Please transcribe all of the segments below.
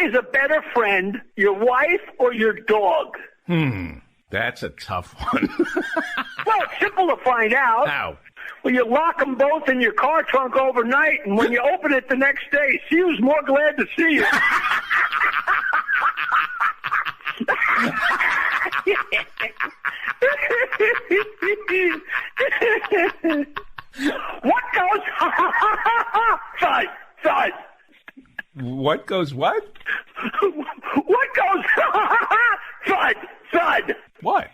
is a better friend, your wife or your dog? That's a tough one. Well, it's simple to find out. How? Well, you lock them both in your car trunk overnight, and when you open it the next day, see who's more glad to see you. What goes thud, thud? What goes what? What goes thud, thud? What?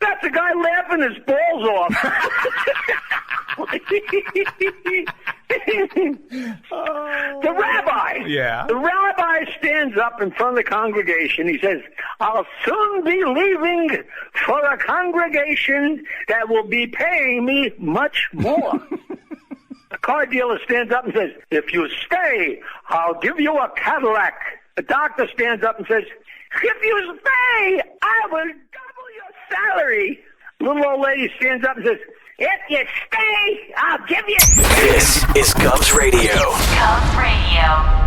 That's a guy laughing his balls off. The rabbi. Yeah. The rabbi stands up in front of the congregation. He says, I'll soon be leaving for a congregation that will be paying me much more. The car dealer stands up and says, if you stay, I'll give you a Cadillac. The doctor stands up and says, if you stay, I will double your salary. Little old lady stands up and says, if you stay, I'll give you... This is Cubs Radio. Cubs Radio.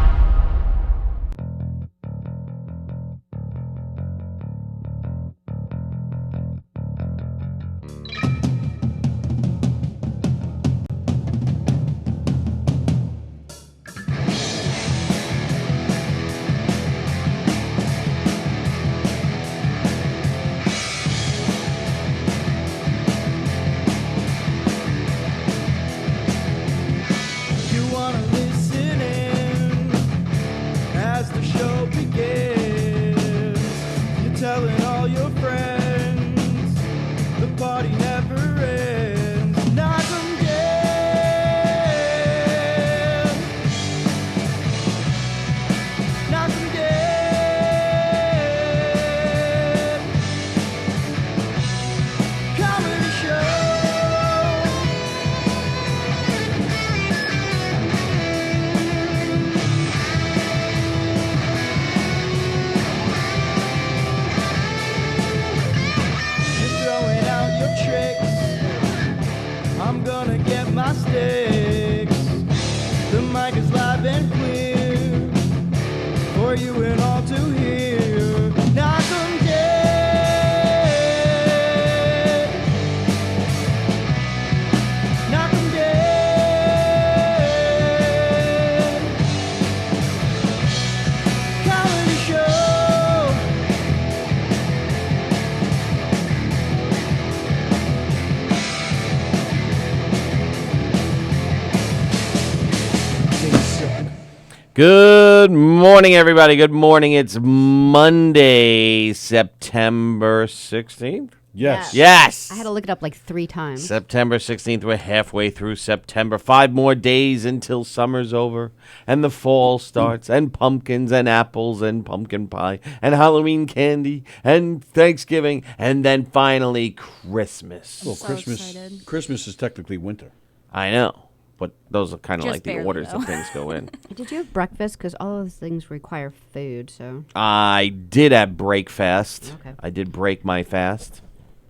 Good morning, everybody. Good morning. It's Monday, September 16th. Yes. Yes. I had to look it up like 3 times. September 16th. We're halfway through September. 5 more days until summer's over and the fall starts and pumpkins and apples and pumpkin pie and Halloween candy and Thanksgiving and then finally Christmas. Well, So Christmas. excited. Christmas is technically winter. I know, but those are kind of Just like the barely, orders though. that things go in. Did you have breakfast? Because all those things require food, so... I did have break fast. Okay. I did break my fast.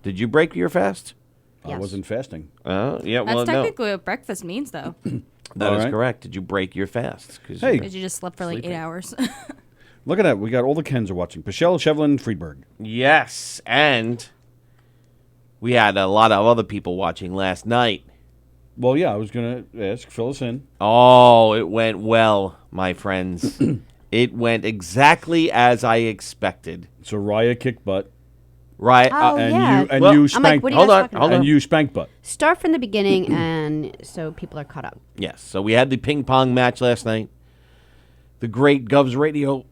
Did you break your fast? I Yes. wasn't fasting. Yeah, That's well, no. technically what breakfast means, though. That All is right. correct. Did you break your fast? 'Cause Hey. you- Because you just slept for like 8 hours. Look at that. We got all the Kens are watching. Pichelle, Shevlin, Friedberg. Yes, and we had a lot of other people watching last night. Well, yeah, I was going to ask. Fill us in. Oh, it went well, my friends. It went exactly as I expected. So Raya kicked butt. Right? Oh, and yeah. you and Well, you I'm like, spanked what are you Hold guys on, talking hold about? on. and you spanked butt. Start from the beginning, and so people are caught up. Yes. So we had the ping pong match last night. The great Govs Radio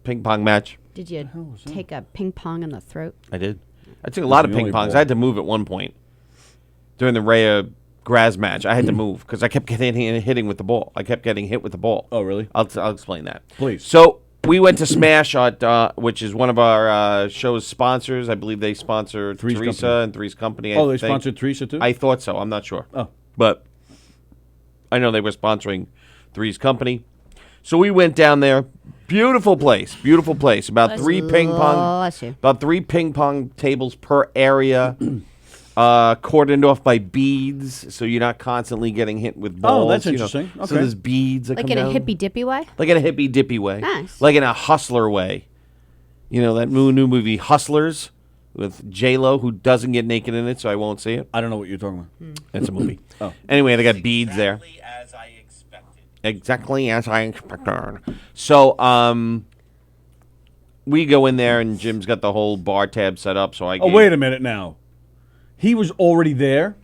ping pong match. Did you take a ping pong in the throat? I did. I took a lot of the ping only pongs. ball. I had to move at one point during the Rhea Graz match. I had to move because I kept getting hitting with the ball. I kept getting hit with the ball. Oh, really? I'll explain that. Please. So we went to Smash, which is one of our show's sponsors. I believe they sponsor Three's Teresa Company. and Three's Company. Oh, I they think. sponsored Teresa too? I thought so. I'm not sure. Oh. But I know they were sponsoring Three's Company. So we went down there. Beautiful place. Beautiful place. About Bless three ping pong. Bless you. About 3 ping pong tables per area. cordoned off by beads, so you're not constantly getting hit with balls. Oh, that's you know. interesting. So Okay. there's beads that Like come in a down. hippy dippy way? Like in a hippy dippy way. Nice. Like in a hustler way. You know, that new movie Hustlers with J-Lo, who doesn't get naked in it, so I won't see it. I don't know what you're talking about. It's a movie. Oh. Anyway, they got beads there. Exactly as I expected. So, we go in there, and Jim's got the whole bar tab set up, so I Oh, wait a minute now. He was already there?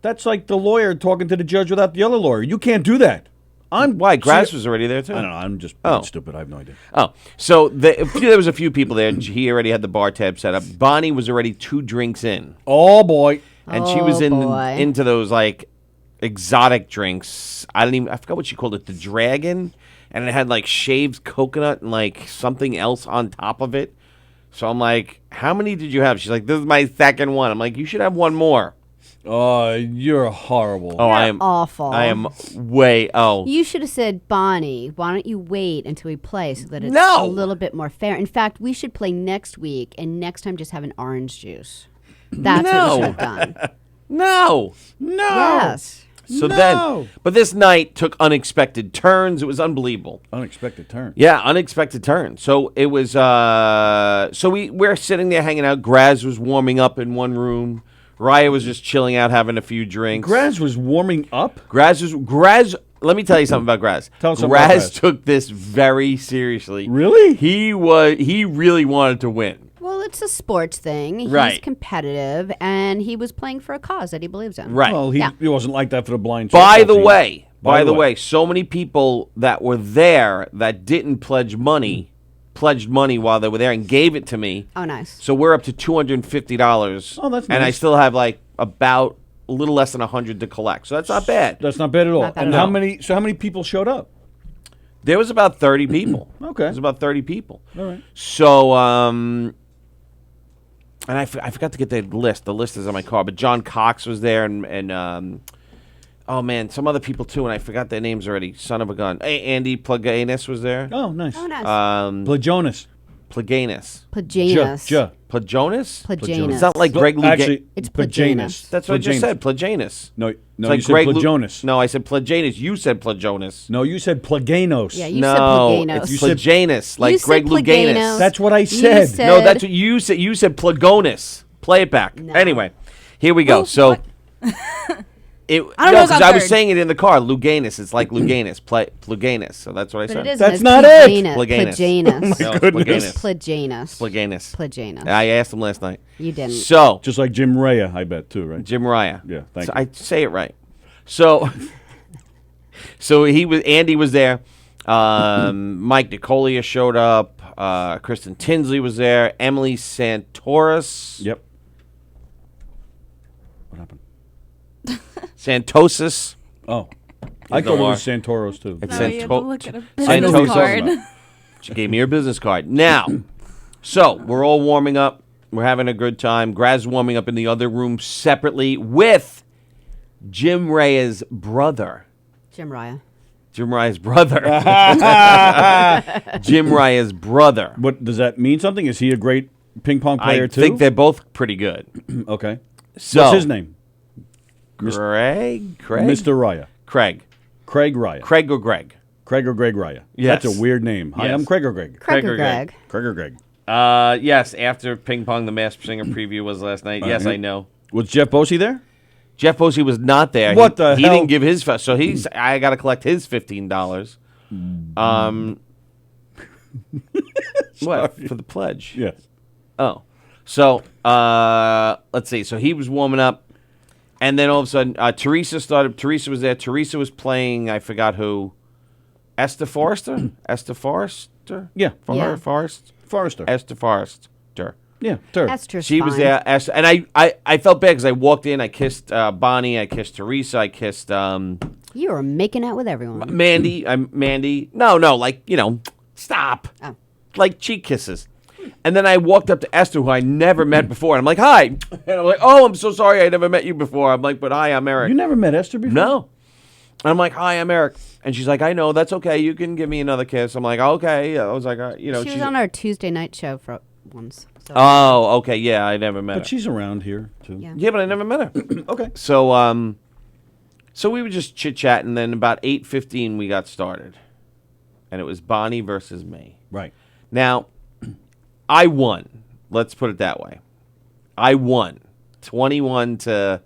That's like the lawyer talking to the judge without the other lawyer. You can't do that. Why? Grass was already there, too. I don't know. I'm just Oh. stupid. I have no idea. Oh, so there was a few people there. He already had the bar tab set up. Bonnie was already 2 drinks in, Oh, boy. and she was Oh, boy. into those like exotic drinks. I forgot what she called it, the dragon, and it had like shaved coconut and like something else on top of it. So I'm like, how many did you have? She's like, this is my second one. I'm like, you should have one more. Oh, you're horrible. Oh, I am awful. I am way. Oh, You should have said, Bonnie, why don't you wait until we play so that it's No. a little bit more fair? In fact, we should play next week, and next time just have an orange juice. That's what No. we should have done. no. No. Yes. So No. then, but this night took unexpected turns. It was unbelievable. Unexpected turn. Yeah, unexpected turn. So it was. So we're sitting there hanging out. Graz was warming up in one room. Raya was just chilling out, having a few drinks. Graz was warming up? Graz. Let me tell you something about Graz. Tell us something about Graz Graz. took this very seriously. Really? He really wanted to win. Well, it's a sports thing. He's Right. competitive, and he was playing for a cause that he believes in. Right. Well, he Yeah. wasn't like that for the blind By softball the team. way, so many people that were there that didn't pledge money pledged money while they were there and gave it to me. Oh, nice. So we're up to $250. Oh, that's And I nice. still have like about a little less than 100 to collect. So that's not bad. That's not bad at all. Not bad And at how all. many people showed up? There was about 30 people. Okay. There was about 30 people. All right. So, and I forgot to get the list. The list is on my car. But John Cox was there and oh, man, some other people too. And I forgot their names already. Son of a gun. Hey, Andy Plaganis was there. Oh, nice. Oh, nice. Plajonas. Plaganis. Plajanus. Plajonis? Plajanus. It's not like Greg Louganis. Actually, It's Plajanus. That's what I just said. Plajanus. No, It's you like said Greg Plajonas. No, I said Plajanus. You said Plajonis. No, you said Plaganos. Yeah, you no, said Plaganos. it's You said- Plajanus, like You said Greg Louganis. Plaganos. That's what I You said. No, that's what you said. You said Plagonis. Play it back. No. Anyway, here we go. Oh, So, what? it, I don't know what's because on I was third. saying it in the car. Luganis. It's like Luganis. Pluganis. So that's what I But said. it isn't. That's It's not it. Plajanus. Plaganus. Plajanus. No, it's goodness. Pluganis. Plajanus. Pluganis. Plajanus. I asked him last night. You didn't. So, Just like Jim Raya, I bet, too, right? Jim Raya. Yeah, thank so you. I say it right. So, Andy was there. Mike Nicolia showed up. Kristen Tinsley was there. Emily Santoris. Yep. What happened? Santosis. Oh. I no thought it R. was Santoros, too. It's No, you had to Santo- look at a I know business who you're card. talking about. She gave me her business card. Now, so we're all warming up. We're having a good time. Graz warming up in the other room separately with Jim Raya's brother. Jim Raya. Jim Raya's brother. Jim Raya's brother. What, does that mean something? Is he a great ping pong player, I too? think they're both pretty good. Okay. So, What's his name? Craig? Mr. Raya. Craig. Craig Raya. Craig or Greg? Craig or Greg Raya. Yes. That's a weird name. Hi, Yes. I'm Craig or Greg. Craig or or Greg? Greg? Craig or Greg. Yes, after Ping Pong, the Masked Singer preview was last night. Yes, yeah. I know. Was Jeff Bosey there? Jeff Posey was not there. What the he hell? didn't give his so he's I got to collect his $15. What for the pledge? Yes. Oh, so let's see. So he was warming up, and then all of a sudden, Teresa started. Teresa was there. Teresa was playing. I forgot who. Esther Forrester. Esther Forrester. Yeah. Yeah. Forrest. Forrester. Esther Forrester. Yeah. Turd. Esther's She was fine. there, and I felt bad because I walked in, I kissed Bonnie, I kissed Teresa, I kissed You were making out with everyone. Mandy. Mandy. No, like stop, Oh. like cheek kisses. And then I walked up to Esther, who I never met before, and I'm like, "Hi," and I'm like, "Oh, I'm so sorry, I never met you before." I'm like, "But hi, I'm Eric." You never met Esther before? No. And I'm like, "Hi, I'm Eric," and she's like, "I know, that's okay. You can give me another kiss." I'm like, "Okay." I was like, She was she's on our Tuesday night show once. So, Oh, okay. Yeah, I never met But her. she's around here too. yeah. Yeah, but I never met her. Okay. So, so we were just chit-chatting, and then about 8:15 we got started. And it was Bonnie versus me. Right. Now, I won. Let's put it that way. I won 21 to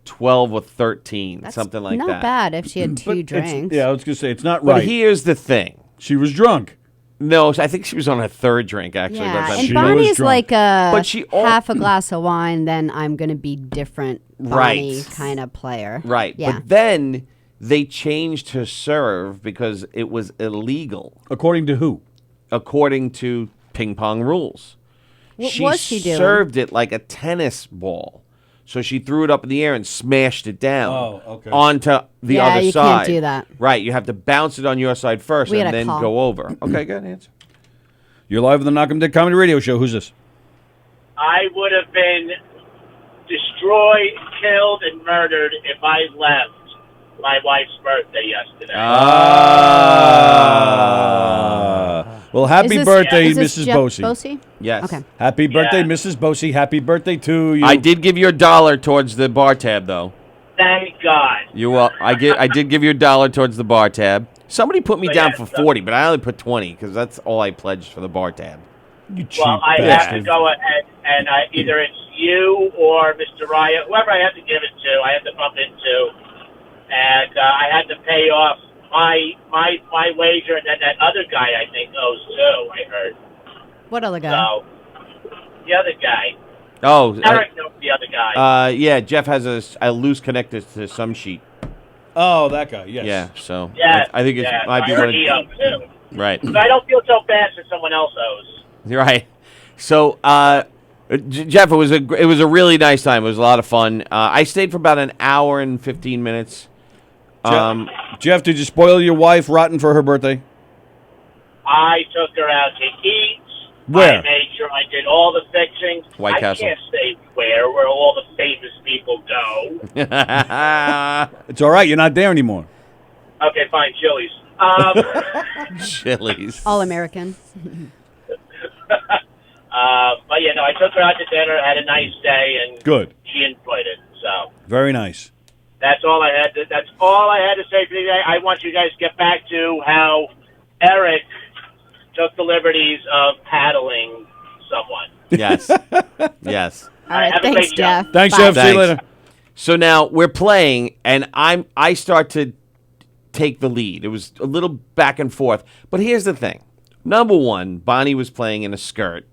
12 or 13, That's something like not that. bad if she had But two it's- drinks. Yeah, I was gonna say it's not But right. here's the thing. She was drunk. No, I think she was on her third drink, actually. by the Yeah, time and She got- was Bonnie's drunk. like a But she al- half a glass of wine, then I'm going to be different Bonnie Right. kind of player. Right. Yeah. But then they changed her serve because it was illegal, According to who? according to ping pong rules. What was she doing? served it like a tennis ball. So she threw it up in the air and smashed it down Oh, okay. onto the Yeah, other you side. can't do that. Right. You have to bounce it on your side first We had and a then call. go over. Okay, good answer. You're live on the Knock 'em Dead Comedy Radio Show. Who's this? I would have been destroyed, killed, and murdered if I left my wife's birthday yesterday. Well, happy Is this- birthday, is this Mrs. Jeff Bosey. Bosey? Yes. Okay. Happy birthday, Yeah. Mrs. Bosey. Happy birthday to you. I did give you $1 towards the bar tab, though. Thank God. I did give you $1 towards the bar tab. Somebody put me But down yeah, for so- 40, but I only put 20 because that's all I pledged for the bar tab. You cheap Well, I have to bastard. go ahead and either it's you or Mr. Raya, whoever I have to give it to, I have to bump into, and I had to pay off my wager, and then that other guy I think owes too. I heard. What other guy? So the other guy, Oh, Eric knows the other guy. yeah, Jeff has a loose connector to some sheet. Oh, that guy. Yes. Yeah, so yeah, I think it yeah, might I be heard one he of, owes too. right. But I don't feel so bad since someone else owes. Right. So, Jeff, it was a really nice time. It was a lot of fun. I stayed for about an hour and 15 minutes. Jeff, did you spoil your wife rotten for her birthday? I took her out to eat. Where? I made sure I did all the fixings. White I Castle. can't say where all the famous people go. It's all right. You're not there anymore. Okay, fine, Chili's. Chili's. All American. But yeah, no, I took her out to dinner, had a nice day, and Good. she enjoyed it. So Very nice. that's all I had. That's all I had to say for today. I want you guys to get back to how Eric took the liberties of paddling someone. Yes. Yes. All right, have a thanks, great show. Jeff. Thanks, Bye. Jeff. See you Thanks. later. So now we're playing, and I start to take the lead. It was a little back and forth, but here's the thing: number one, Bonnie was playing in a skirt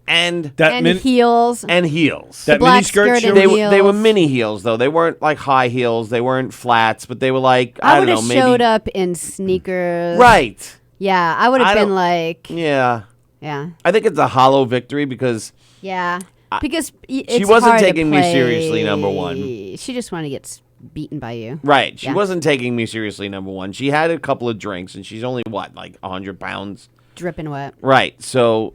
and That And min- heels. and heels. that black mini skirt skirt she and They was- were, they were heels. mini heels though. They weren't like high heels. They weren't flats, but they were like I I would don't have know, maybe showed up in sneakers. right. Yeah, I would I have been don't- like, Yeah, yeah, I think it's a hollow victory because yeah. Because she wasn't taking me seriously, number one. She just wanted to get beaten by you. right, she Yeah. wasn't taking me seriously. Number one, she had a couple of drinks, and she's only what, like 100 pounds. Dripping wet. Right. So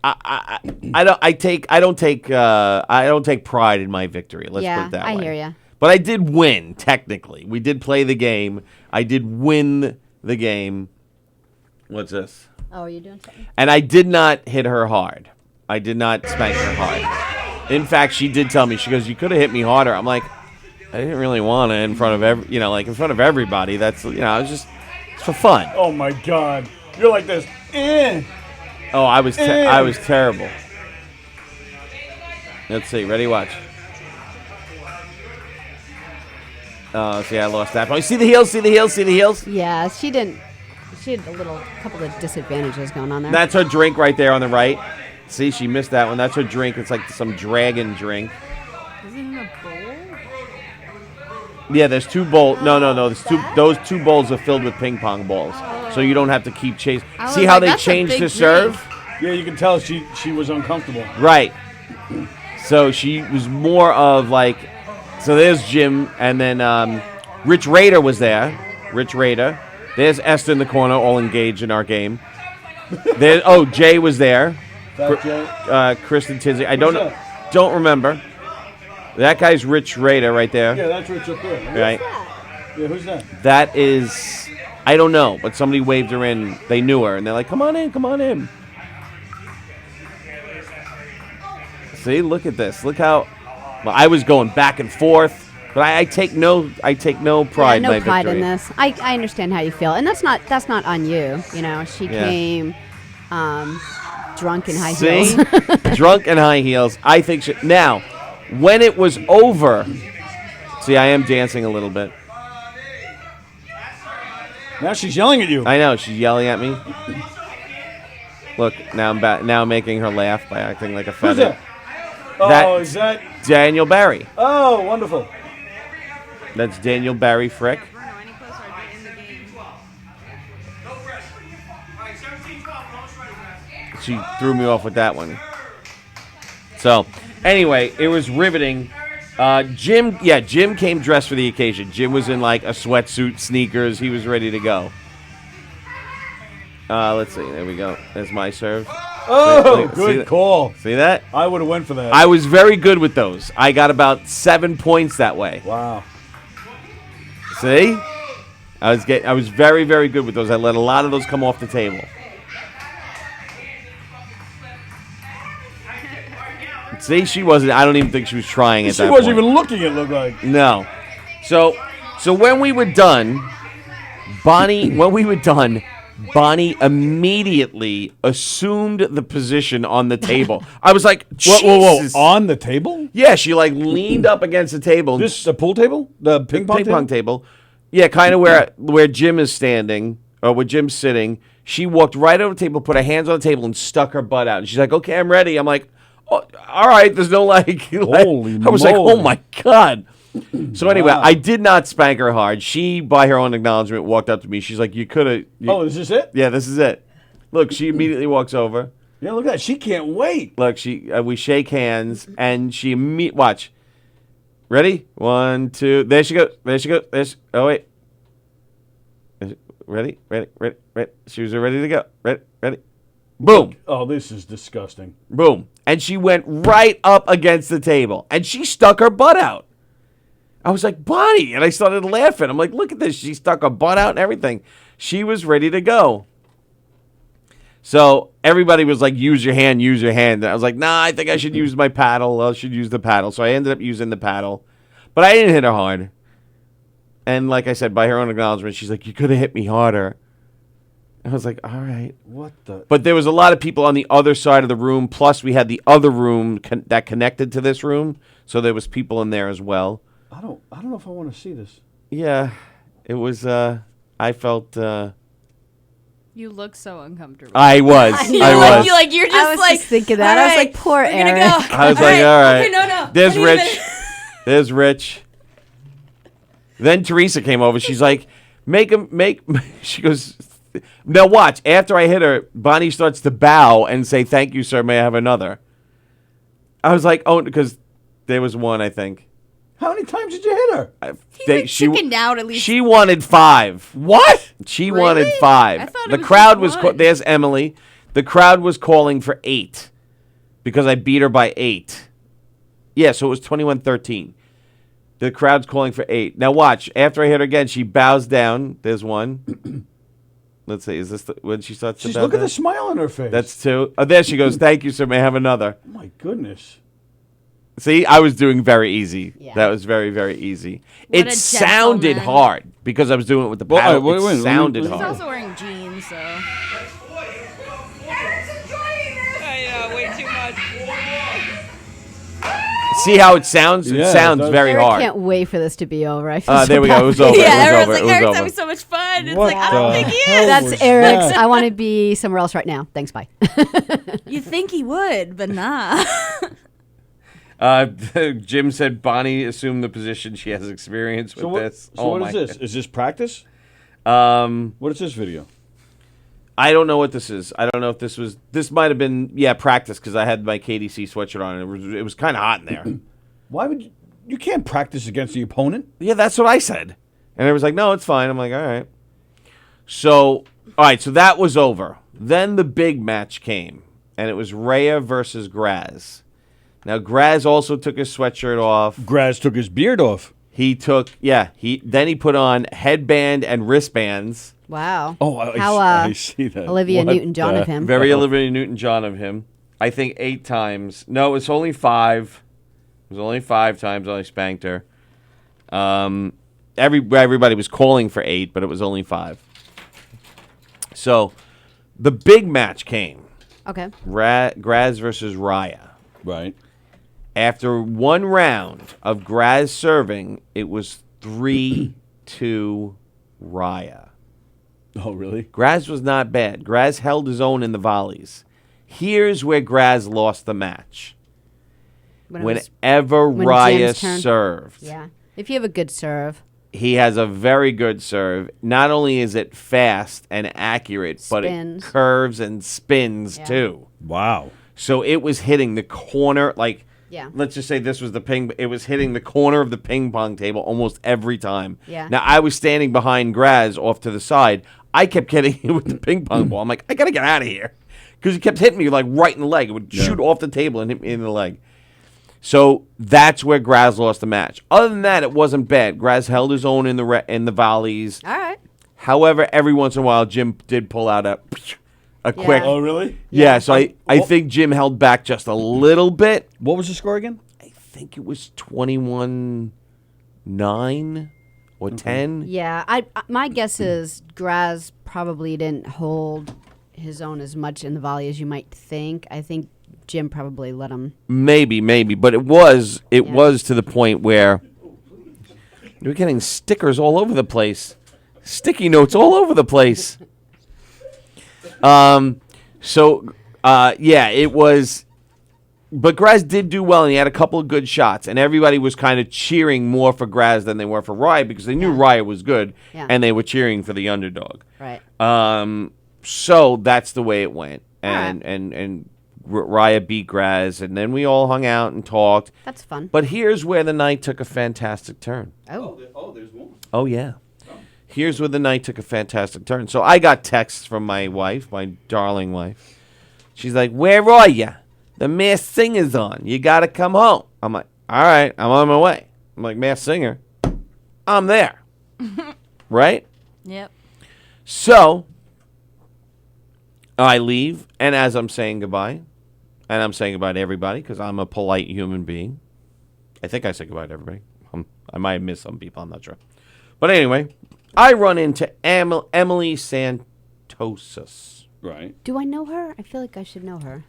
I don't take pride in my victory. Let's Yeah, put it that I way. hear ya. But I did win technically. We did play the game. I did win the game. What's this? Oh, are you doing something? And I did not hit her hard. I did not spank her hard. In fact, she did tell me. She goes, "You could have hit me harder." I'm like, I didn't really want to in front of in front of everybody. That's it was just it's for fun. Oh, my God. You're like this. Oh, I was terrible. Let's see. Ready? Watch. Oh, see, I lost that point. See the heels? See the heels? See the heels? Yeah, she didn't. She had couple of disadvantages going on there. That's her drink right there on the right. See, she missed that one. That's her drink. It's like some dragon drink. Is it in a bowl? Yeah, there's two bowls. No. Those two bowls are filled with ping pong balls, so you don't have to keep chasing. I was See how like, they that's a changed big the serve? Yeah, you can tell she was uncomfortable. Right. So she was more of like. So there's Jim, and then Rich Raider was there. Rich Raider. There's Esther in the corner, all engaged in our game. Jay was there. Fat Jay? Kristen Tinsley. I Who's that? don't remember. That guy's Rich Raider right there. Yeah, that's Rich up there. Right. Yeah, who's that? That is, I don't know, but somebody waved her in. They knew her, and they're like, "Come on in, come on in." See, look at this. Look how well, I was going back and forth. But I take no pride in no my pride victory. in this. I understand how you feel, and that's not on you. You know, she came drunk in high See? heels. Drunk and high heels. I think now, when it was over, see, I am dancing a little bit. Now she's yelling at you. I know she's yelling at me. Look, now I'm back. Now I'm making her laugh by acting like a Who's feather. that? Oh, is that? Daniel Barry? Oh, wonderful. That's Daniel Barry Frick. She threw me off with that one. So, anyway, it was riveting. Jim came dressed for the occasion. Jim was in like a sweatsuit, sneakers. He was ready to go. Let's see. There we go. There's my serve. Oh, See good that? call. See that? I would have went for that. I was very good with those. I got about 7 points that way. Wow. See? I was very, very good with those. I let a lot of those come off the table. See, she wasn't. I don't even think she was trying at that She point. wasn't even looking. It looked like. No. So when we were done, Bonnie immediately assumed the position on the table. I was like, Whoa! Jesus. On the table? Yeah, she like leaned up against the table. This the pool table? The ping pong table? Yeah, kind of where Jim is standing, or where Jim's sitting. She walked right over the table, put her hands on the table, and stuck her butt out. And she's like, okay, I'm ready. I'm like, oh, all right, there's no like. Holy I was like, moly. oh my God. So anyway, I did not spank her hard. She, by her own acknowledgement, walked up to me. She's like, you could have. Oh, is this it? Yeah, this is it. Look, she immediately walks over. Yeah, look at that. She can't wait. Look, we shake hands, and she watch. Ready? 1, 2. There she goes. There she goes. Oh wait. Ready? She was ready to go. Ready? Boom. Oh, this is disgusting. Boom. And she went right up against the table, and she stuck her butt out. I was like, Bonnie, and I started laughing. I'm like, look at this. She stuck her butt out and everything. She was ready to go. So everybody was like, use your hand. And I was like, nah, I think I should use my paddle. I should use the paddle. So I ended up using the paddle. But I didn't hit her hard. And like I said, by her own acknowledgement, she's like, you could have hit me harder. I was like, all right. What the? But there was a lot of people on the other side of the room. Plus, we had the other room that connected to this room. So there was people in there as well. I don't know if I want to see this. Yeah. It was, I felt... You look so uncomfortable. I was. You're just I was like just thinking that. I was like, poor we're gonna Eric. go. I was like, all right. Okay, no. There's I need a Rich. minute. There's Rich. Then Teresa came over. She's like, she goes, now watch. After I hit her, Bonnie starts to bow and say, thank you, sir. May I have another? I was like, oh, because there was one, I think. How many times did you hit her? Chickened out at least. She wanted 5. What? She Really? wanted 5. I thought it The was crowd just was, one. there's Emily. The crowd was calling for 8 because I beat her by 8. Yeah, so it was 21-13. The crowd's calling for 8. Now watch. After I hit her again, she bows down. There's one. Let's see. Is this when she starts to bow Look at down? the smile on her face. That's 2. Oh, there she goes. Thank you, sir. May I have another? Oh my goodness. See, I was doing very easy. Yeah. That was very, very easy. What It a sounded gentleman. hard because I was doing it with the Well, paddle. wait, It sounded he's He's hard. also wearing jeans, so. See how it sounds? Yeah, It it sounds does. very Eric hard. can't wait for this to be over. I feel so There we bad go. It was for you. over. Yeah, It was everyone's over. like, It was Eric's over. having so much fun. It's What like, I don't the think he hell is. That's was Eric's. that? I want to be somewhere else right now. Thanks, bye. You think he would, but nah. Jim said Bonnie assumed the position. She has experience with this. So what is this? Is this practice? God. What is this video? I don't know what this is. I don't know if this was. This might have been practice because I had my KDC sweatshirt on and it was kind of hot in there. Why would you can't practice against the opponent? Yeah, that's what I said. And it was like, no, it's fine. I'm like, all right. So, all right, so that was over. Then the big match came, and it was Rhea versus Graz. Now, Graz also took his sweatshirt off. Graz took his beard off. He put on headband and wristbands. Wow. Oh, How I see that. Olivia What Newton-John the of him. Very Olivia Newton-John of him. I think 8 times. No, it's only 5. It was only 5 times I spanked her. Everybody was calling for 8, but it was only 5. So, the big match came. Okay. Graz versus Raya. Right. After 1 round of Graz serving, it was 3-2 Raya. Oh, really? Graz was not bad. Graz held his own in the volleys. Here's where Graz lost the match. Whenever Raya Jim's turn. served. Yeah. If you have a good serve. He has a very good serve. Not only is it fast and accurate, but it curves and spins too. Wow. So it was hitting the corner, like, yeah. Let's just say this was the ping. It was hitting the corner of the ping pong table almost every time. Yeah. Now, I was standing behind Graz off to the side. I kept getting hit with the ping pong ball. I'm like, I got to get out of here. Because he kept hitting me, like, right in the leg. It would shoot off the table and hit me in the leg. So that's where Graz lost the match. Other than that, it wasn't bad. Graz held his own in the volleys. All right. However, every once in a while, Jim did pull out a quick. Oh, really? Yeah, so I think Jim held back just a little bit. What was the score again? I think it was 21-9 or 10. Yeah, my guess is Graz probably didn't hold his own as much in the volley as you might think. I think Jim probably let him. Maybe, but it was to the point where you're getting stickers all over the place, sticky notes all over the place. It was. But Graz did do well, and he had a couple of good shots, and everybody was kind of cheering more for Graz than they were for Raya because they knew Raya was good, and they were cheering for the underdog. Right. So that's the way it went, and Raya beat Graz, and then we all hung out and talked. That's fun. But here's where the night took a fantastic turn. Oh, there's one. Oh, yeah. Here's where the night took a fantastic turn. So I got texts from my wife, my darling wife. She's like, "Where are you? The Masked Singer's on. You got to come home." I'm like, "All right, I'm on my way." I'm like, "Masked Singer? I'm there." Right? Yep. So I leave, and as I'm saying goodbye, and I'm saying goodbye to everybody because I'm a polite human being. I think I said goodbye to everybody. I might have missed some people. I'm not sure. But anyway, I run into Emily Santosis. Right. Do I know her? I feel like I should know her.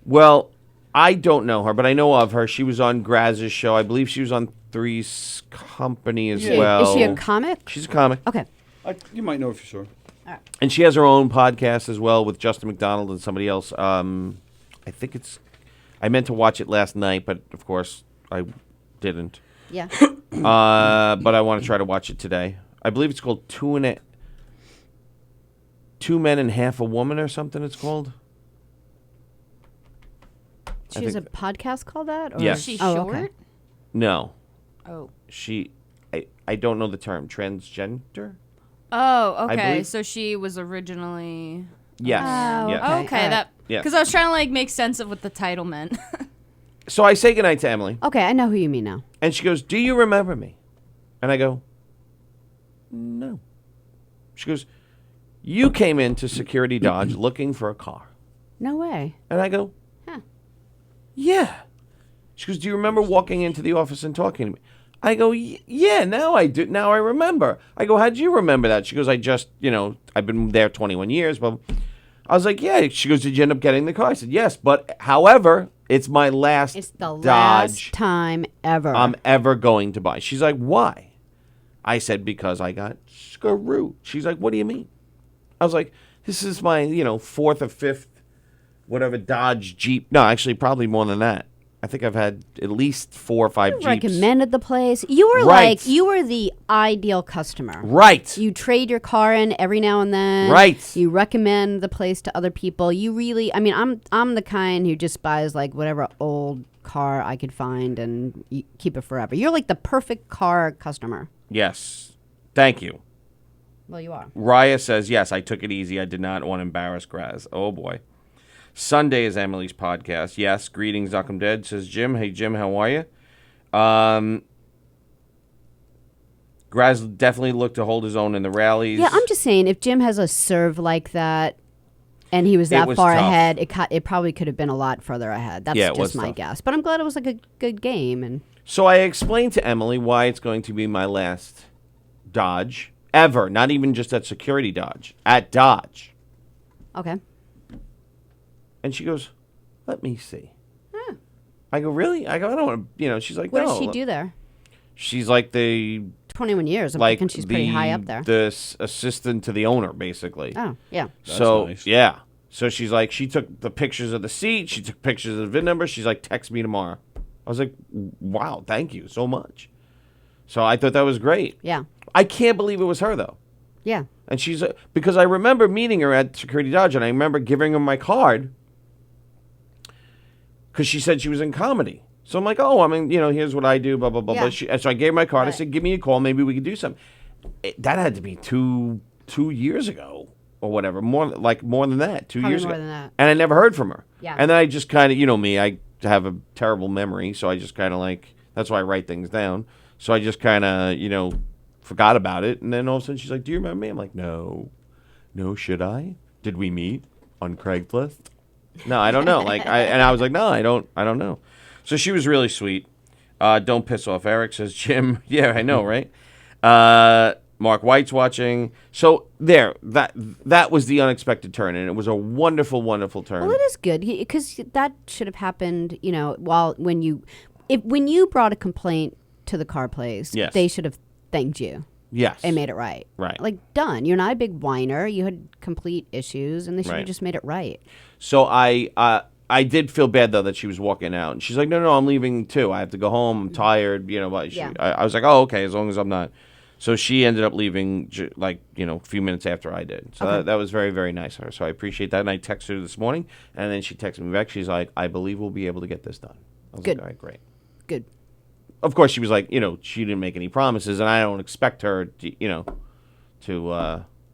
Well, I don't know her, but I know of her. She was on Graz's show. I believe she was on Three's Company as well. Is she a comic? She's a comic. Okay. You might know for sure. And she has her own podcast as well with Justin McDonald and somebody else. I think it's. I meant to watch it last night, but of course I didn't. Yeah. But I want to try to watch it today. I believe it's called Two Men and Half a Woman or something. It's called. She has a podcast called that? Or? Yes. Is she Oh, short? okay. No. Oh. I don't know the term. Transgender? Oh, okay. believe- So she was originally. Yes. Oh, yes. okay. Oh, okay, all right. that. Yeah. Because I was trying to like make sense of what the title meant. So I say goodnight to Emily, Okay, I know who you mean now. and she goes, "Do you remember me?" And I go, "No." She goes, "You came into Security Dodge looking for a car." No way. And I go, Huh. "Yeah." She goes, "Do you remember walking into the office and talking to me?" I go, "Yeah, now I do. Now I remember." I go, "How'd you remember that?" She goes, "I just, I've been there 21 years." But I was like, "Yeah." She goes, "Did you end up getting the car?" I said, "Yes, but however, it's my last It's the Dodge last time ever. I'm ever going to buy." She's like, "Why?" I said, "Because I got screwed." She's like, "What do you mean?" I was like, "This is my, 4th or 5th, whatever Dodge Jeep." No, actually, probably more than that. I think I've had at least 4 or 5 Jeeps. Recommended the place. You were Right. you were the ideal customer. Right. You trade your car in every now and then. Right. You recommend the place to other people. You really, I'm the kind who just buys like whatever old car I could find and keep it forever. You're like the perfect car customer. Yes. Thank you. Well, you are. Raya says, "Yes, I took it easy. I did not want to embarrass Graz." Oh, boy. Sunday is Emily's podcast. Yes, greetings, Duckham Dead, says Jim. Hey, Jim, how are you? Graz definitely looked to hold his own in the rallies. Yeah, I'm just saying, if Jim has a serve like that, And he was It that was far tough. ahead. It probably could have been a lot further ahead. That's Yeah, it was just my tough. guess. But I'm glad it was like a good game. And So I explained to Emily why it's going to be my last Dodge ever, not even just at Security Dodge, at Dodge. okay. And she goes, "Let me see." I go, "Really?" I go, "I don't want to," she's like, What "No." does she do there? She's like the 21 years. I'm like thinking she's pretty high up there. the assistant to the owner, basically. Oh, yeah. So nice. yeah, so she's like, she took the pictures of the seat, she took pictures of the VIN number. She's like, "Text me tomorrow." I was like, "Wow, thank you so much." So I thought that was great. Yeah. I can't believe it was her though, Yeah. and she's because I remember meeting her at Security Dodge, and I remember giving her my card because she said she was in comedy. So I'm like, "Oh, I mean, here's what I do, blah blah blah." Yeah. And so I gave her my card. I Right. said, "Give me a call. Maybe we could do something." That had to be two years ago or whatever. More than that. 2 Probably years more ago. than that. And I never heard from her. Yeah. And then I just kind of, me, I have a terrible memory, so I just kind of that's why I write things down. So I just kind of, forgot about it. And then all of a sudden she's like, "Do you remember me?" I'm like, "No. No, should I? Did we meet on Craigslist?" No, I don't know. And I was like, "No, I don't know." So she was really sweet. Don't piss off Eric, says Jim. Yeah, I know, right? Mark White's watching. So that was the unexpected turn, and it was a wonderful, wonderful turn. Well, it is good because that should have happened, when you brought a complaint to the car place, Yes. they should have thanked you Yes. and made it right. Right. Like, done. You're not a big whiner. You had complete issues, and they should Right. have just made it right. So I did feel bad though that she was walking out, and she's like, "No, I'm leaving too. I have to go home. I'm tired." But Yeah. I was like, "Oh, okay, as long as I'm not." So she ended up leaving a few minutes after I did. So that was very, very nice of her. So I appreciate that. And I texted her this morning, and then she texted me back. She's like, "I believe we'll be able to get this done." I was Good. like, "All right, great." Good. Of course, she was like, she didn't make any promises, and I don't expect her to,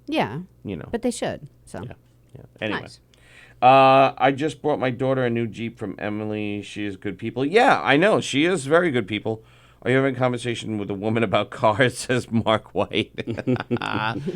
Yeah. you know. But they should. So. Yeah. Anyway. Nice. I just brought my daughter a new Jeep from Emily. She is good people. Yeah, I know. She is very good people. Are you having a conversation with a woman about cars, says Mark White.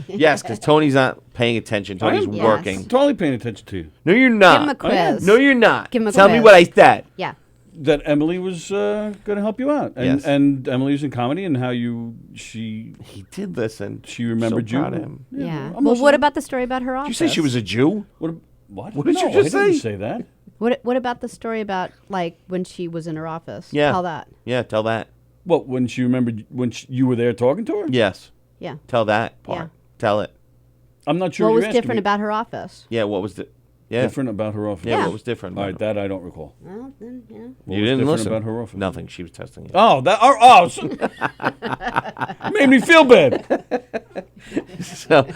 Yes, because Tony's not paying attention. Tony's am. Yes. working. Totally paying attention to you. No, you're not. Give him a quiz. No, you're not. Give him a Tell me quiz. what I said. Yeah. That Emily was going to help you out, and Yes. and Emily's in comedy, and how He did listen. she remembered so you. proud of him. Yeah. I'm Well, listening. what about the story about her Did office? you say she was a Jew? What What did you No, just I didn't say? say that. What about the story about, like, when she was in her office? Yeah. Tell that. Yeah, tell that. What, when she remembered you were there talking to her? Yes, Yeah. tell that part. Yeah. Tell it. I'm not sure What you're was asking different me. about her office? Yeah, what was the... Yeah, Different about her office? yeah, Yeah. what was different? All about right, that I don't recall. Well, then, yeah. What you was didn't different listen. about her office? Nothing. She was testing you. Oh, made me feel bad. So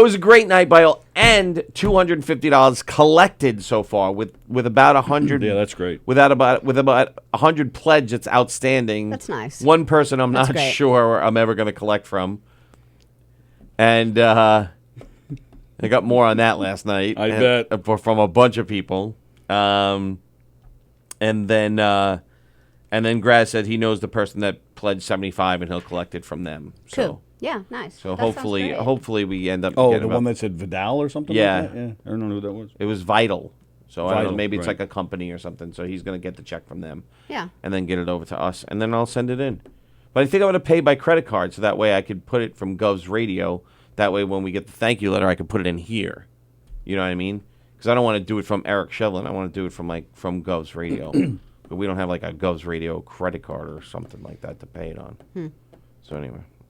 it was a great night by all, and $250 collected so far with about 100. Yeah, that's great. With about 100 pledge that's outstanding. That's nice. One person I'm That's not great. sure I'm ever going to collect from, and I got more on that last night. I and- bet. from a bunch of people, and then Graz said he knows the person that pledged 75 and he'll collect it from them. Cool. So. Yeah, nice. So That sounds hopefully, great. hopefully we end up. Oh, getting the about- one that said Vidal or something Yeah. like that? Yeah. I don't know who that was. It was Vital. So I don't know. Vital, Maybe it's right. like a company or something. So he's going to get the check from them Yeah. and then get it over to us, and then I'll send it in. But I think I'm going to pay by credit card, so that way I could put it from Gov's Radio. That way, when we get the thank you letter, I could put it in here. You know what I mean? Because I don't want to do it from Eric Shevlin. I want to do it from Gov's Radio. But we don't have like a Gov's Radio credit card or something like that to pay it on. So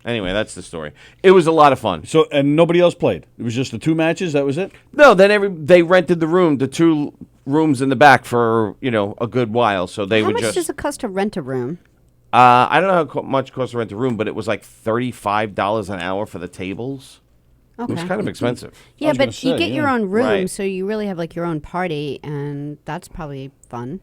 anyway, that's the story. It was a lot of fun. So, and nobody else played? It was just the two matches? That was it? No, then they rented the 2 rooms in the back for a good while. So they How would much just. does it cost to rent a room? I don't know how much it costs to rent a room, but it was like $35 an hour for the tables. Okay. It was kind of expensive. Yeah, was gonna but you say, get your yeah. own room, Right. so you really have like your own party, and that's probably fun.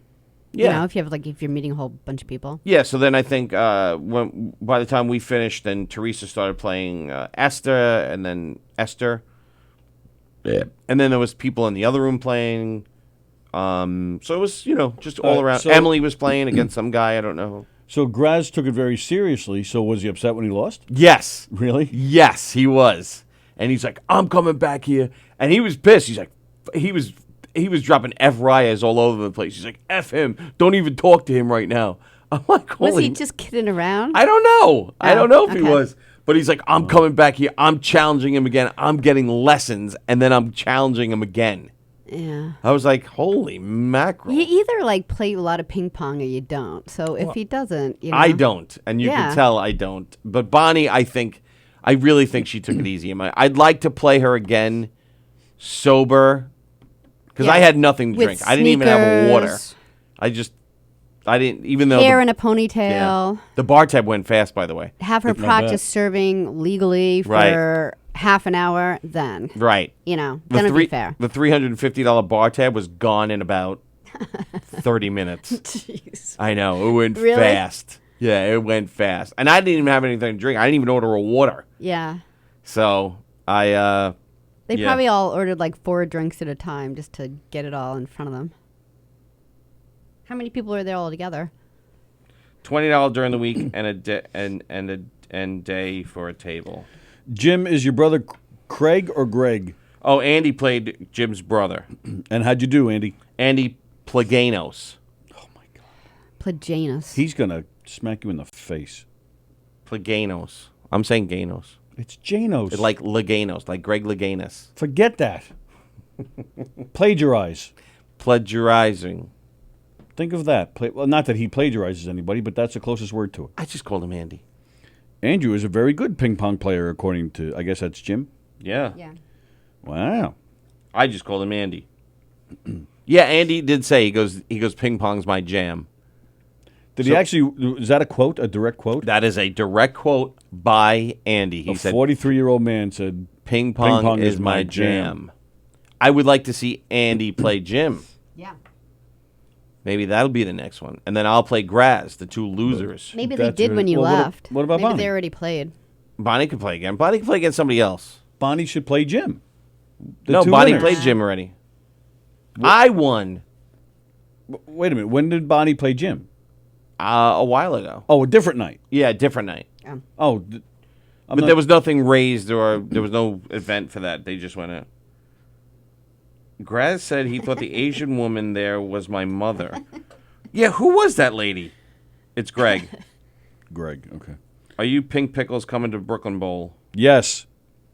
Yeah. You know, if you're meeting a whole bunch of people. Yeah, so then I think by the time we finished, then Teresa started playing Esther, and then Esther. Yeah. And then there was people in the other room playing. So it was, just all around. so- Emily was playing against some guy, I don't know. So Graz took it very seriously. So was he upset when he lost? Yes. Really? Yes, he was. And he's like, "I'm coming back here." And he was pissed. He's like, he was dropping F Rias all over the place. He's like, F him. Don't even talk to him right now. I'm like, Was holy. he just kidding around? I don't know. I don't know if he okay. was. But he's like, I'm coming back here. I'm challenging him again. I'm getting lessons, and then I'm challenging him again. Yeah. I was like, holy mackerel. You either like play a lot of ping pong or you don't. So if he doesn't, you know. I don't, and you Yeah. can tell I don't. But Bonnie, I really think she took it easy. I'd like to play her again, sober, because I Yeah. had nothing to With drink. I didn't even have a water. sneakers, I didn't, even though Hair in the, a ponytail. the bar tab went fast, by the way. Have her Not practice serving legally for Right. half an hour. Then, Right. you know, then it'd be fair. The $350 bar tab was gone in about 30 minutes. Jeez. I know. It went Really? fast. Yeah, it went fast. And I didn't even have anything to drink. I didn't even order a water. Yeah. So They Yeah. probably all ordered like 4 drinks at a time just to get it all in front of them. How many people were there all together? $20 during the week and day for a table. Jim, is your brother Craig or Greg? Oh, Andy played Jim's brother. And how'd you do, Andy? Andy Plaganos. Plagianus. He's going to smack you in the face. Plaganos. I'm saying Ganos. It's Janos. It's like Laganos, like Greg Laganos. Forget that. Plagiarize. Plagiarizing. Think of that. Well, not that he plagiarizes anybody, but that's the closest word to it. I just called him Andy. Andrew is a very good ping pong player, according to, I guess that's Jim. Yeah. Yeah. Wow. I just called him Andy. Yeah, Andy did say he goes ping pong's my jam. Did he actually, is that a quote, a direct quote? That is a direct quote by Andy. He A said 43-year-old man said, ping pong is my jam. I would like to see Andy play Jim. Yeah. Maybe that'll be the next one. And then I'll play Graz, the two losers. Maybe they That's did right. when you Well, left. what about Maybe Bonnie? they already played. Bonnie can play again. Bonnie can play against somebody else. Bonnie should play Jim. The No, two Bonnie winners. played Jim already. I won Wait a minute. When did Bonnie play Jim? a while ago. Oh, a different night. Yeah, different night. Oh, But there was nothing raised or there was no event for that. They just went in. Graz said he thought the Asian woman there was my mother. Yeah, who was that lady? It's Greg. Greg. Okay. Are you Pink Pickles coming to Brooklyn Bowl? Yes.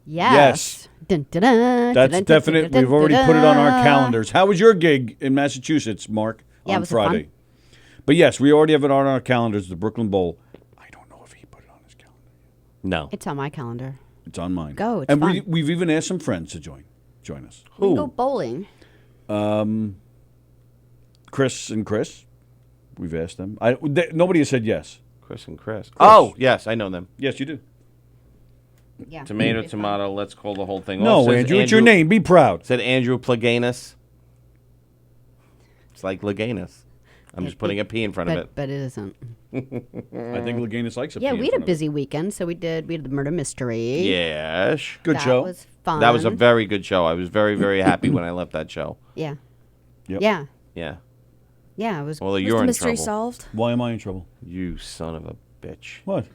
Yes. Dun, dun, dun, That's dun, dun, definite. dun, We've already dun, put it on our dun. calendars. How was your gig in Massachusetts, Mark, Yeah, on was it fun? Friday? But yes, we already have it on our calendars, the Brooklyn Bowl. I don't know if he put it on his calendar. No. It's on my calendar. It's on mine. Go, it's and fun. we've even asked some friends to join us. We can go bowling. Chris and Chris. We've asked them. Nobody has said yes. Chris and Chris. Oh, yes, I know them. Yes, you do. Yeah. Tomato, it'd be fun. tomato, let's call the whole thing No, off. Says Andrew, it's your name. Be proud. Said Andrew Plaganus. It's like Laganus. I'm just putting a P in front of it. But it isn't. I think Laganus likes it. Yeah, we had a busy weekend, so we had the murder mystery. Yes. Good that show. was fun. That was a very good show. I was very, very happy when I left that show. Yeah. Yep. Yeah. Yeah. Yeah, it was. Well, Was you're the in mystery trouble. solved? Why am I in trouble? You son of a bitch. What?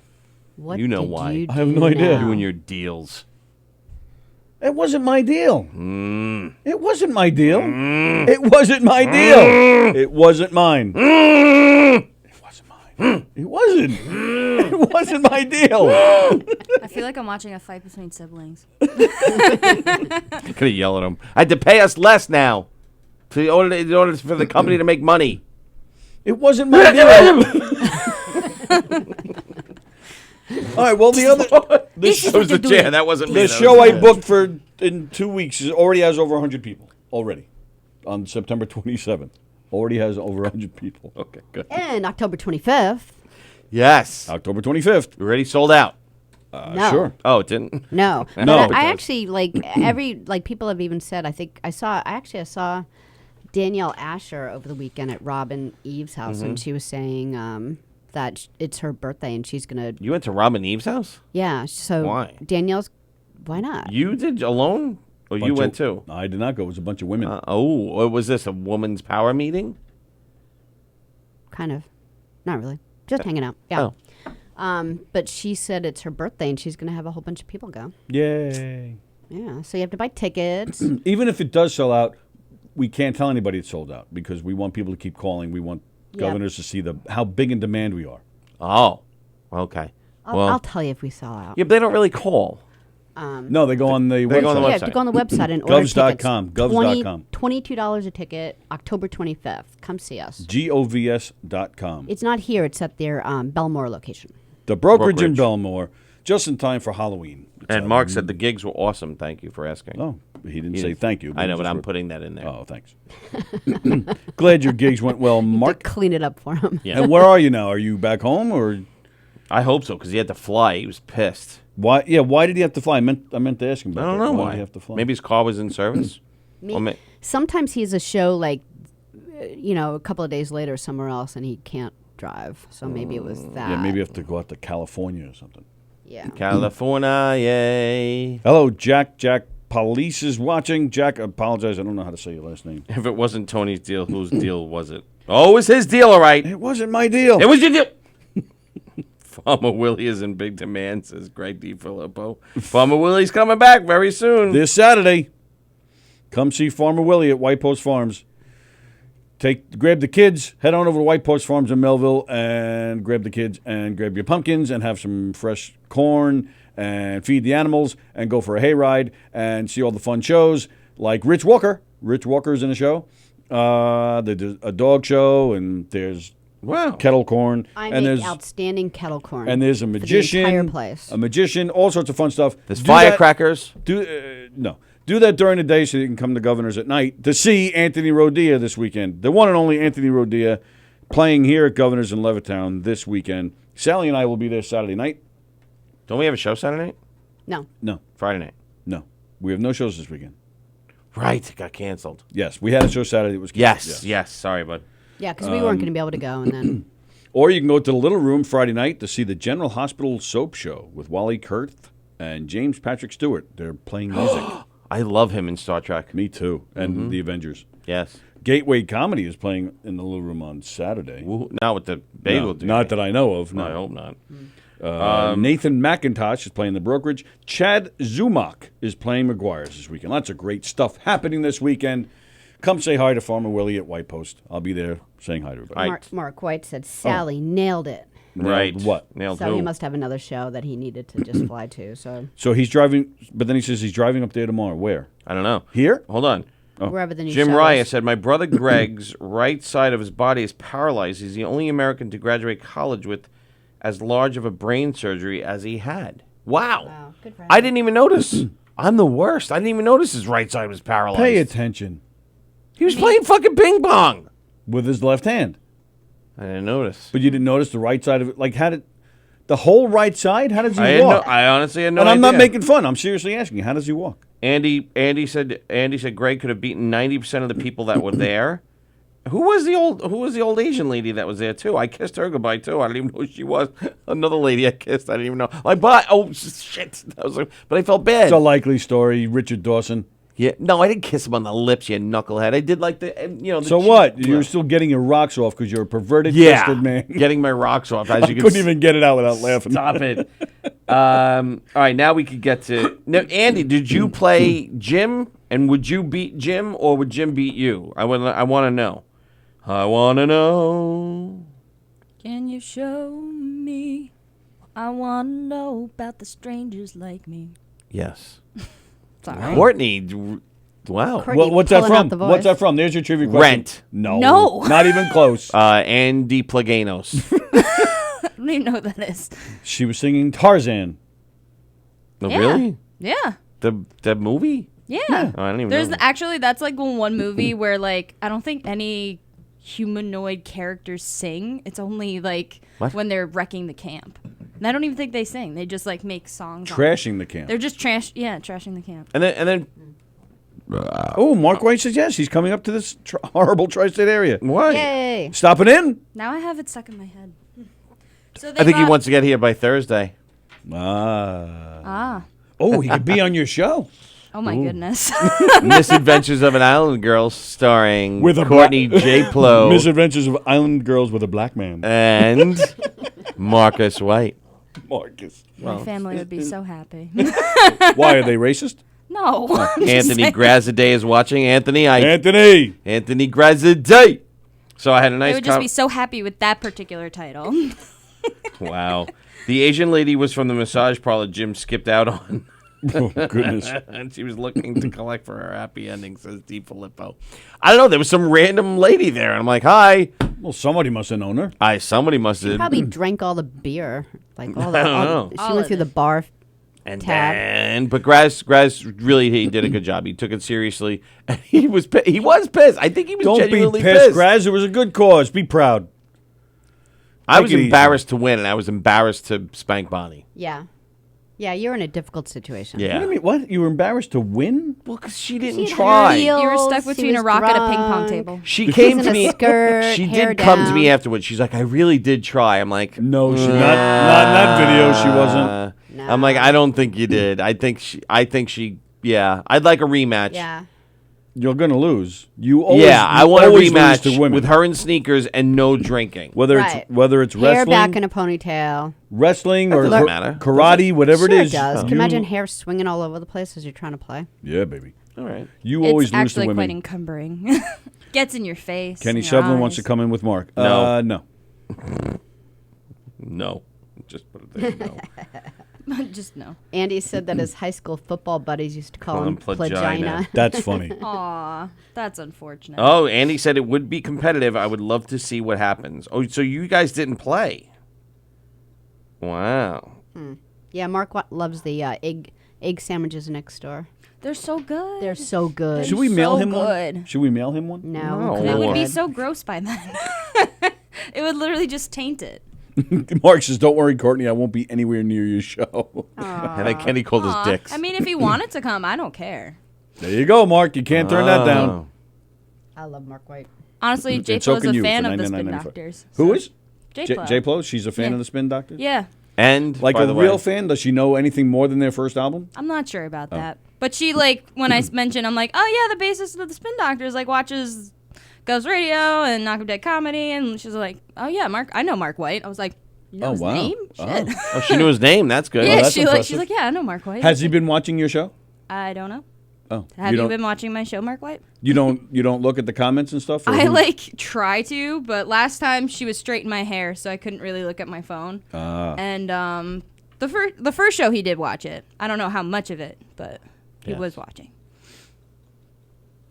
What you know did why. you I have do no idea. now? You and your deals. It wasn't my deal. It wasn't my deal. It wasn't my deal. It wasn't mine. It wasn't mine. It wasn't. It wasn't my deal. I feel like I'm watching a fight between siblings. I could have yelled at him. I had to pay us less now. In order for the company to make money. It wasn't my deal. All right. Well, This show's the chair. That wasn't me. the That show was- I booked for in 2 weeks already has over 100 people already on September 27th. Already has over 100 people. Okay, good. And October 25th. Yes. October 25th. We already sold out. No. Sure. Oh, it didn't? No. No, But it I does. actually people have even said, I saw Danielle Asher over the weekend at Robin Eve's house, and she was saying that it's her birthday and she's going to, You went to Robin Eve's house? yeah. So Why? Danielle's, why not? You did alone? Or you went too? I did not go. It was a bunch of women. What was this, a woman's power meeting? Kind of. Not really. Just hanging out. Yeah. Oh. But she said it's her birthday and she's going to have a whole bunch of people go. Yay. Yeah. So you have to buy tickets. Even if it does sell out, we can't tell anybody it's sold out because we want people to keep calling. We want governors to see how big in demand we are. Oh, okay. I'll tell you if we sell out. Yeah, but they don't really call. No, they go on the website. go on the You website. have to go on the website and order tickets. Govs.com. Govs.com. $22 a ticket, October 25th. Come see us. govs.com. It's not here. It's at their Belmore location. The brokerage in Belmore, just in time for Halloween. And Mark said the gigs were awesome. Thank you for asking. Oh, he didn't say thank you. I know, he but just I'm wrote- putting that in there. Oh, thanks. Glad your gigs went well, Mark. Clean it up for him. Yeah. And where are you now? Are you back home or I hope so, because he had to fly. He was pissed. why? Yeah, why did he have to fly? I meant to ask him about I don't that. know Why why. did he have to fly? Maybe his car was in service. Sometimes he has a show like, a couple of days later somewhere else, and he can't drive. So maybe it was that. Yeah, maybe you have to go out to California or something. Yeah. California, yay. Hello, Jack. Jack Police is watching. Jack, I apologize. I don't know how to say your last name. If it wasn't Tony's deal, whose deal was it? Oh, it was his deal, all right. It wasn't my deal. It was your deal. Farmer Willie is in big demand, says Greg DiFilippo. Farmer Willie's coming back very soon. This Saturday, come see Farmer Willie at White Post Farms. Grab the kids, head on over to White Post Farms in Melville, and grab the kids and grab your pumpkins and have some fresh corn and feed the animals and go for a hayride and see all the fun shows like Rich Walker. Rich Walker's in the show. There's a dog show and there's kettle corn. I and make there's outstanding kettle corn. and there's a magician, For the entire place. a magician, all sorts of fun stuff. There's Do that- firecrackers. Do that during the day so you can come to Governors at night to see Anthony Rodia this weekend. The one and only Anthony Rodia playing here at Governors in Levittown this weekend. Sally and I will be there Saturday night. Don't we have a show Saturday night? No. No, Friday night. no. We have no shows this weekend. Right, it got canceled. Yes, we had a show Saturday. It was canceled, Yes. Sorry, bud. Yeah, because we weren't going to be able to go, and then Or you can go to the Little Room Friday night to see the General Hospital Soap Show with Wally Kurth and James Patrick Stewart. They're playing music. I love him in Star Trek. Me too. And the Avengers. Yes. Gateway Comedy is playing in the Little Room on Saturday. Now with the bagel No, dude. not that I know of. No, No. I hope not. Nathan McIntosh is playing the brokerage. Chad Zumach is playing McGuire's this weekend. Lots of great stuff happening this weekend. Come say hi to Farmer Willie at White Post. I'll be there saying hi to everybody. Mark White said Sally nailed it. Right. What? Nailed So who? he must have another show that he needed to just fly to. So So he's driving, but then he says he's driving up there tomorrow. Where? I don't know. Here? Hold on. wherever the new Jim show Raya is. said, my brother Greg's right side of his body is paralyzed. He's the only American to graduate college with as large of a brain surgery as he had. Wow. Wow, good for him. I didn't even notice. I'm the worst. I didn't even notice his right side was paralyzed. Pay attention. He was playing fucking ping pong. With his left hand. I didn't notice. But you didn't notice the right side of it? Like, how did... The whole right side? How does he I walk? honestly had no and idea. I'm not making fun. I'm seriously asking you. How does he walk? Andy said Greg could have beaten 90% of the people that were there. Who was the old Asian lady that was there too? I kissed her goodbye too. I didn't even know who she was. Another lady I kissed. I didn't even know. Like, shit. But I felt bad. It's a likely story. Richard Dawson. Yeah, no, I didn't kiss him on the lips, you knucklehead. I did like the the So cheek- what? You're still getting your rocks off because you're a perverted, yeah, twisted man. getting my rocks off. As I you can couldn't even get it out without laughing. Stop it. All right, now we could get to... Now, Andy, did you play Jim, and would you beat Jim, or would Jim beat you? I want to know. I want to know. Can you show me? I want to know about the strangers like me. Yes. Sorry. Courtney, wow. Courtney What's that pulling out from? the voice. What's that from? There's your trivia question. Rent. No. No. Not even close. Andy Plaganos. I don't even know what that is. She was singing Tarzan. Oh, Yeah. really? Yeah. The movie? Yeah. Oh, I didn't even There's know. actually, that's like one movie where like I don't think any humanoid characters sing. It's only like What? when they're wrecking the camp. And I don't even think they sing. They just like make songs. Trashing the camp. They're just trashing the camp. And then Oh, Mark White says yes. He's coming up to this horrible tri-state area. what? Yay. Stopping in? Now I have it stuck in my head. So I think he brought- wants to get here by Thursday. Ah. Oh, he could be on your show. Oh my goodness. Misadventures of an Island Girl, starring With a Courtney black- J. Plo Misadventures of Island Girls with a Black Man. and Marcus White. Marcus. My family would be so happy. Why, are they racist? No. Anthony Graziday is watching. Anthony Graziday. So I had a I nice. would just be so happy with that particular title. Wow. The Asian lady was from the massage parlor Jim skipped out on. Oh, goodness. And she was looking to collect for her happy ending, says D. Filippo. I don't know. There was some random lady there. And I'm like, hi. Well, somebody must have known her. Somebody must have. Probably drank all the beer. Like all the. I don't know. She All went of through the it. bar. And tab. then, but Graz really he did a good job. He took it seriously. And he was pissed. I think he was Don't be genuinely pissed, Graz. It was a good cause. Be proud. I was Take it easy. embarrassed to win, and I was embarrassed to spank Bonnie. Yeah. Yeah, you're in a difficult situation. Yeah. What do you mean? What? You were embarrassed to win? Well, because she didn't She had try. heels. You were stuck She between a was rock and a ping pong drunk. table. She came in to a me. skirt, She hair did come to down. me afterwards. She's like, I really did try. I'm like, No, she not in that video. She wasn't. No. I'm like, I don't think you did. I think she. Yeah, I'd like a rematch. Yeah. You're gonna lose. You always. I you want a always lose rematch to women. with her in sneakers and no drinking. Whether Right. it's Hair wrestling, back in a ponytail. wrestling or doesn't matter. karate, whatever Sure it is. it does. Can you you- imagine hair swinging all over the place as you're trying to play? Yeah, baby. All right. You always It's lose to actually quite women. encumbering. Gets in your face. Kenny in your Shevlin wants to eyes. come in with Mark. No. No. No. Just put it there. No. Just no. Andy said that his high school football buddies used to call Call him him plagina. plagina. That's funny. Aw, that's unfortunate. Oh, Andy said it would be competitive. I would love to see what happens. Oh, so you guys didn't play? Wow. Yeah, Mark loves the egg sandwiches next door. They're so good. They're so good. Should we mail so him one? good. Should we mail him one? No, No. It would be Good. so gross by then. It would literally just taint it. Mark says, "Don't worry, Courtney. I won't be anywhere near your show." And then Kenny called Aw, us dicks. I mean, if he wanted to come, I don't care. There you go, Mark. You can't turn that down. Oh. I love Mark White. Honestly, And J so Flo's can a you fan for of the Spin $99.95. Doctors. Who so- is? J Flo. J Plo. She's a fan Yeah. of the Spin Doctors. Yeah, And Like by a the real way, fan, does she know anything more than their first album? I'm not sure about that. But she when I mentioned, I'm like, oh yeah, the bassist of the Spin Doctors watches Govs Radio and Knock 'em Dead Comedy, and she's like, oh yeah, I know Mark White. I was like, you know Oh, his wow. name? Shit. oh, she knew his name. That's good. Yeah, that's she's impressive. like, yeah, I know Mark White. Has he been watching your show? I don't know. Oh, Have you don't, been watching my show, Mark White? You don't look at the comments and stuff. Or I who- try to, but last time she was straightening my hair, so I couldn't really look at my phone. And the first show he did watch it. I don't know how much of it, but he Yes. was watching.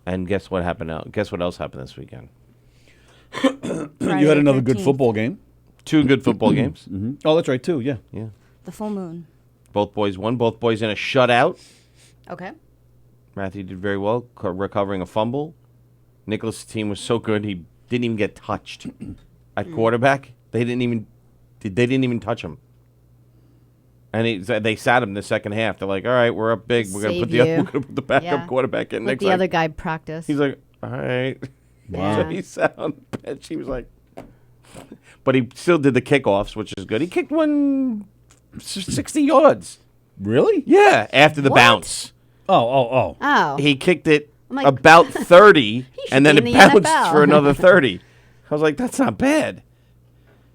And guess what happened now? Guess what else happened this weekend? You had another good 13th. football game. 2 good football games. Oh, that's right too. Yeah. Yeah. The full moon. Both boys won. Both boys in a shutout. Okay. Matthew did very well, recovering a fumble. Nicholas' team was so good he didn't even get touched at quarterback. They didn't even touch him. And they sat him the second half. They're like, "All right, we're up big. We're gonna put Save you. the backup Yeah. quarterback in." Let Nick's the like, other guy practice. he's like, "All right." Wow. So he sat on the bench. He was like, but he still did the kickoffs, which is good. He kicked one 60 yards. Really? Yeah, after the What? bounce. Oh. He kicked it I'm like, about 30, should and then be it in the bounced NFL. for another 30. I was like, that's not bad.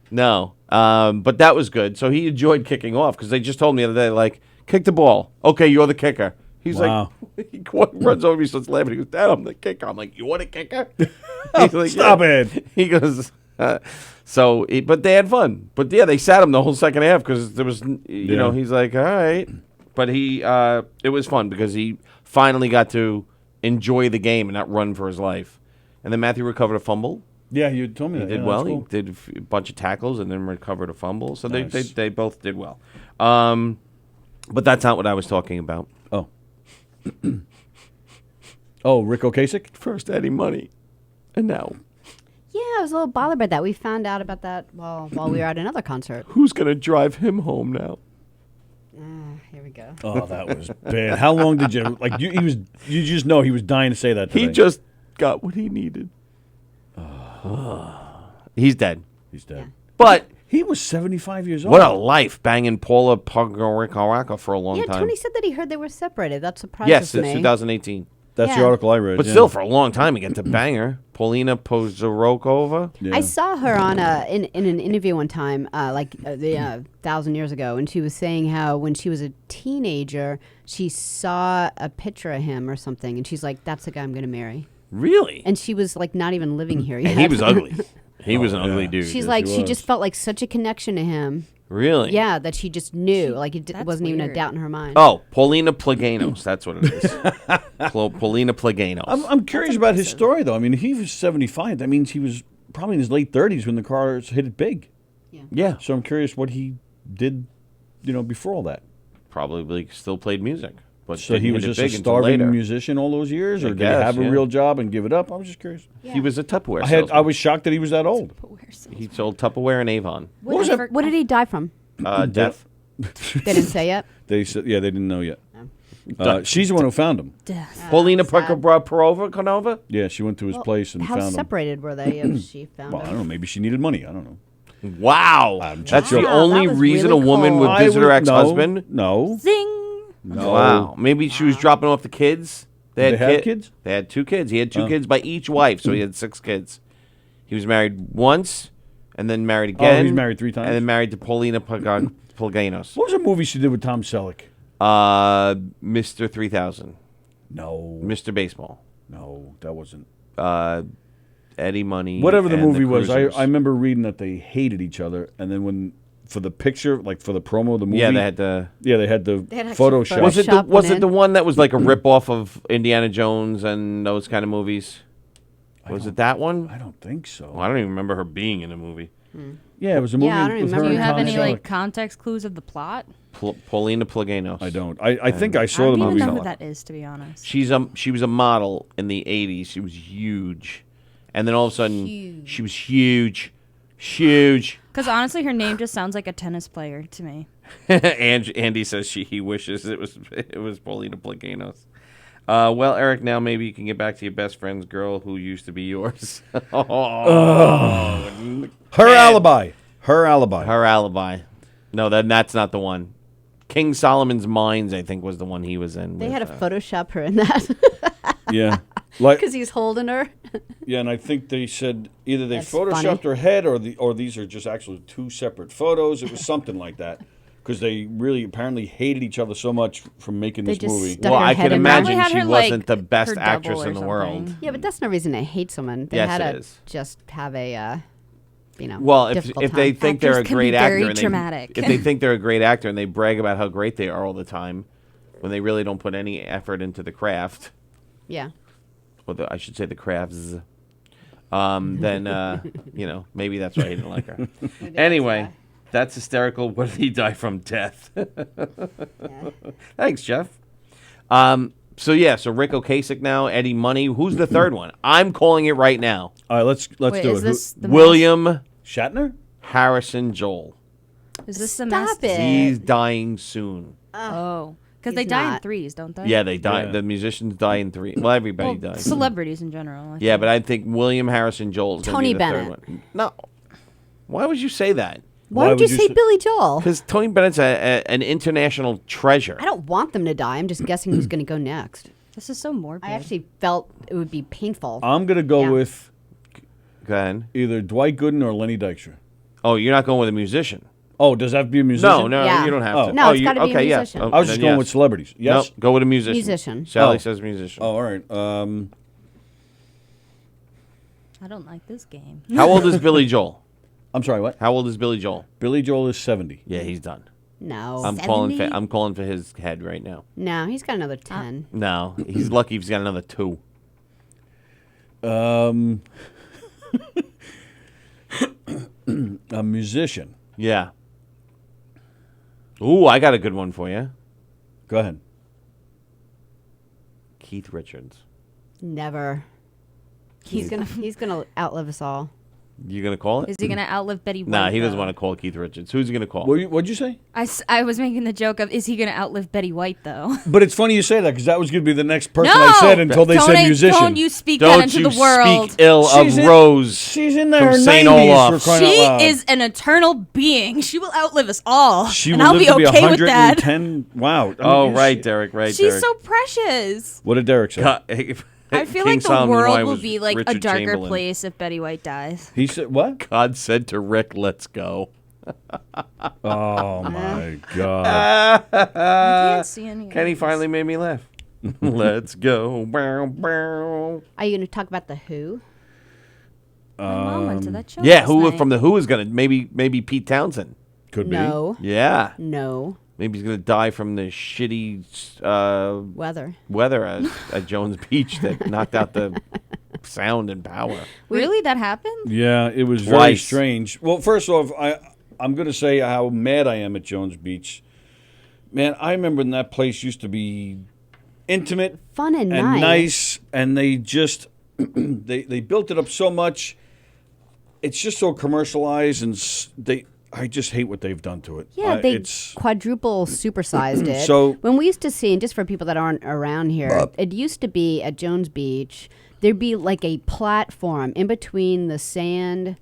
No, but that was good. So he enjoyed kicking off because they just told me the other day, like, kick the ball. Okay, you're the kicker. He's Wow. like, he runs over me, starts laughing. He goes, Dad, I'm the kicker. I'm like, you want a kicker? He's like, Stop "Yeah." it. He goes, but they had fun. But yeah, they sat him the whole second half because there was, you know, he's like, all right. But it was fun because he finally got to enjoy the game and not run for his life. And then Matthew recovered a fumble. Yeah, you told me He that. did Yeah, well. that's cool. He did a bunch of tackles and then recovered a fumble. So Nice. they both did well. But that's not what I was talking about. Oh. Oh, Rick Ocasek? First Eddie Money, and now yeah, I was a little bothered by that. We found out about that while we were at another concert. who's gonna drive him home now? Here we go. Oh, that was bad. How long did you like? You just know he was dying to say that. He today. just got what he needed. He's dead. He's dead. Yeah. But He was 75 years old. what a life banging Paula Pogorika for a long Yeah, time. Tony said that he heard they were separated. That surprises Yes, me. it's 2018. That's the Yeah. article I read. But yeah. still, for a long time, he gets to bang her. Polina Pozorokova. Yeah. I saw her on in an interview one time, 1,000 years ago, and she was saying how when she was a teenager, she saw a picture of him or something, and she's like, "That's the guy I'm going to marry." Really? And she was like not even living here yet. And he was ugly. He was an ugly dude. She's Yes, like, he she was. just felt like such a connection to him. Really? Yeah, that she just knew. Like it That's wasn't even a weird. doubt in her mind. Oh, Paulina Plaganos. That's what it is. Paulina Plaganos. I'm curious about his story, though. I mean, he was 75. That means he was probably in his late 30s when the cars hit it big. Yeah. So I'm curious what he did, before all that. Probably still played music. But So he didn't was hit it just a big until starving later. musician all those years, or I did guess, he have yeah. a real job and give it up? I was just curious. He was a Tupperware I salesman. was shocked that he was that old. He sold Tupperware and Avon. What was that? What did he die from? Death. They didn't say yet. They said, they didn't know yet. She's the one who found him. Death. Paulina sad. Parova. Yeah, she went to his place and How found him. separated were they if she found Well, I him? don't know. Maybe she needed money. I don't know. Wow. I'm just That's the joking. Wow, only that was reason really a woman cold. would I visit her would- ex-husband? No. Zing. No. Wow. Maybe she was dropping off the kids. Did they have kids? They had 2 kids. He had 2 kids by each wife, so he had 6 kids. He was married once, and then married again. he's married 3 times? And then married to Paulina Plaganos. What was a movie she did with Tom Selleck? Mr. 3000. No. Mr. Baseball. No, that wasn't. Eddie Money. Whatever the and movie was, Cruisers. I remember reading that they hated each other, and then for the picture, like for the promo of the movie, Yeah, they had the... they had the They had actually Photoshop. Was it the Shop was one it the in. one that was like a rip off of Indiana Jones and those kind of movies? Was it that one? I don't think so. I don't even remember her being in a movie. Yeah, it was a movie. Yeah, I don't with her remember. Do you and have Tom any Selleck. like context clues of the plot? Paulina Plaganos. I don't. I think I I saw the don't even movie. know who that is, to be honest. She was a model in the 80s. She was huge. And then all of a sudden she was huge. Because honestly, her name just sounds like a tennis player to me. Andy says he wishes it was Paulina Plaganos. Well, Eric, now maybe you can get back to your best friend's girl who used to be yours. Her alibi. Her alibi. Her alibi. No, that's not the one. King Solomon's Mines, I think, was the one he was in. They with, had to Photoshop her in that Yeah. Like because he's holding her. yeah, and I think they said either they That's photoshopped funny. her head or these are just actually 2 separate photos. It was something like that. Because they really apparently hated each other so much from making They this just movie. stuck Well, her I head could in imagine Probably had she her, like, wasn't the best her double actress or in the world. something. Yeah, but that's no reason to hate someone. They Yes, had it to is. just have a, Well, if difficult they time. think they're a Actors can great be actor, very and dramatic. if they think they're a great actor and they brag about how great they are all the time, when they really don't put any effort into the craft, Yeah. or I should say the crafts, then maybe that's why he didn't like her. Anyway, that's hysterical. What did he die from? Death. Thanks, Jeff. So Rick Ocasek now, Eddie Money. Who's the third one? I'm calling it right now. All right, let's Wait, do is it. this the William Shatner? Harrison Joel. Is this the Stop master? it. He's dying soon. Oh, because they He's die in not. threes, don't they? Yeah, they die. Yeah. The musicians die in 3. Well, everybody Well, dies. celebrities in general. I Yeah, think. but I think William Harrison Joel is going to Tony be the third Bennett. one. No. Why would you say that? Why would you say Billy Joel? Because Tony Bennett's an international treasure. I don't want them to die. I'm just guessing who's going to go next. This is so morbid. I actually felt it would be painful. I'm going to go Yeah. with Go ahead. either Dwight Gooden or Lenny Dykstra. Oh, you're not going with a musician? Oh, does that have to be a musician? No, Yeah. you don't have Oh. to. No, oh, it's gotta be a okay, musician. Yeah. I was just then going yes. with celebrities. Yes? No, go with a musician. Musician. Sally Oh. says musician. Oh, all right. I don't like this game. How old is Billy Joel? I'm sorry, what? How old is Billy Joel? Billy Joel is 70. Yeah, he's done. No. I'm calling for his head right now. No, he's got another 10. No, he's lucky if he's got another 2. A musician. Yeah. Ooh, I got a good one for you. Go ahead. Keith Richards. Never. He's gonna outlive us all. You going to call it? Is he gonna outlive Betty White? Nah, he doesn't though? want to call Keith Richards. Who's he going to call? What'd you say? I was making the joke of, is he gonna outlive Betty White though? But it's funny you say that because that was going to be the next person No! I said until they said musician. Don't you speak Don't that into you the world. speak ill She's of in- Rose. She's in her from 90s St. Olaf. for crying out She loud. is an eternal being. She will outlive us all. She and will I'll live be to be okay with that. 110. Wow. I mean, Oh, you right, see- Derek. Right, She's Derek. so precious. What did Derek say? I feel King like the Solomon world Wine will was be like a Richard darker Chamberlain. place if Betty White dies. He said what? God said to Rick, "Let's go." Oh my God. I can't see any. of Kenny this. finally made me laugh. Let's go. Bow, bow. Are you going to talk about the Who? My mom went to that show. Yeah, last who night. from the Who is gonna maybe Pete Townsend? Could be. No. Yeah, No. maybe he's gonna die from the shitty Weather. weather at Jones Beach that knocked out the sound and power. Really, that happened? Yeah, it was very Twice. strange. Well, first off, I'm going to say how mad I am at Jones Beach. Man, I remember when that place used to be intimate Fun and and nice. nice, and they just they built it up so much. It's just so commercialized, and I just hate what they've done to it. Yeah, they it's quadruple supersized it. So- when we used to see, and just for people that aren't around here, it used to be at Jones Beach, there'd be like a platform in between the sand.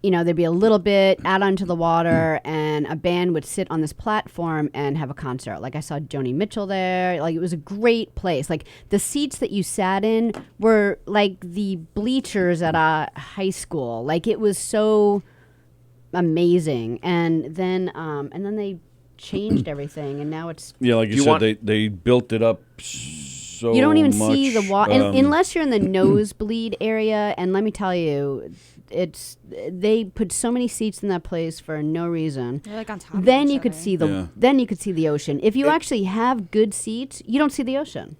You know, there'd be a little bit out onto the water, and a band would sit on this platform and have a concert. Like I saw Joni Mitchell there. Like it was a great place. Like the seats that you sat in were like the bleachers at a high school. Like it was so amazing. And then they changed everything, and now it's yeah, like you You said, want- they built it up so you don't even much, see the water unless you're in the nosebleed area. And let me tell you, they put so many seats in that place for no reason. They're like on top of Then each you could other. see the ocean. If you actually have good seats, you don't see the ocean.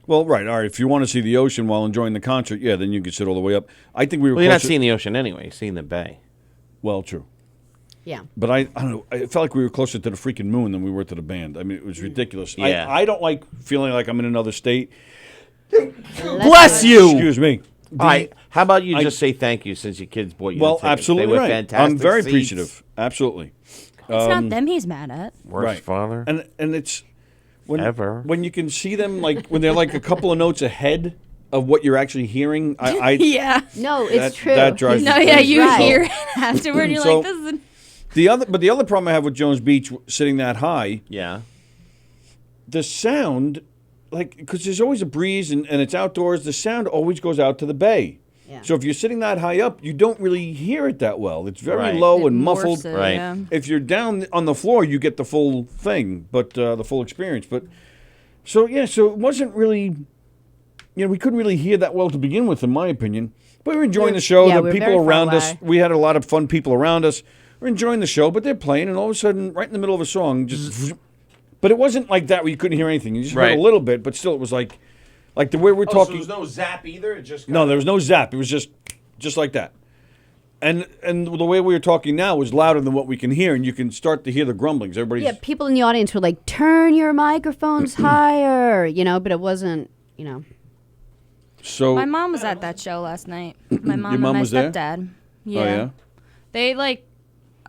Well, right. All right. If you want to see the ocean while enjoying the concert, yeah, then you can sit all the way up. I think we were Well, you're not closer- seeing the ocean anyway. You're seeing the bay. Well, true. Yeah. But I don't know. I felt like we were closer to the freaking moon than we were to the band. I mean, it was ridiculous. Yeah. I don't like feeling like I'm in another state. Bless you. Excuse me. All right. How about you I- just say thank you since your kids bought you Well, the tickets? absolutely They were right. fantastic I'm very seats. appreciative. Absolutely. It's not them he's mad at. Worst Right. father. And it's when Ever. when you can see them like when they're like a couple of notes ahead of what you're actually hearing. I Yeah. No, it's That- true. that drives No, me yeah, crazy. you Right. hear it afterward, and you're So- like, this is. the other problem I have with Jones Beach sitting that high, Yeah. the sound, like, because there's always a breeze and it's outdoors, the sound always goes out to the bay. Yeah. So if you're sitting that high up, you don't really hear it that well. It's very Right. low It and muffled. morphs it, Right. yeah. If you're down on the floor, you get the full thing, but the full experience. But so it wasn't really, we couldn't really hear that well to begin with, in my opinion. But we're enjoying the show. yeah, The we're people very far around us, away. we had a lot of fun people around us. We're enjoying the show, but they're playing, and all of a sudden, right in the middle of a song, just. But it wasn't like that where you couldn't hear anything. You just heard Right. a little bit, but still, it was like the way we're talking. no zap either. It just No, there was no zap. It was just like that. And the way we were talking now was louder than what we can hear, and you can start to hear the grumblings. Everybody's Yeah, people in the audience were like, "Turn your microphones higher," but it wasn't, so. My mom was at that show last night. My mom mom and my was there? stepdad. Oh yeah. They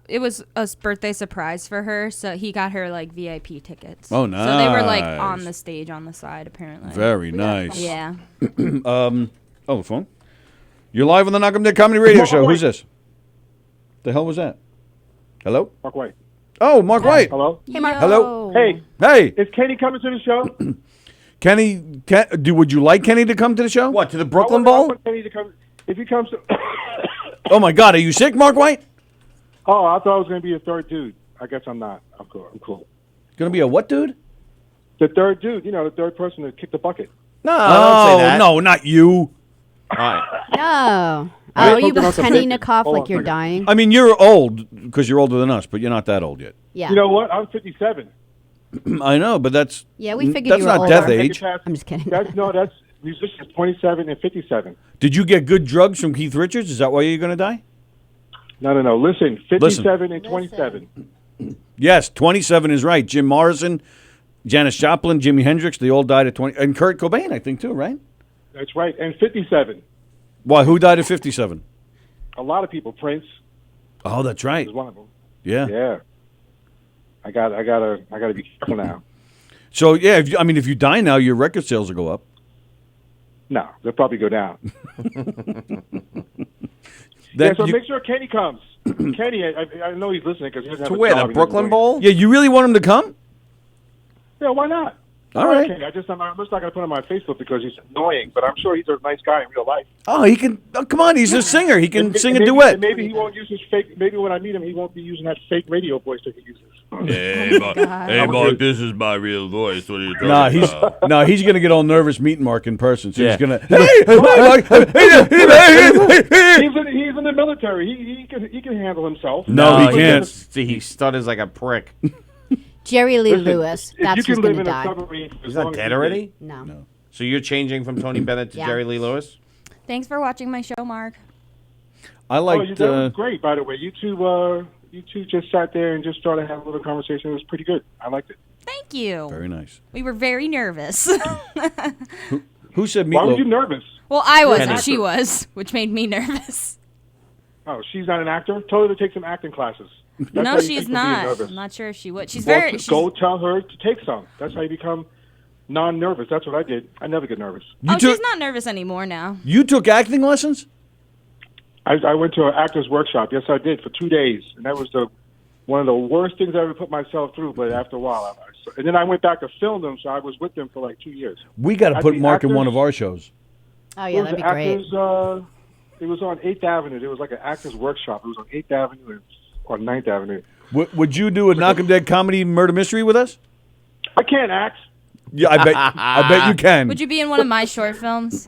it was a birthday surprise for her, so he got her like VIP tickets. Oh, So they were like nice. on the stage on the side apparently. Very nice. Yeah. Oh, the phone. You're live on the Knock 'em Dead Comedy Radio Show. Who's this? The hell was that? Hello. Mark White. Oh, Mark White. Hello? Hey, Mark. Hello. Hey, Hey, is Kenny coming to the show? Kenny. Would you like Kenny to come to the show? What, to the I Brooklyn want Bowl? Kenny to come. If he comes to. Oh my God, are you sick, Mark White? Oh, I thought I was going to be a third dude. I guess I'm not. I'm cool. Gonna be a what, dude? The third dude, the third person to kick the bucket. No, don't say that. no, not you. All right. No. I Oh, are you spoke about the pretending to bacon. cough Hold like on a you're second. dying? I mean, you're old because you're older than us, but you're not that old yet. Yeah. You know what? I'm 57. I know, but that's Yeah, we figured that's you were not older. death Take age. it past- I'm just kidding. That's musicians 27 and 57. Did you get good drugs from Keith Richards? Is that why you're gonna die? No. Listen, 57 and 27. Yes, 27 is right. Jim Morrison, Janis Joplin, Jimi Hendrix, they all died at 20. And Kurt Cobain, I think, too, right? That's right. And 57. Why, who died at 57? a lot of people. Prince Oh, that's right. is one of them. Yeah. Yeah. I gotta be careful now. So yeah, if you die now, your record sales will go up. No, they'll probably go down. That so you- make sure Kenny comes. Kenny, I know he's listening because he doesn't have To a where? job. The He doesn't Brooklyn do Bowl? yeah, you really want him to come? Yeah, why not? All right. Kenny. I'm just not going to put him on my Facebook because he's annoying, but I'm sure he's a nice guy in real life. Oh, he can. Oh, come on, he's a singer. He can sing a maybe, duet. Maybe he won't use his fake. Maybe when I meet him, he won't be using that fake radio voice that he uses. Hey, Mark, this is my real voice. What are you talking about? He's gonna get all nervous meeting Mark in person. So Yeah. he's gonna. He's in the military. He can handle himself. No, he can't. He stutters like a prick. Jerry Lee Listen, Lewis. if That's you who's can live going to in a die. submarine for as He's long not as dead you already? No. So you're changing from Tony Bennett to Yeah. Jerry Lee Lewis? Thanks for watching my show, Mark. I Oh, liked. that was great, by the way. You two just sat there and just started having a little conversation. It was pretty good. I liked it. Thank you. Very nice. We were very nervous. Who said Why were you Meatloaf? nervous? Well, I wasn't. Kenny. She was, which made me nervous. Oh, she's not an actor? Tell her to take some acting classes. That's how No, you she's take from being not. nervous. I'm not sure if she would. She's Well, very. go tell her to take some. That's how you become non-nervous. That's what I did. I never get nervous. She's not nervous anymore now. You took acting lessons? I went to an actor's workshop. Yes, I did, for 2 days. And that was one of the worst things I ever put myself through. But after a while, and then I went back to film them, so I was with them for like 2 years. We got to At put the Mark in one actors- of our shows. Oh, yeah, that'd be great. It was on 8th Avenue. There was like an actor's workshop. It was on 8th Avenue or 9th Avenue. Would you do a Knock 'em Dead comedy murder mystery with us? I can't act. Yeah, I bet you can. Would you be in one of my short films?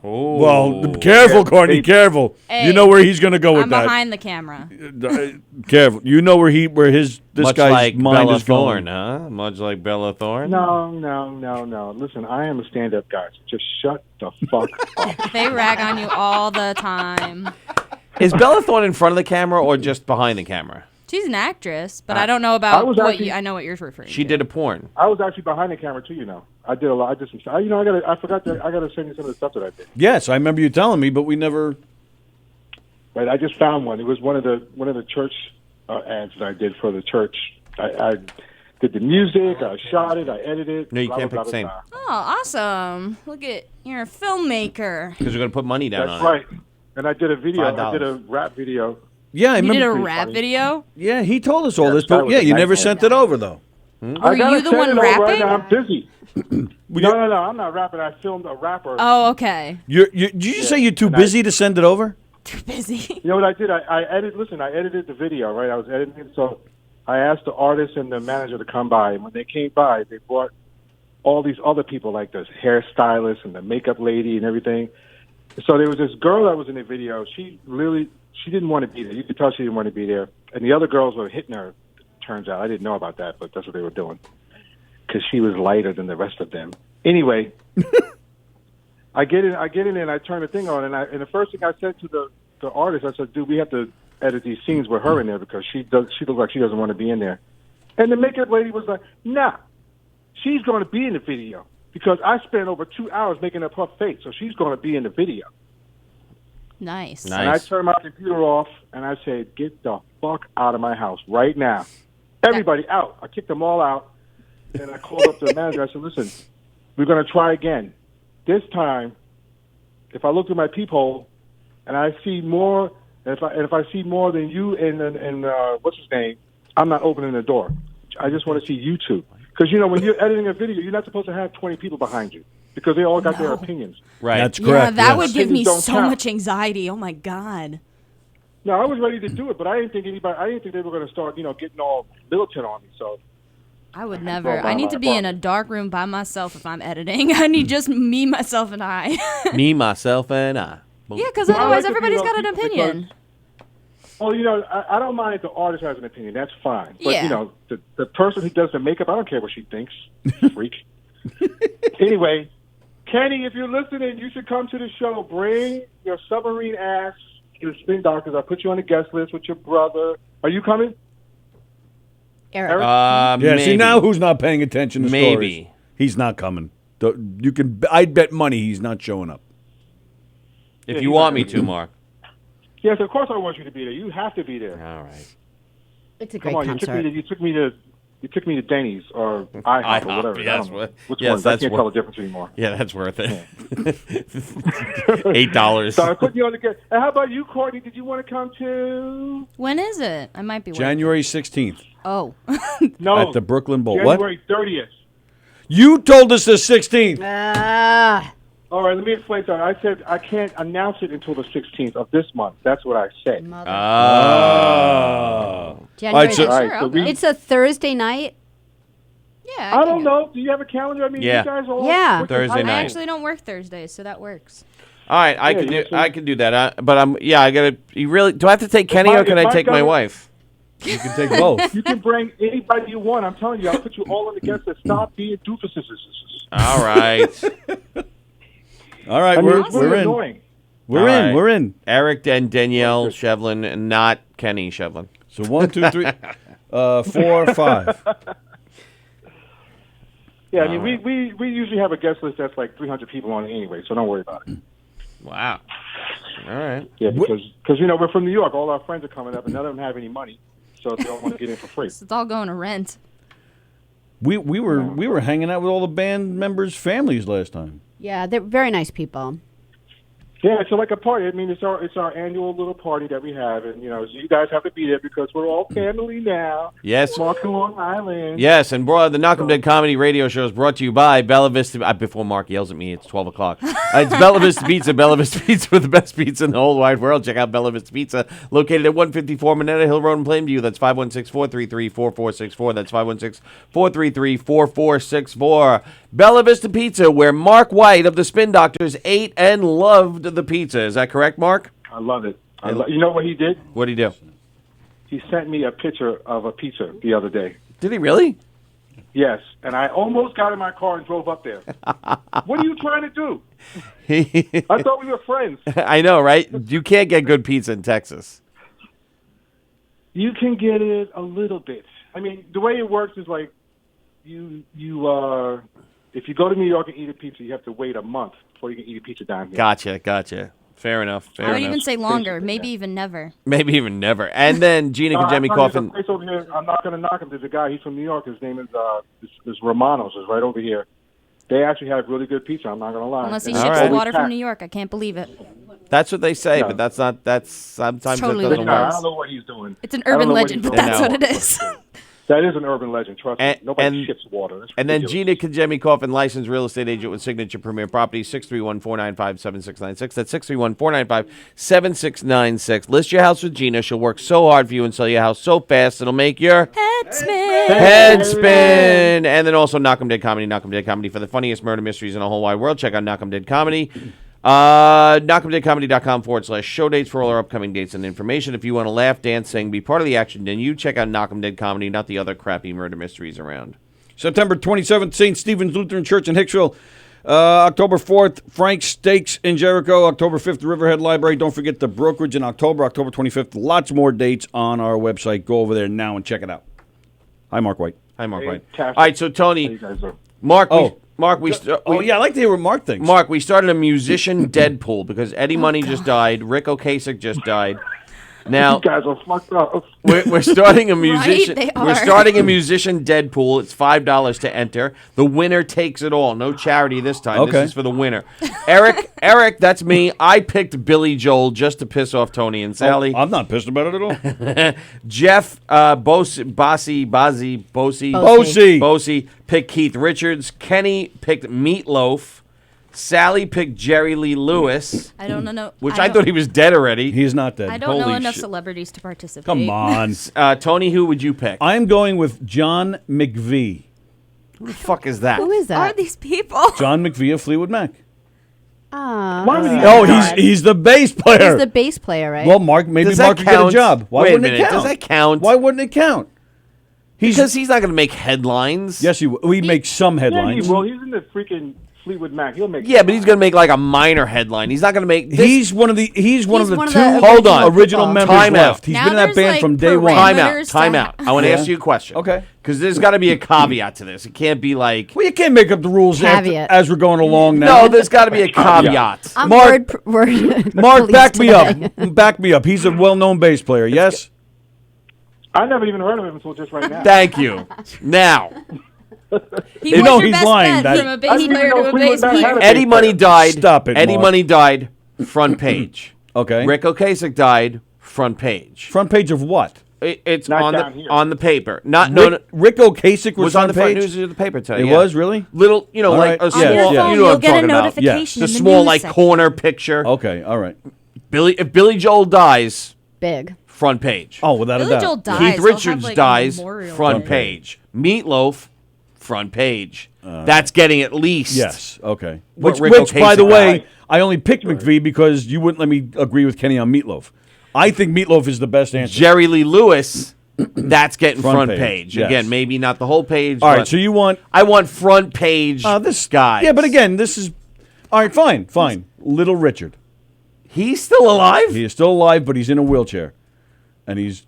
Well, careful, Courtney, careful. Hey, you know where he's going to go with I'm that. behind the camera. Careful. You know where this Much guy's like mind Bella is going. Thorne, huh? Much like Bella Thorne? No. Listen, I am a stand-up guy. So just shut the fuck up. They rag on you all the time. Is Bella Thorne in front of the camera or just behind the camera? She's an actress, but I don't know I about was what actually- I know what you're referring She to. did a porn. I was actually behind the camera too. I did a lot. I did some. I forgot that. I gotta send you some of the stuff that I did. Yes, I remember you telling me, but we never. Right, I just found one. It was one of the church ads that I did for the church. I did the music. I shot it. I edited it. No, you blah, can't blah, pick the same. blah, blah. Oh, awesome! Look at you're a filmmaker. Because we're going to put money down That's on right. And I did a video. I $5. did a rap video. Yeah, I You remember. did a pretty rap funny. video. Yeah, he told us all Yes, this, that but was yeah, a you never nightmare. sent it over though. I Were gotta you the send one it over right rapping? now. I'm busy. No, I'm not rapping. I filmed a rapper. Oh, okay. Did you just say you're too and busy to send it over? Too busy. You know what I did? I edited the video, right? I was editing it, so I asked the artist and the manager to come by. And when they came by, they brought all these other people, like the hairstylist and the makeup lady and everything. So there was this girl that was in the video. She didn't want to be there. You could tell she didn't want to be there. And the other girls were hitting her, turns out. I didn't know about that, but that's what they were doing. Because she was lighter than the rest of them. Anyway, I get in there and I turn the thing on, and the first thing I said to the artist, I said, "Dude, we have to edit these scenes with her in there because she looks like she doesn't want to be in there." And the makeup lady was like, "Nah, she's going to be in the video because I spent over 2 hours making up her face, so she's going to be in the video." Nice. Nice. And I turned my computer off and I said, "Get the fuck out of my house right now! Everybody out!" I kicked them all out, and I called up the manager. I said, "Listen, we're going to try again. This time, if I look through my peephole and I see more, if I see more than you and what's his name, I'm not opening the door. I just want to see you two, because when you're editing a video, you're not supposed to have 20 people behind you because they all got their opinions." Right. That's Yeah, correct. that yes. would give me Opinions so don't count. much anxiety. Oh my god. No, I was ready to do it, but I didn't think they were going to start, getting all militant on me. So I would never. Well, I need to be in a dark room by myself if I'm editing. I need just me, myself, and I. Me, myself, and I. Yeah, because Well, I otherwise like to be everybody's those got an people opinion. well, I don't mind if the artist has an opinion. That's fine. But Yeah. the person who does the makeup, I don't care what she thinks. Freak. Anyway, Kenny, if you're listening, you should come to the show. Bring your submarine ass to the Spin Doctors. I'll put you on the guest list with your brother. Are you coming? Eric. Yeah, maybe. see now who's not paying attention to Maybe. stories? He's not coming. I'd bet money he's not showing up. If you want me to, Mark. Yes, of course I want you to be there. You have to be there. All right. It's a Come great on, concert. you took me to Denny's or IHOP or whatever. Yes, I don't know. Which yes, one? I that's can't what- tell the difference anymore. Yeah, that's worth it. $8. So I put you on the get. And how about you, Courtney? Did you want to come too? When is it? I might be working. January 16th Oh. No. at the Brooklyn Bowl. What? January 30th. You told us the 16th. Ah. All right, let me explain something. I said I can't announce it until the 16th of this month. That's what I said. Mother. Oh. January All right, so- the- All right, Sure, so okay. we- It's a Thursday night. Yeah. I can don't go. know. Do you have a calendar? I mean, Yeah. you guys all Yeah. Thursday I night. actually don't work Thursdays, so that works. All right, I Yeah, can you do. see- I can do that. But I gotta. You really? Do I have to take Kenny or if can I my take my government- wife? You can take both. You can bring anybody you want. I'm telling you, I'll put you all on the guest list. Stop being doofuses. All right. All right, I mean, we're it's really in. annoying. We're All in. right. We're in. Eric and Danielle Shevlin, and not Kenny Shevlin. So 1, 2, 3, 4, 5. Yeah, I mean, we usually have a guest list that's like 300 people on it anyway, so don't worry about it. Wow. All right. Yeah, because we're from New York. All our friends are coming up, and none of them have any money, so they don't want to get in for free. It's all going to rent. We were hanging out with all the band members' families last time. Yeah, they're very nice people. Yeah, it's like a party. I mean, it's our annual little party that we have, and you guys have to be there because we're all family now. Yes. Mark Long Island. Yes, and the Knock 'em Dead Comedy Radio Show is brought to you by Bella Vista. Before Mark yells at me, it's 12 o'clock. It's Bella Vista Pizza. Bella Vista Pizza with the best pizza in the whole wide world. Check out Bella Vista Pizza, located at 154 Minetta Hill Road in Plainview. That's 516-433-4464. That's 516-433-4464. Bella Vista Pizza, where Mark White of the Spin Doctors ate and loved the pizza. Is that correct, Mark? I love it. You know what he did? What'd he do? He sent me a picture of a pizza the other day. Did he really? Yes, and I almost got in my car and drove up there. What are you trying to do? I thought we were friends. I know, right? You can't get good pizza in Texas. You can get it a little bit. I mean, the way it works is like if you go to New York and eat a pizza, you have to wait a month before you can eat a pizza down here. Gotcha. Fair enough. I would even say longer, maybe even never. Maybe even never. And then Gina Kajemi Coffin. Place over here, I'm not going to knock him. There's a guy. He's from New York. His name is Romano's. Is right over here. They actually have really good pizza. I'm not going to lie. Unless he And ships it's the always water from packed. New York. I can't believe it. That's what they say, No. but that's not. That's sometimes Totally that doesn't legit. I work. don't know what he's doing. It's an I don't urban know what legend, he's but doing that's now. what it is. That is an urban legend. Trust me. Nobody ships water. That's And then ridiculous. Gina Kajemi Coffin, licensed real estate agent with Signature Premier Properties, 631-495-7696. That's 631-495-7696. List your house with Gina. She'll work so hard for you and sell your house so fast it'll make your Head spin. head spin. And then also Knock 'em Dead Comedy, Knock 'em Dead Comedy for the funniest murder mysteries in the whole wide world. Check out Knock 'em Dead Comedy. Knock'emDeadComedy.com/show dates for all our upcoming dates and information. If you want to laugh, dance, sing, be part of the action, then you check out Knock 'em Dead Comedy, not the other crappy murder mysteries around. September 27th, St. Stephen's Lutheran Church in Hicksville. October 4th, Frank's Steaks in Jericho. October 5th, Riverhead Library. Don't forget the brokerage in October. October 25th. Lots more dates on our website. Go over there now and check it out. Hi, Mark White. Hi, Mark White. Fantastic. All right, so How you Tony, guys doing? Mark, Oh. we I like to hear what Mark thinks. Mark, we started a musician Deadpool because Eddie Money just died, Rick Ocasek just died. Now You guys are fucked up. we're starting a musician. they We're are. starting a musician Deadpool. It's $5 to enter. The winner takes it all. No charity this time. Okay. This is for the winner. Eric, that's me. I picked Billy Joel just to piss off Tony and Sally. I'm not pissed about it at all. Jeff Bossy picked Keith Richards. Kenny picked Meatloaf. Sally picked Jerry Lee Lewis, I don't know. which I thought he was dead already. He's not dead. I don't know Holy enough shit. celebrities to participate. Come on. Tony, who would you pick? I'm going with John McVie. Who the fuck is that? Who is Are that? these people? John McVie of Fleetwood Mac. Ah, Why would he- Oh, he's the bass player. he's the bass player, right? Well, Mark, maybe Does that Mark could get a count? job. Why Wait a wouldn't it minute. count? Does that count? Why wouldn't it count? Because he's not going to make headlines. Yes, we'd make some Yeah, headlines. well, he's in the freaking Fleetwood Mac. He'll make. Yeah, but he's going to make like a minor headline. He's not going to make. This. He's one of the two Hold on. original members Time out. left. He's Now been in that there's, band like, from day one. Time out. I want to Yeah. ask you a question. Okay. Because there's got to be a caveat to this. It can't be like. Well, you can't make up the rules Caveat. as we're going along now. No, there's got to be a caveat. I'm Mark- word Mark, police back me today. up. Back me up. He's a well-known bass player. Yes. I never even heard of him until just right now. Thank you. Now, He You was know your he's best lying, bet that- from a I bass didn't player even to know a Fleetwood bass Mac had player. a Eddie Money died. Stop it, Eddie Mark. Money died. Front page. Okay. Rick Ocasek died. Front page. Front page of what? It's Not on down the here. on the paper. Not no. Rick Ocasek Was was on on the front page. news of the paper today. It yeah. was really. Little, you know, All like right. a small. Yeah, On your yeah. phone, You know what you'll I'm get a talking about. notification. The in small news like section. corner picture. Okay. All right. If Billy Joel dies, Big. front page. Oh, without Billy a Joel doubt. dies. Keith They'll Richards have, like, a dies, memorial front day. page. Meatloaf, front page. That's getting at least. Yes. Okay. What Which, Rick by the Ocasek way, died. I only picked McVie because you wouldn't let me agree with Kenny on Meatloaf. I think Meatloaf is the best answer. Jerry Lee Lewis, that's getting front, Front page. page, yes. Again, maybe not the whole page. All but right. So you want I want front page. this guy. Yeah, but again, this is all right. Fine. Little Richard. he's still alive. He is still alive, but he's in a wheelchair, and he's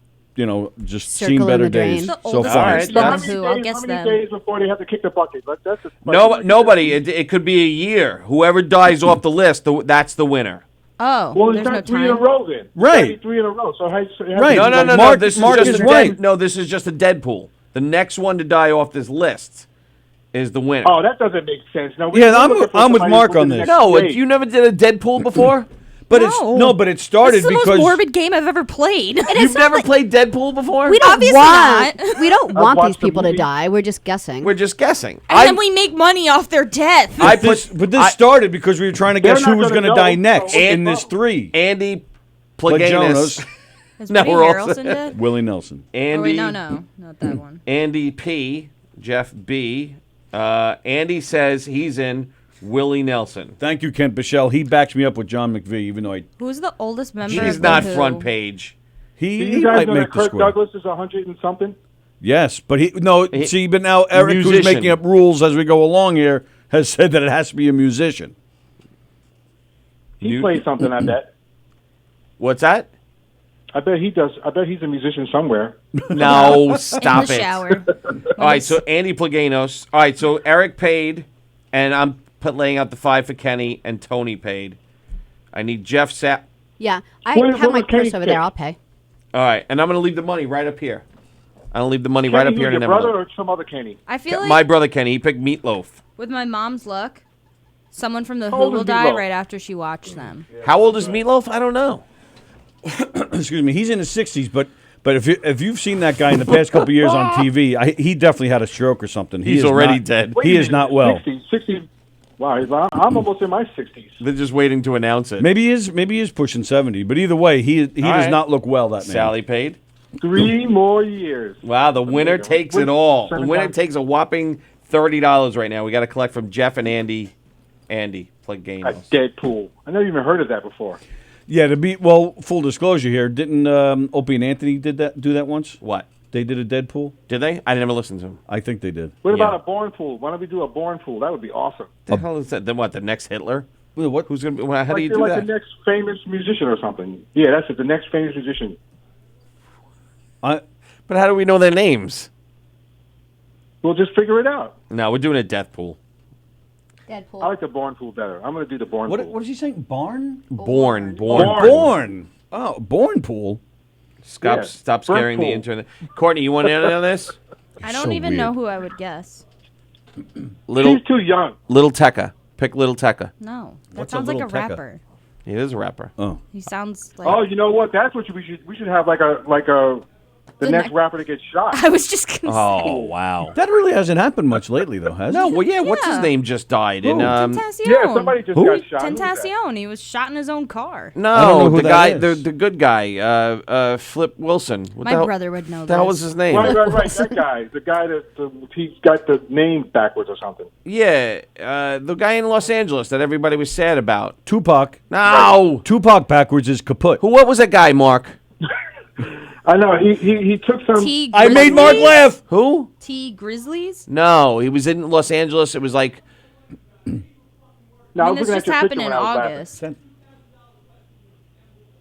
just Circle seen in better the drain. days The so oldest far. All right. person So of how many who, I'll days- guess how many them. days before they have to kick the bucket? That's a Nobody. It could be a year. Whoever dies off the list, that's the winner. Oh, Well, there's he's no done 3 in a time. row then. Right. He's done 3 in a row. So Right. No. Mark- This Mark is just is a right. No, this is just a Deadpool. The next one to die off this list is the winner. Oh, that doesn't make sense. No, Yeah, we're looking for I'm with somebody Mark who's on the this. next no, day. you never did a Deadpool before. But No. but it started This is the because most morbid game I've ever played. You've never played Deadpool before. We don't Obviously want. not. We don't want watched these the people to movie. die. We're just guessing. We're just guessing. And then we make money off their death. I this put started because we were trying to They're guess not who was gonna going to die know. next And- in this three. Andy Plagianos. Plagianos. Is No, Woody we're all Harrelson set. dead? Willie Nelson. Andy. Oh, wait, no, not that one. Andy P. Jeff B. Andy says he's in Willie Nelson. Thank you, Kent Bichelle. He backs me up with John McVie, even though Who's the oldest member? He's of not the Who? front page. Do he you guys might know that make the Kirk square. Douglas is 100 and something? Yes, but but now Eric, who's Musician. making up rules as we go along here, has said that it has to be a musician. He plays something, I bet. What's that? I bet he does. I bet he's a musician somewhere. No, stop In the it. shower. All right, so Andy Plagianos. All right, so Eric paid, and I'm laying out the 5 for Kenny, and Tony paid. I need Jeff Sapp. Yeah, I What- have what my was Kenny purse over pick? there. I'll pay. All right, and I'm going to leave the money right up here. I'll leave the money right up Kenny, here in who's an your brother envelope. or some other Kenny? I feel like My brother Kenny, he picked Meatloaf. with my mom's luck, someone from the How Who old will is die Meatloaf? right after she watched them. How old is Meatloaf? I don't know. Excuse me. He's in his 60s, but if you've seen that guy in the past couple years on TV, he definitely had a stroke or something. He He's is already not- dead. Wait He a is minute, not well. 60. Wow, I'm almost in my 60s. They're just waiting to announce it. Maybe he is pushing 70, but either way, he does right. not look well. That man. Sally paid. 3 more years. Wow, the winner takes it all. The winner takes a whopping $30 right now. We got to collect from Jeff and Andy. Andy A Plagianos. Deadpool. I never even heard of that before. Yeah, full disclosure here, didn't Opie and Anthony do that once? What? They did a Deadpool? Did they? I never listened to him. I think they did. What Yeah. about a Born Fool? Why don't we do a Born Fool? That would be awesome. The hell is that? Then what? The next Hitler? Well, what? Who's gonna? How do Like you they're do like that? the next famous musician or something. Yeah, that's it. The next famous musician. I, But how do we know their names? We'll just figure it out. No, we're doing a death pool. I like the Born Fool better. I'm going to do the Born what Fool. is he saying? Barn? Born. Born. Oh, Born Pool. Stop, Yeah, stop Burnt scaring the Pool. internet. Courtney, you want in on this? I don't So even know weird. who I would guess. Little He's too young. Little Tekka. Pick Little Tekka. No, that What's a sounds like a little Tekka? rapper. He is a rapper. Oh. He sounds like. Oh, you know what? That's what we should have the The next next- rapper to get shot. I was just gonna say. Oh wow. That really hasn't happened much lately, though, has No, it? well, yeah. What's his Yeah. name just died? In Tentacion. Yeah, somebody just Who? got shot. Who's that? Tentacion. He was shot in his own car. I don't no, know who the that guy, is. the good guy, Flip Wilson. What My the hell- brother would know The hell this. was his name? Right. That guy. The guy he's got the name backwards or something. Yeah, the guy in Los Angeles that everybody was sad about. Tupac. No. Tupac backwards is kaput. What was that guy, Mark? I know. He took some. T. I made Mark Grizzlies? laugh. Who? T. Grizzlies. No, he was in Los Angeles. It was like No, I I mean, was this looking just at your happened picture in when I was laughing. August. Send-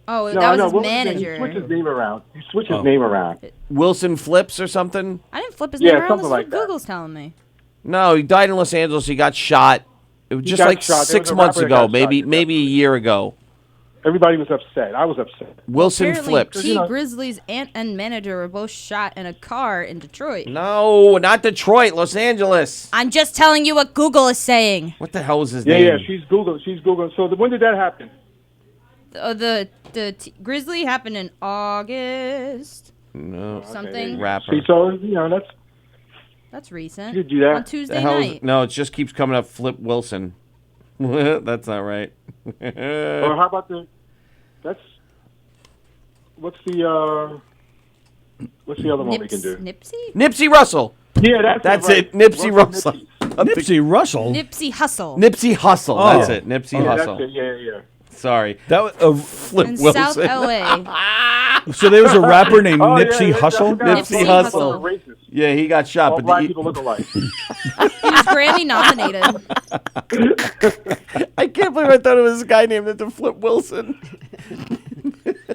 Oh, No, that was his what his name? manager. He switched his name around. He switched his Oh. name around. Wilson Flips or something? I didn't flip his Yeah, name around. something This is like what that. Google's telling me. No, he died in Los Angeles. He got shot. It was He just got like shot. There 6 was a months rapper that ago, got shot, maybe a year ago. Everybody was upset. I was upset. Wilson Apparently, Flips. T. Grizzly's aunt and manager were both shot in a car in Detroit. No, not Detroit, Los Angeles. I'm just telling you what Google is saying. What the hell was his Yeah, name? yeah. She's Googling. So when did that happen? The Grizzly happened in August. No, Something. rapper. See, so That's recent. You could do that. On The Tuesday hell is- night. no, it just keeps coming up. Flip Wilson. That's not right. Or how about what's the other one we can do? Nipsey? Nipsey Russell. Yeah, That's right. it. Nipsey Russell. Nipsey Russell. Nipsey Hussle. Nipsey Hussle. Oh. That's it. Nipsey Yeah, Hussle. that's it. Yeah. Sorry. That was, Flip in Wilson. South LA. so there was a rapper named Oh, Nipsey yeah, Hussle. Nipsey Hussle. Hussle. Racist. Yeah, he got shot, All but black people look alike. He was Grammy nominated. I can't believe I thought it was a guy named after Flip Wilson.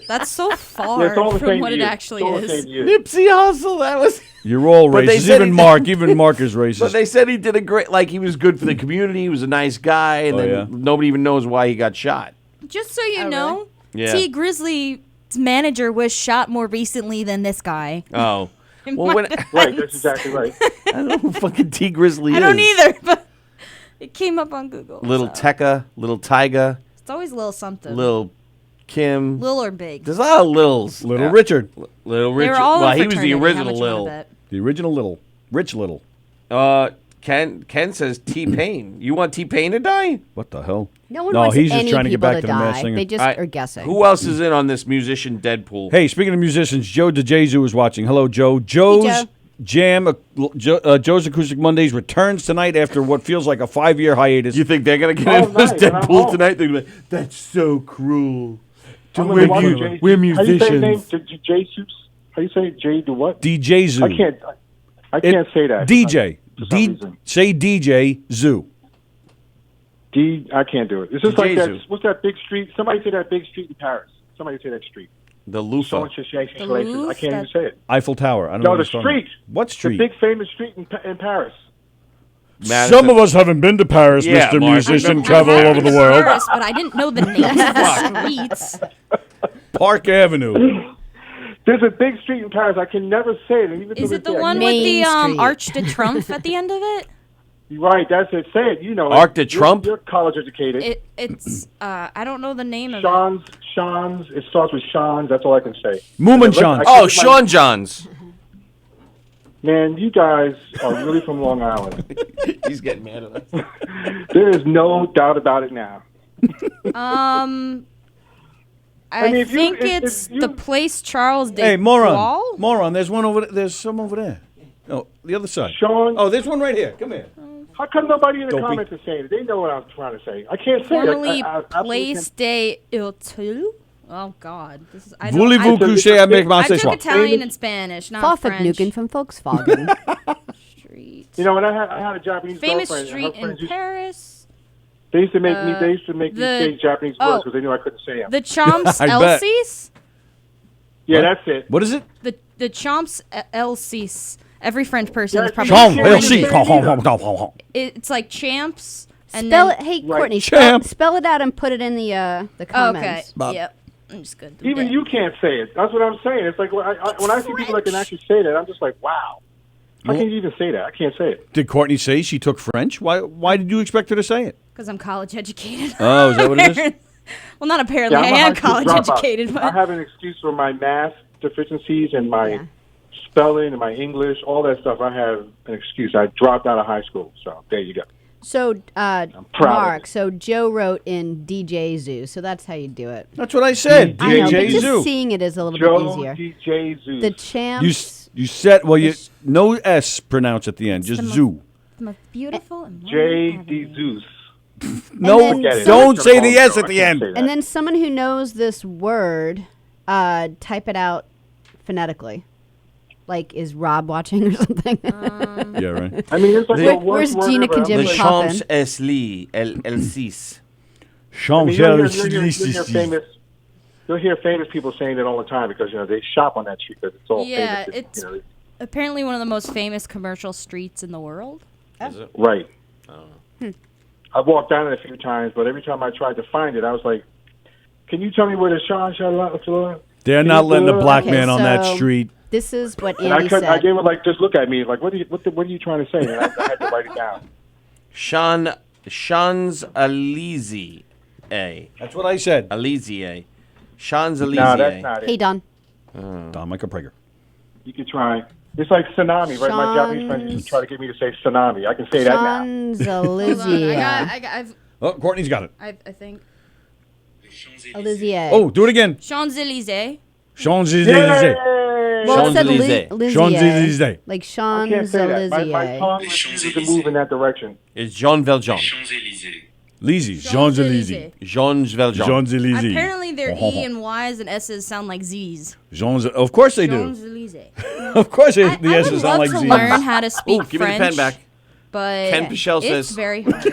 That's so Yeah, far it's all the from same what it year. actually It's all the is. same year. Nipsey Hussle. That was. You're all But they racist. said Even Mark is racist. But they said he did a great. Like he was good for the community. He was a nice guy, and Oh, then yeah? nobody even knows why he got shot. Just so you know, Yeah. T. Grizzly's manager was shot more recently than this guy. Oh. In Well, my when, defense. Right, that's exactly right. I don't know who fucking T Grizzly is. I don't either, but it came up on Google. Little so. Tekka, Little Tyga, It's always little something. Little Kim. Lil or big. There's a lot of Littles. Little Richard. Little They Richard. were all well, in he was the fraternity. How original much you wanna Lil. bet? The original Little. Rich Little. Ken says T-Pain. You want T-Pain to die? What the hell? No one No, wants he's just any trying to get people back to the Masked die. Singer. They just All right, are guessing. Who else is in on this musician Deadpool? Hey, speaking of musicians, Joe DeJesu is watching. Hello, Joe. Joe's Joe. Jam, Joe's Acoustic Mondays returns tonight after what feels like a 5-year hiatus. You think they're going to get Oh, in this nice, and I'm Deadpool home. tonight? They're gonna be like, that's so cruel. I'm gonna watch We're, Jay- we're How do you say his name? musicians. Jesus? How do you say it? Jay do what? DJZoo. I can't say that. DJ. For some reason. Say DJ Zoo. I can't do it. It's just like Jesu. that. What's that big street? Somebody say that big street in Paris. Somebody say that street. The So loofah. much association. The relations. I Louvre? can't even say it. Eiffel Tower. I don't know No, what the it's talking about. street. What street? The big famous street in Paris. Madison. Some of us haven't been to Paris, Yeah, Mr. Mark. Musician. I've Travel all over the world. Paris, but I didn't know the names of the streets. Park Avenue. There's a big street in Paris. I can never say it. And even Is to it the this day, I one can't- with the Main Street. Arch de Triomphe at the end of it? Right, that's it. Say it. You know it. Arc de Trump? You're college educated. It's I don't know the name of it. Sean's. It starts with Sean's. That's all I can say. Moomanchan. Oh, Sean Johns. Man, you guys are really from Long Island. He's getting mad at us. There is no doubt about it now. I mean, if you- think if it's you- the place Charles de Hey, moron. Gaulle? Moron. There's one over there. There's some over there. No, the other side. Sean, Oh, there's one right here. Come here. how come nobody in the Don't be- comments is saying it? They know what I'm trying to say. I can't say Formerly it. I absolutely Place de Iltu? Oh God, this is I Voulez-vous I- coucher avec ma I took soir? Italian and Spanish, not Fafik French. Nuken from Volkswagen. Street. You know, when I had a Japanese Famous girlfriend, and street her in friends used- Paris. they used to make me. They used to make me the- say Japanese oh. words because they knew I couldn't say them. The Champs I bet. Elysees? Yeah, that's it. What is it? The Champs Elysees. Every French person is Yeah, probably Champs heard of Elysees. it. It's like champs and spell then it. Hey, Right. Courtney, Champ. spell it out and put it in the Oh, okay. comments. Yep. I'm just good. Even you can't say it. That's what I'm saying. It's like when I see people that can actually say that, I'm just like, wow. How can you even say that? I can't say it. Did Courtney say she took French? Why did you expect her to say it? Because I'm college educated. Oh, is that what it is? Well, not apparently. I'm a I high am school college dropout. educated, but I have an excuse for my math deficiencies and my spelling and my English, all that stuff. I have an excuse. I dropped out of high school, so there you go. So, proud of Mark, it. so Joe wrote in DJ Zoo, so that's how you do it. That's what I said. I know, but DJ just Zoo. seeing it is a little Joe bit easier. DJ Zeus. The champs. You said no S pronounced at the end, just Zoo. the most beautiful and J.D. Zeus. No, then Forget it. don't It's say your the fault, S Joe. at I the can't end. say that. And then someone who knows this word, type it out phonetically. Like, is Rob watching or something? Yeah, right. I mean, it's like the Where's worst Gina word ever. and Jimmy Le Coffin? Champs Esli, El Cis. I mean, you'll hear famous people saying it all the time because they shop on that street because it's all Yeah, famous. it's apparently one of the most famous commercial streets in the world. Is it? Right. I've walked down it a few times, but every time I tried to find it, I was like, "Can you tell me where the Sean?" They're not letting a black Okay, man on that so street. This is what And Andy I said. gave it like, just look at me, like, what are you trying to say? And I had to write it down. Champs-Élysées. That's what I said. Élysées. Champs-Élysées. No, that's not it. Hey, Don. Don Michael Prager. You can try. It's like tsunami, right? My Japanese friends used to try to get me to say tsunami. I can say that now. Champs-Élysées. I've, Oh, Courtney's got it. I think. Élysées. Oh, do it again. Champs-Élysées. Champs-Élysées. Well, it said Champs-Élysées. Champs-Élysées. Like I can't say that. My Champs-Élysées. tongue refuses to move in that direction. It's Jean Valjean. Élysées. Champs-Élysées. Jean Valjean. Champs-Élysées. Apparently, their E and Y's and S's sound like Z's. Of course they do. Champs-Élysées. Of course the I S's would sound love like to Z. learn how to speak Ooh, give French. me the pen back. But Ken Pichel it's says- very hard.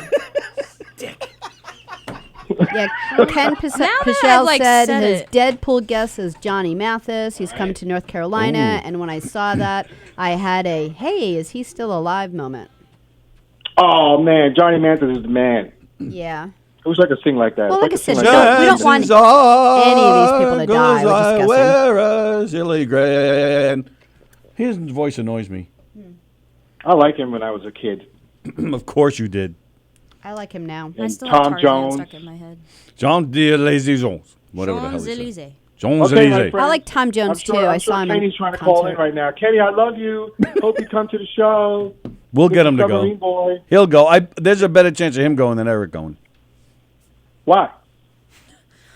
Yeah, Ken I've, Pichel like, said said his it. Deadpool guest is Johnny Mathis. He's coming to North Carolina, and when I saw that, I had a "Hey, is he still alive?" moment. Oh, man. Johnny Mathis is the man. Yeah. I wish I could sing like that. Well, If like I could said, sing we don't want any of these people to die. We're just guessing. a silly grand. His voice annoys me. I liked him when I was a kid. Of course you did. I like him now. I And still have Tom Tarzan Jones. stuck in my head. Jean de Laisons. Whatever the hell he said. Champs-Élysées. Champs-Élysées. my friend. I like Tom I'm Jones sure, too. I'm I sure saw him Kenny's in trying to call in concert. right now. Kenny, I love you. Hope you come to the show. We'll get him to Submarine go. Boy. He'll go. There's a better chance of him going than Eric going. Why?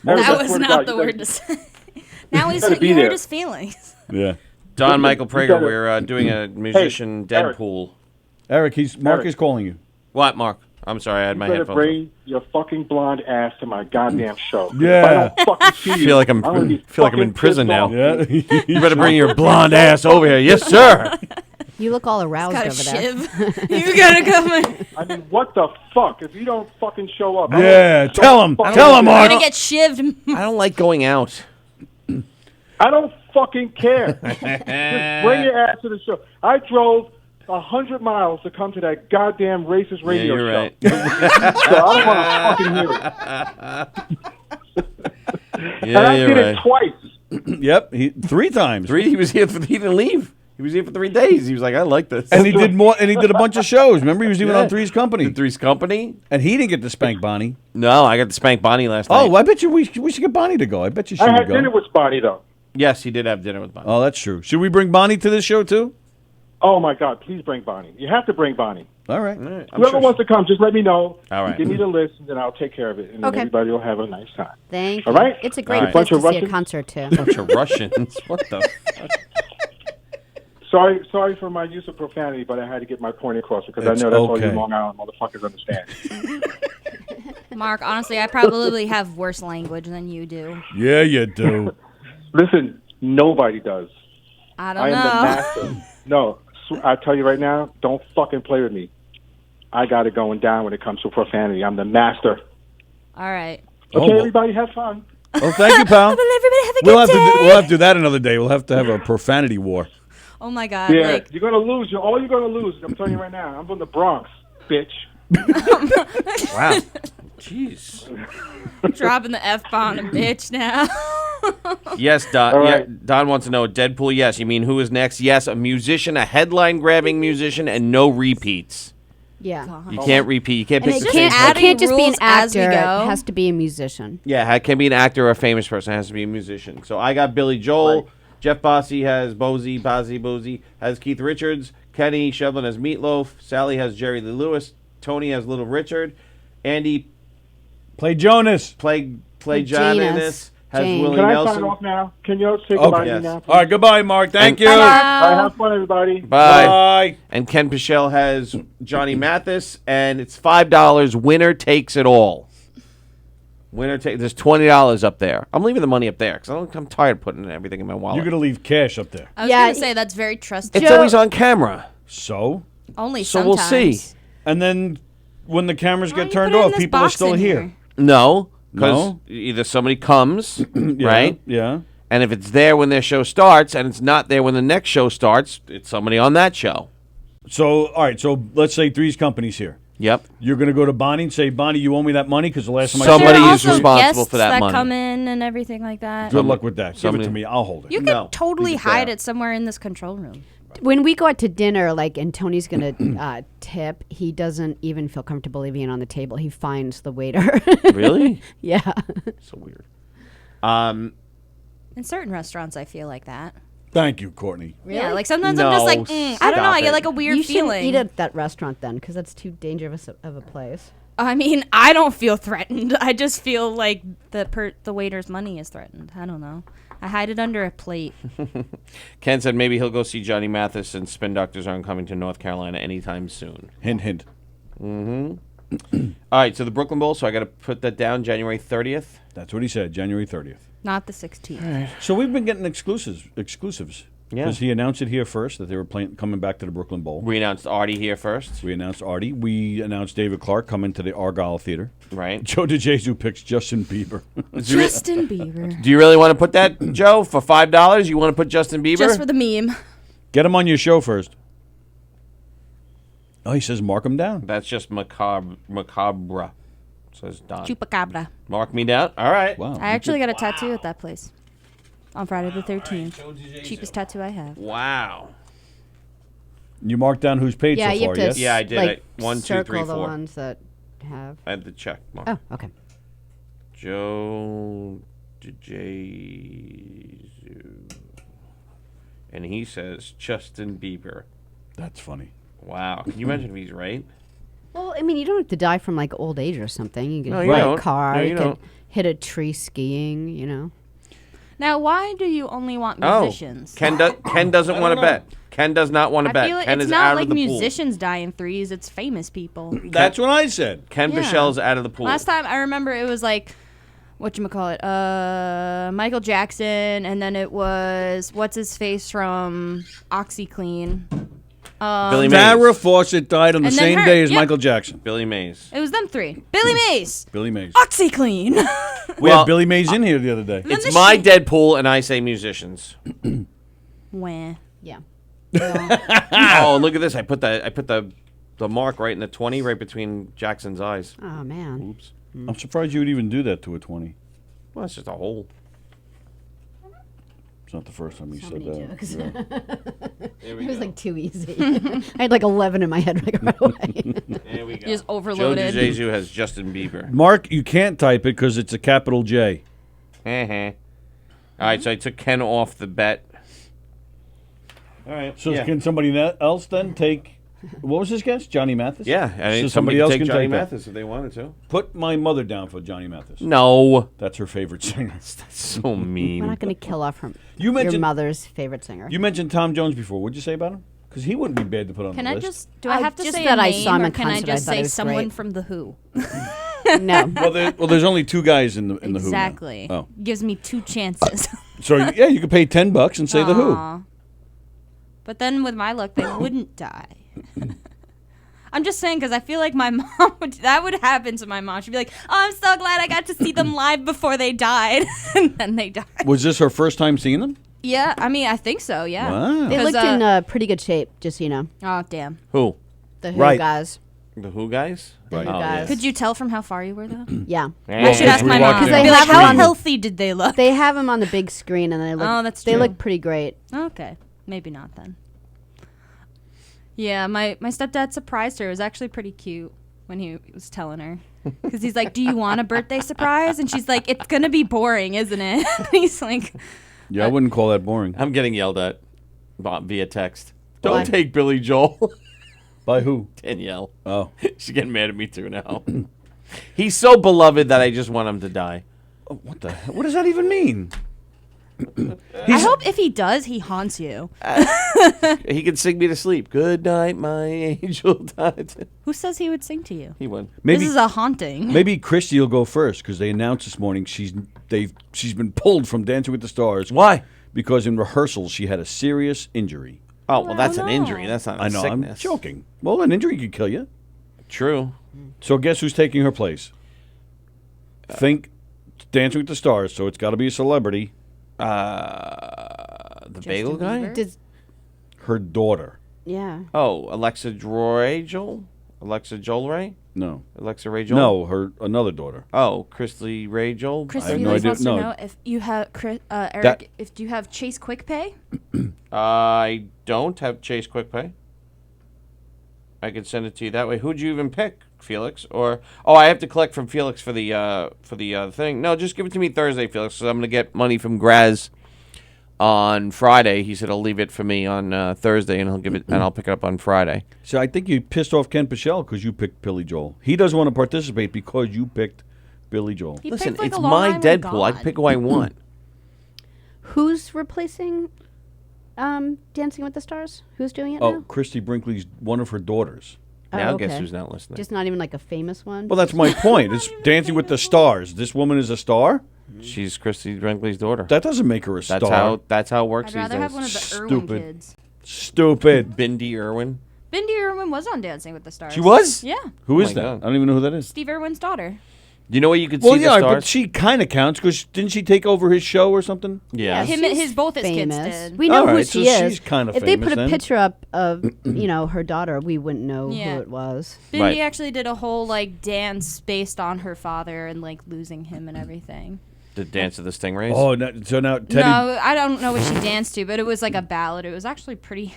That I was swear to not God, the you word to say. Now he's gotta be you there. hurt his feelings. Yeah. Don Michael You Prager, gotta- we're doing a musician Eric. Deadpool. Mark Eric. is calling you. What, Mark? I'm sorry, I had You my better headphones. bring your fucking blonde ass to my goddamn show. Yeah. If I don't fucking see I you, feel like I'm gonna be feel like I'm in fucking prison pissed now. off. Yeah. You better bring your blonde ass over here. Yes, sir. You look all aroused Got a over there. shiv. You gotta come in. I mean, what the fuck? If you don't fucking show up. Yeah, tell him. fucking Tell him, care. You're Mark. gonna get shivved. I don't like going out. I don't fucking care. Just bring your ass to the show. I drove 100 miles to come to that goddamn racist radio you're show. right. So I don't want to fucking hear it. And Yeah, I you're did right. it twice. Yep, 3 times. He was here for. He didn't leave. He was here for 3 days. He was like, I like this. And he did more. And he did a bunch of shows. Remember, he was even on Three's Company. Three's Company? And he didn't get to spank Bonnie. No, I got to spank Bonnie last night. Oh, I bet you we should get Bonnie to go. I bet you she I would had go. dinner with Bonnie, though. Yes, he did have dinner with Bonnie. Oh, that's true. Should we bring Bonnie to this show too? Oh, my God. Please bring Bonnie. You have to bring Bonnie. All right. Whoever wants to come, just let me know. All right. Give me the list, and then I'll take care of it. And then Okay. everybody will have a nice time. Thank All you. right? It's a great All right. place Bunch to of see a Russian- concert too. Bunch of Russians. What the? Sorry for my use of profanity, but I had to get my point across because It's I know that's all okay. you Long Island motherfuckers understand. Mark, honestly, I probably have worse language than you do. Yeah, you do. Listen, nobody does. I don't I am the know. master. No, I tell you right now, don't fucking play with me. I got it going down when it comes to profanity. I'm the master. All right. Okay, well. everybody, have fun. Oh, thank you, pal. Well, everybody have a We'll good have day. we'll have to do that another day. We'll have to have a profanity war. Oh my God! Yeah, Like, you're gonna lose. All you're gonna lose. I'm telling you right now. I'm from the Bronx, bitch. Wow. Jeez. dropping the F-bomb, bitch. Now. Yes, Don. All Yeah, right. Don wants to know Deadpool. Yes, you mean who is next? Yes, a musician, a headline-grabbing musician, and no repeats. Yeah. You can't repeat. You can't And pick it the can't, same it person. can't just be an rules as we actor. go. It has to be a musician. Yeah, it can be an actor or a famous person. It has to be a musician. So I got Billy Joel. Right. Jeff Bossy has Bozy has Keith Richards. Kenny Shevlin has Meatloaf. Sally has Jerry Lee Lewis. Tony has Little Richard. Andy Play Jonas. play John in Janus. this. Has Jane. Willie Can I Nelson. sign off now? Can you say goodbye to Yes. me now? All right, goodbye, Mark. Thank you. All right, have fun, everybody. Bye. Bye. And Ken Pichel has Johnny Mathis, and it's $5. Winner takes it all. Winner take. There's $20 up there. I'm leaving the money up there because I'm tired of putting everything in my wallet. You're going to leave cash up there. I was Yeah, gonna say that's very trustworthy. It's always on camera. So? Only So sometimes. we'll see. And then when the cameras Why get don't turned you put it in off, this people are box still in here. No, because No? either somebody comes, Yeah, right? Yeah. And if it's there when their show starts and it's not there when the next show starts, it's somebody on that show. So, all right. So let's say Three's Company's here. Yep. You're going to go to Bonnie and say, Bonnie, you owe me that money because the last time Somebody There are is also responsible guests for that money. come in and everything like that. Good luck with that. Give it Somebody- to me. I'll hold it. You could No, totally leave it hide there. it somewhere in this control room. When we go out to dinner, like, and Tony's gonna tip, he doesn't even feel comfortable leaving it on the table. He finds the waiter. Really? Yeah. So weird. In certain restaurants, I feel like that. Thank you, Courtney. Yeah, like sometimes I'm just No, like, I don't know. I stop get it. like a weird You shouldn't feeling. eat at that restaurant then, because that's too dangerous of a place. I mean, I don't feel threatened. I just feel like the waiter's money is threatened. I don't know. I hide it under a plate. Ken said maybe he'll go see Johnny Mathis, and Spin Doctors aren't coming to North Carolina anytime soon. Hint, hint. All right, so the Brooklyn Bowl, so I got to put that down January 30th. That's what he said, January 30th. Not the 16th. So we've been getting exclusives. Yeah. Because he announced it here first that they were coming back to the Brooklyn Bowl. We announced Artie here first. We announced Artie. We announced David Clark coming to the Argyle Theater. Right. Joe DeJesus picks Justin Bieber. Justin Bieber. Do you really want to put that, Joe, for $5? You want to put Justin Bieber? Just for the meme. Get him on your show first. Oh, he says mark him down. That's just macabre, says Don. Chupacabra. Mark me down? All right. Wow. I actually got a tattoo at that place. On Friday the 13th. Cheapest tattoo I have. Wow. You marked down who's paid Yeah, so you far, have to yes? Yeah, I did like, it. 1, 2, circle 3, the 4. ones that have. I had the check mark. Oh, okay. Joe DeJesus. And he says Justin Bieber. That's funny. Wow. Can you imagine if he's right? Well, I mean, you don't have to die from like old age or something. You can No, you hit don't. a car, No, you you can don't. hit a tree skiing, you know. Now, why do you only want Oh, musicians? Ken doesn't want to bet. Ken does not want to I bet. feel like Ken it's is not out like of the musicians die in threes. It's famous people. That's what I said. pool. Ken Yeah. Bichelle's out of the pool. Last time I remember it was like, whatchamacallit, Michael Jackson, and then it was, what's his face from OxyClean. Billy Farrah Mays. Fawcett died on the And then same her, day as yep. Michael Jackson. Billy Mays. It was them three. Billy Mays. Billy Mays. OxyClean. We Well- had Billy Mays in here the other day. It's my Deadpool, and I say musicians. Wah. Yeah. Oh, look at this! I put the mark right in the 20, right between Jackson's eyes. Oh man. Oops. I'm surprised you would even do that to a 20. Well, it's just a hole. It's not the first time you So said many that. jokes. Yeah. It was like too easy. I had like 11 in my head right away. There we go. Just Joe overloaded. DeJesus has Justin Bieber. Mark, you can't type it because it's a capital J. All right, so I took Ken off the bet. All right. So yeah. can somebody else then take? What was his guess? Johnny Mathis? Yeah, I mean, So somebody somebody else could take can Johnny take that. Mathis if they wanted to. Put my mother down for Johnny Mathis. No. That's her favorite singer. That's so We're mean. not going to kill off her, You your mentioned- mother's favorite singer. You mentioned Tom Jones before. What'd you say about him? Because he wouldn't be bad to put on Can the I list. just, do I have to just say that a I name, saw him or in can I concert, I just thought say it was someone great. from The Who? No. Well, there's only two guys in the Who. now. Exactly. Oh, Gives me two chances. so yeah, you could pay $10 and say the Who. Aw. But then with my luck, they wouldn't die. I'm just saying because I feel like my mom that would happen to my mom. She'd be like, "Oh, I'm so glad I got to see them live before they died," and then they died. Was this her first time seeing them? Yeah, I mean, I think so. Yeah. Wow. They 'Cause, looked in pretty good shape, just so you know. Oh damn! Who? The Who Right. guys. The Who guys? The Who Oh, guys. Could you tell from how far you were though? Yeah. I should ask we my walked mom. in. Because Be they like, have how them on- healthy did they look? They have them on the big screen, and they look. Oh, that's They true. look pretty great. Okay, maybe not then. Yeah, my stepdad surprised her. It was actually pretty cute when he was telling her. Because he's like, "Do you want a birthday surprise?" And she's like, "It's going to be boring, isn't it?" He's like, Yeah, I wouldn't call that boring. I'm getting yelled at via text. Why? Don't take Billy Joel. By who? Danielle. Oh. She's getting mad at me too now. He's so beloved that I just want him to die. What the hell? What does that even mean? I hope if he does, he haunts you. He can sing me to sleep. Good night, my angel. Who says he would sing to you? He would. Maybe, This is a haunting. maybe Christy will go first because they announced this morning she's been pulled from Dancing with the Stars. Why? Because in rehearsals she had a serious injury. Oh, well, that's an no. injury. That's not a I know, sickness. I'm joking. Well, an injury could kill you. True. So guess who's taking her place? Think Dancing with the Stars, so it's got to be a celebrity. The bagel guy? Bieber? Does, Her daughter. yeah. Oh, Alexa Joel? Alexa Joel Ray? No. Alexa Ray Joel? No, her another daughter. Oh, Chrisley Ray Joel? Christy have no Lee idea. wants No. to know if you have Eric. That- If do you have Chase Quick Pay? I don't have Chase QuickPay. I could send it to you that way. Who'd you even pick, Felix? Or I have to collect from Felix for the thing. No, just give it to me Thursday, Felix. Because I'm gonna get money from Graz on Friday. He said he'll leave it for me on Thursday, and he'll give it, and I'll pick it up on Friday. So I think you pissed off Ken Pichelle because you picked Billy Joel. He doesn't want to participate because you picked Billy Joel. He Listen, picked, like, it's a Long my Island Deadpool. I God. can pick who I want. Who's replacing Dancing with the Stars? Who's doing it Oh, now? Christy Brinkley's one of her daughters. Now Oh, guess okay. who's not listening? Just not even like a famous one? Well, that's my point. It's Dancing with the Stars. This woman is a star? She's Christy Brinkley's daughter. That doesn't make her a star. That's how it works I'd these rather days. have one of the Irwin Stupid. kids. Stupid. Bindi Irwin. Bindi Irwin was on Dancing with the Stars. She was? Yeah. Who is my that? God. I don't even know who that is. Steve Irwin's daughter. You know where you could Well, see the yeah, stars? but she kind of counts because didn't she take over his show or something? yeah. Him, She's both his kids famous. did. We know All who right, she so is. she's kinda if they famous put a then. picture up of, her daughter, we wouldn't know Yeah. who it was. Bindi Right. actually did a whole dance based on her father and losing him and everything. The Dance of the Stingrays. Oh, so now Teddy. No, I don't know what she danced to, but it was like a ballad. It was actually pretty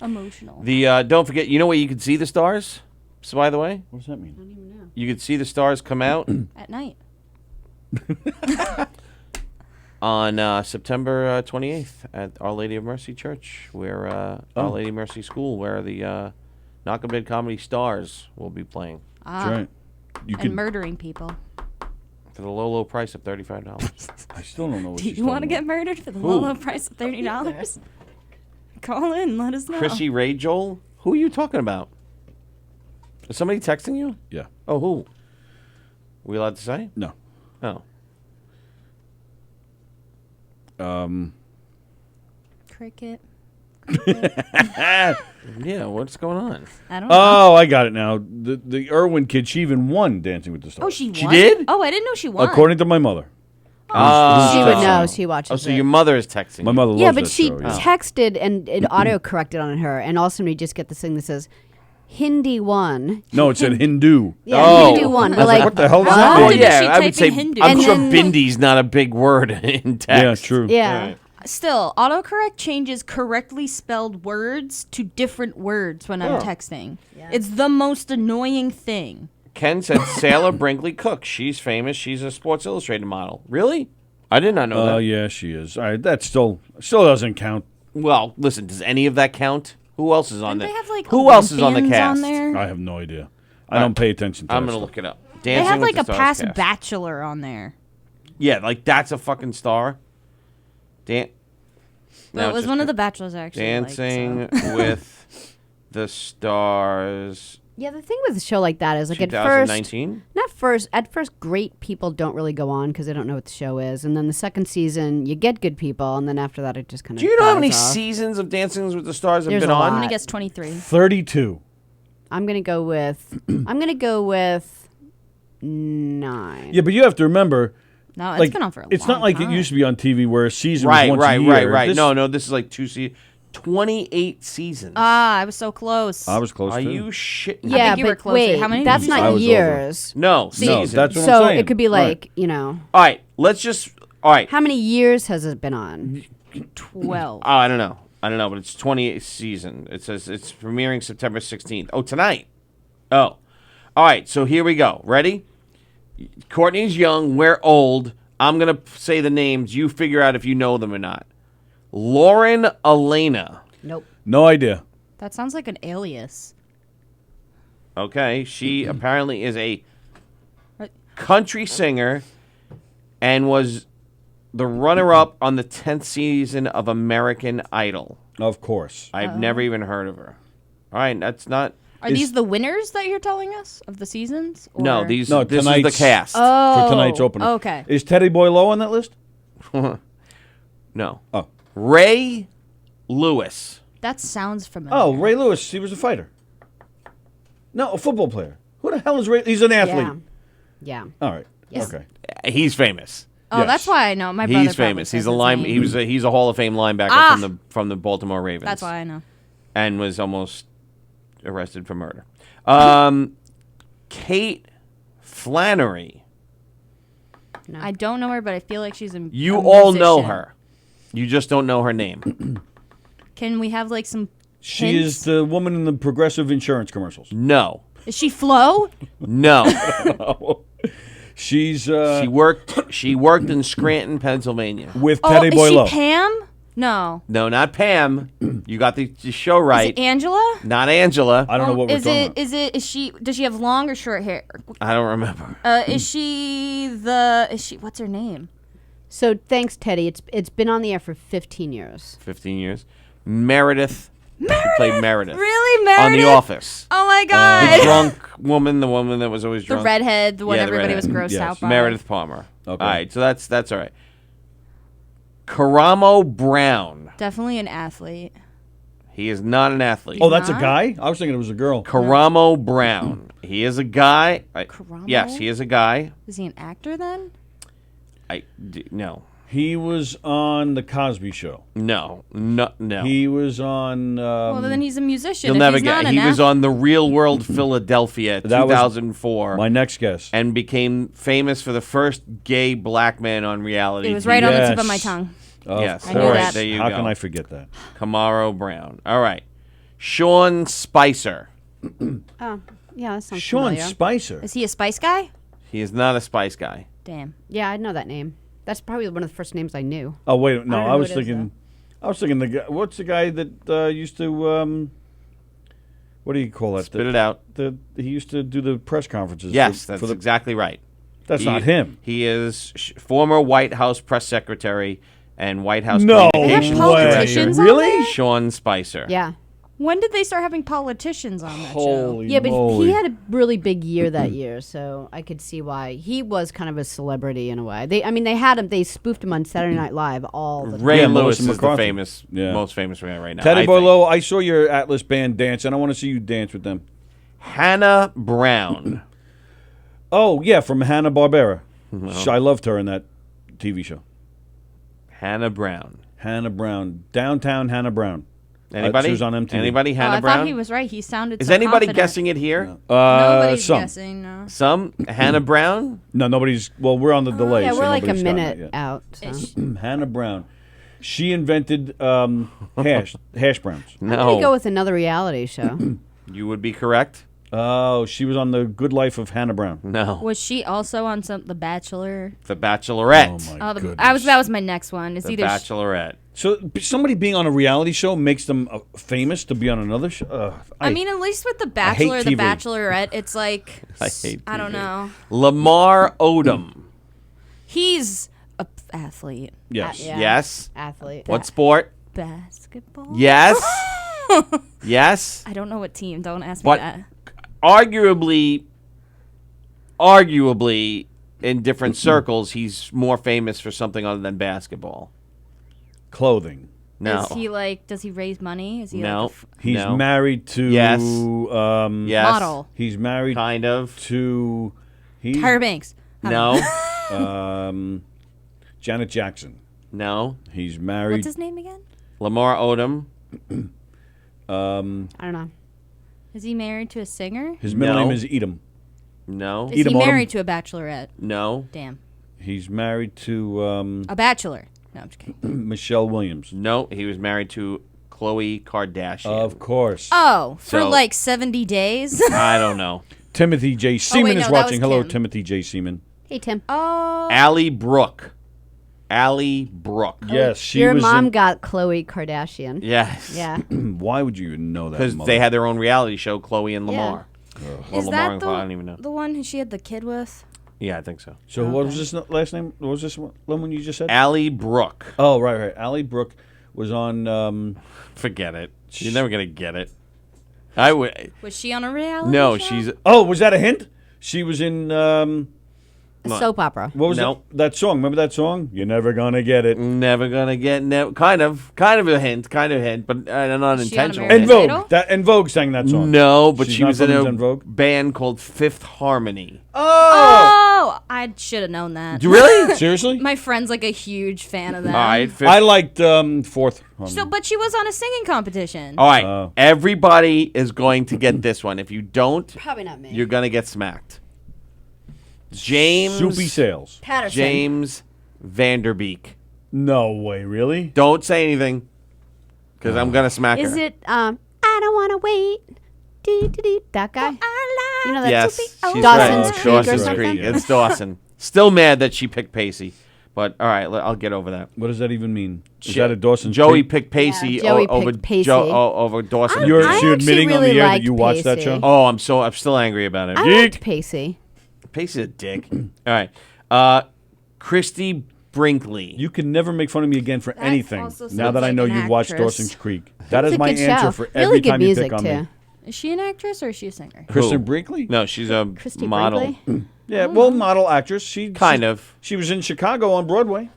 emotional. The don't forget. You know where you could see the stars? So by the way, What does that mean? you could see the stars come out At night. on September 28th at Our Lady of Mercy Church, where Our Lady of Mercy School, where the Knock-A-Bid Comedy Stars will be playing That's right. You And can. murdering people. for the low price of $35. I still don't know what Do she's you want to talking get murdered for the Who? low price of $30? Call in, let us know. Chrissy Ray Joel? Who are you talking about? Is somebody texting you? about. Yeah. Oh, who? We allowed to say? No. Oh. Cricket. Yeah, what's going on? I don't know. Oh, I got it now. The Irwin kid, she even won Dancing with the Stars. Oh, she won? She did? Oh, I didn't know she won. According to my mother. She would texting know. her? She watches Oh, so it. your mother is texting My you. mother loves Yeah, but that she show. Yeah. texted and it auto corrected on her, and all of a sudden we just get this thing that says Hindi won. No, it said Hindu. Yeah, Oh. Hindu won. I We're was like, like, what the hell does what? that How mean? did yeah, she I type would say in Hindu? I'm And sure then- Bindi's not a big word in text. Yeah, true. Yeah. Still, autocorrect changes correctly spelled words to different words when I'm texting. It's the most annoying thing. Ken said Sailor Brinkley Cook. She's famous. She's a Sports Illustrated model. Really? I did not know Oh, that. yeah, she is. All right, that still doesn't count. Well, listen, does any of that count? Who else is on Don't there? they have Who else is on the Olympians cast? on there? I have no idea. I don't pay attention to I'm that going to stuff. look it up. They Dancing have with like the a Stars past cast. bachelor on there. Yeah, like that's a fucking star. But it was one of the bachelors I actually Dancing liked, so. with the Stars Yeah, the thing with a show like that is like at first, 2019. at first, great people don't really go on because they don't know what the show is, and then the second season you get good people, and then after that it just kind of. Do you know how many seasons of Dancing with the Stars have There's been a on? lot. I'm gonna guess 23. 32. I'm gonna go with 9. Yeah, but you have to remember. No, it's like, been on for a it's long not like time. it used to be on TV where a season Right, was once a year. right. This- No, this is like 28 seasons. Ah, I was so close. I was close Are too. you shitting? me? Yeah, think you were but closer. wait, How many that's did you say? I not was years. No, No, seasons. that's what I'm So saying. it could be Right. like All right, let's just. All right. how many years has it been on? 12. Oh, I don't know, but it's 28th season. It says it's premiering September 16th. Oh, tonight. Oh, all right. So here we go. Ready? Courtney's young. We're old. I'm gonna say the names. You figure out if you know them or not. Lauren Elena. Nope. No idea. That sounds like an alias. Okay, she apparently is a Right. country singer and was the runner-up on the 10th season of American Idol. Of course. I've never even heard of her. All right, that's not. Are these the winners that you're telling us of the seasons? Or? No, this is the tonight's- cast. For tonight's opener. Okay. Is Teddy Boileau on that list? No. Oh. Ray Lewis. That sounds familiar. Oh, Ray Lewis. He was a fighter. No, a football player. Who the hell is Ray? He's an athlete. Yeah. All right. Yes. Okay. He's famous. Oh, Yes. that's why I know. My brother He's probably famous. says He's a his line. name. He's a Hall of Fame linebacker from the Baltimore Ravens. That's why I know. And was almost arrested for murder. Kate Flannery. No. I don't know her, but I feel like she's a You a all know musician. her. You just don't know her name. Can we have like some She hints? is the woman in the Progressive insurance commercials. No. Is she Flo? No. She's She worked in Scranton, Pennsylvania. with Oh, Teddy is Boileau. she Pam? No. No, not Pam. You got the show right. Is it Angela? Not Angela. I don't know what we're Is talking it? about. Is it? Is she? Does she have long or short hair? I don't remember. Is she the? Is she? What's her name? So thanks, Teddy. It's been on the air for 15 years. 15 years. Meredith. She played Meredith. Really, Meredith? On The Office. Oh my The God. drunk woman, the woman that was always the drunk. redhead, the one Yeah, the everybody was redhead. grossed Yes. out by. Meredith Palmer. Okay. All right, so that's all right. Karamo Brown. Definitely an athlete. He is not an athlete. Oh, that's a not? guy? I was thinking it was a girl. Karamo Brown. He is a guy. Karamo? Yes, he is a guy. Is he an actor then? No. He was on The Cosby Show. No. He was on... Well, then he's a musician. You'll If never he's not get. an He was on The Real World Philadelphia, That was 2004. my next guess. And became famous for the first gay black man on reality. It was TV. right on the tip of Yes. my tongue. Of Yes, I knew course. that. There you How go. can I forget that? Kamaro Brown. All right. Sean Spicer. Oh, yeah, that sounds Sean familiar. Spicer. Is he a spice guy? He is not a Spice guy. Damn. Yeah, I know that name. That's probably one of the first names I knew. Oh wait, no, I don't know I who was it is, thinking. I was thinking the guy. What's the guy that used to? What do you call that? Spit it out. He used to do the press conferences. Yes, for that's the. exactly right. That's not him. He is former White House press secretary and White House No communications They have politicians on Really? there? Sean Spicer. Yeah. When did they start having politicians on that show? Holy Yeah, but moly. he had a really big year that year, so I could see why he was kind of a celebrity in a way. They had him. They spoofed him on Saturday Night Live all the time. Ray Yeah, Lewis Melissa is the McCarthy. Yeah. most famous man right now. Teddy I think. Boileau, I saw your Atlas band dance, and I want to see you dance with them. Hannah Brown. Oh yeah, from Hanna Barbera. I loved her in that TV show. Hannah Brown. Hannah Brown, Downtown Hannah Brown. Anybody? She was on MTV. Anybody? Oh, Hannah I Brown. thought he was right. He sounded Is so anybody confident. guessing it here? Nobody's Some. guessing, no. Some Hannah Brown. No, nobody's. Well, we're on the delay. Yeah, so we're like a nobody's gotten minute it yet. out. So. Hannah Brown. She invented hash browns. I'm gonna go No, with another reality show. you would be correct. Oh, she was on The Good Life of Hannah Brown. No, Was she also on The Bachelor? The Bachelorette. Oh my goodness. That was my next one. It's The either Bachelorette. So somebody being on a reality show makes them famous to be on another show. I mean, at least with The hate Bachelor, The TV. Bachelorette, it's like I hate I don't TV. know. Lamar Odom. He's a athlete. yes. Yeah. Yes. Athlete. What sport? Basketball. Yes. Yes. I don't know what team. Don't ask me But that. arguably, in different circles, he's more famous for something other than basketball. Clothing. No. Is he like? Does he raise money? Is he No. like He's No. married to. Yes. Yes. model? He's married Kind of. to. He's, Tyra Banks. No. Janet Jackson. No. He's married. What's his name again? Lamar Odom. I don't know. Is he married to a singer? His middle No. name is Edom. No. Is he Edom Odom. married to a bachelorette? No. Damn. He's married to A bachelor. No, I'm just kidding. Michelle Williams. No. He was married to Khloe Kardashian. Of course. Oh, for So- like 70 days? I don't know. Timothy J. Seaman no, is that watching. was Hello, Kim. Timothy J. Seaman. Hey, Tim. Oh. Allie Brooke. Allie Brooke. Yes, she Your was. mom in- got Khloe Kardashian. Yes. Yeah. Why would you even know that? Because mother? they had their own reality show, Chloe and Yeah. Lamar. Or Is Lamar that and Chloe, I don't even know. the one who she had the kid with? Yeah, I think so. So what was this last name? What was this one you just said? Allie Brooke. Oh, right. Allie Brooke was on. Forget it. You're never gonna get it. I would. Was she on a reality No, show? she's. Oh, was that a hint? She was in. A soap opera. What was that song? Remember that song? You're never gonna get it. Never gonna get kind of a hint, but not Is she on intentional. En American Vogue. Idol? En Vogue sang that song. No, but She's she not was in from a En Vogue? band called Fifth Harmony. Oh, I should have known that. Really? Seriously? My friend's like a huge fan of them. All right, Fifth. I liked Fourth. So, but she was on a singing competition. All right, Oh. everybody is going to get this one. If you don't, Probably not me. you're gonna get smacked. James Soupy Sales. Patterson. James Vanderbeek. No way, really? Don't say anything, because I'm gonna smack Is her. it? I don't want to wait. That guy. You know that Yes, Soupy? she's Dawson's right. Creek or Dawson's something. Creek. It's Dawson. Still mad that she picked Pacey, but all right, I'll get over that. What does that even mean? Is that a Dawson? Joey Creek? picked Pacey Yeah, Joey over picked Pacey. over Dawson. I You're actually admitting on really the air that liked you watched that Pacey. show? Oh, I'm still angry about it. I liked Pacey. Pacey's a dick. All right, Christy Brinkley. You can never make fun of me again for anything. also Now sounds that I like know an you've watched actress. Dawson's Creek. That It's is a my good answer show. for Really every good time you music pick on too. me. Is she an actress or is she a singer? Kristen Who? Brinkley? No, she's a Christy model. Brinkley? Yeah, well, model actress. She Kind of. She was in Chicago on Broadway.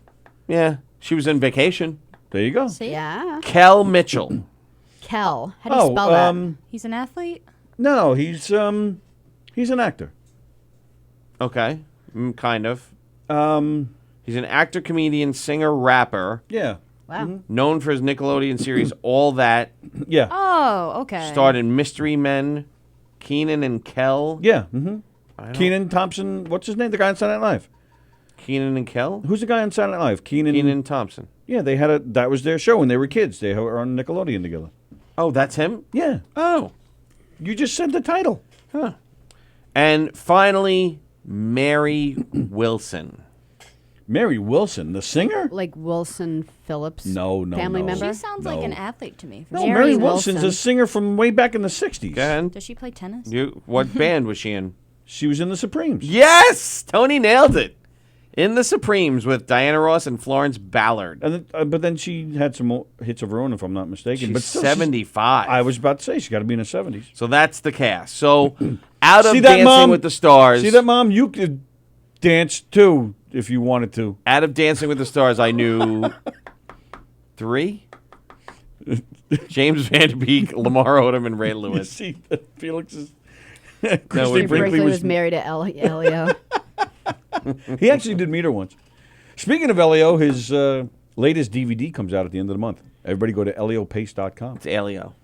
Yeah, she was in Vacation. There you go. See? Yeah. Kel Mitchell. Kel. How do you spell that? He's an athlete? No, he's an actor. Okay, kind of. Um, He's an actor, comedian, singer, rapper, yeah, Wow. known for his Nickelodeon series All That. yeah, Oh, okay. Starred in Mystery Men, Keenan and Kel. yeah. Mm-hmm. Keenan Thompson. What's his name? The guy on Saturday Night Live. Keenan and Kel. Who's the guy on Saturday Night Live? Keenan Thompson. Yeah, they had that was their show when they were kids. They were on Nickelodeon together. Oh, that's him. Yeah, Oh, you just said the title. huh. And finally, Mary Wilson. Mary Wilson, the singer? Like Wilson Phillips. No, Family no. member. She sounds like an athlete to me. No, Mary Mary Wilson's a Wilson. singer from way back in the 60s. And Does she play tennis? what band was she in? She was in the Supremes. Yes, Tony nailed it. In the Supremes with Diana Ross and Florence Ballard. And but then she had some more hits of her own, if I'm not mistaken. She's but still, 75. I was about to say she's got to be in her 70s. So that's the cast. So out of See that, Dancing Mom? with the Stars. See that, Mom? You could dance too if you wanted to. Out of Dancing with the Stars, I knew 3. James Vanderbeek, Lamar Odom, and Ray You Lewis. see that Felix is. we- Christy Brinkley was married to Elio. He actually did meet her once. Speaking of Elio, his latest DVD comes out at the end of the month. Everybody go to eliopace.com. It's Elio.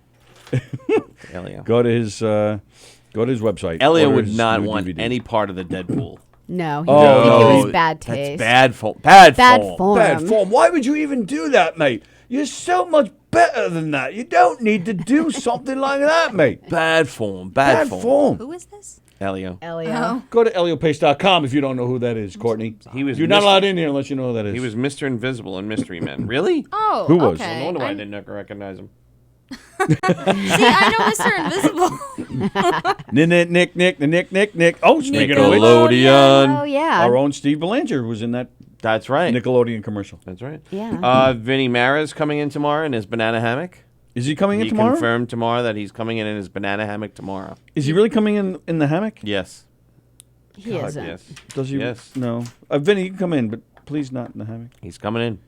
Elio. Go to his website. Elio Order would his not new want DVD. any part of the Deadpool. No, he Oh, think it no. was bad That's taste. bad form. Bad form. Bad form. Why would you even do that, mate? You're so much better than that. You don't need to do something like that, mate. Bad form. Bad form. Who is this? Elio. Elio. Go to eliopace.com if you don't know who that is, Courtney. He was You're not Mr. allowed in here unless you know who that is. He was Mr. Invisible in Mystery Men. Really? Oh, Who was? okay. No wonder why I I'm- didn't recognize him. See, I know Mr. Invisible. Nick. Oh, speaking of which, Nickelodeon. Oh yeah. our own Steve Belanger was in that That's right. Nickelodeon commercial. That's right. Yeah. Vinny Mara's coming in tomorrow in his banana hammock. Is he coming in He tomorrow? confirmed tomorrow that he's coming in his banana hammock tomorrow. Is he really coming in the hammock? Yes. He isn't. Yes. Does he? Yes. No. Vinny, you can come in, but please not in the hammock. He's coming in.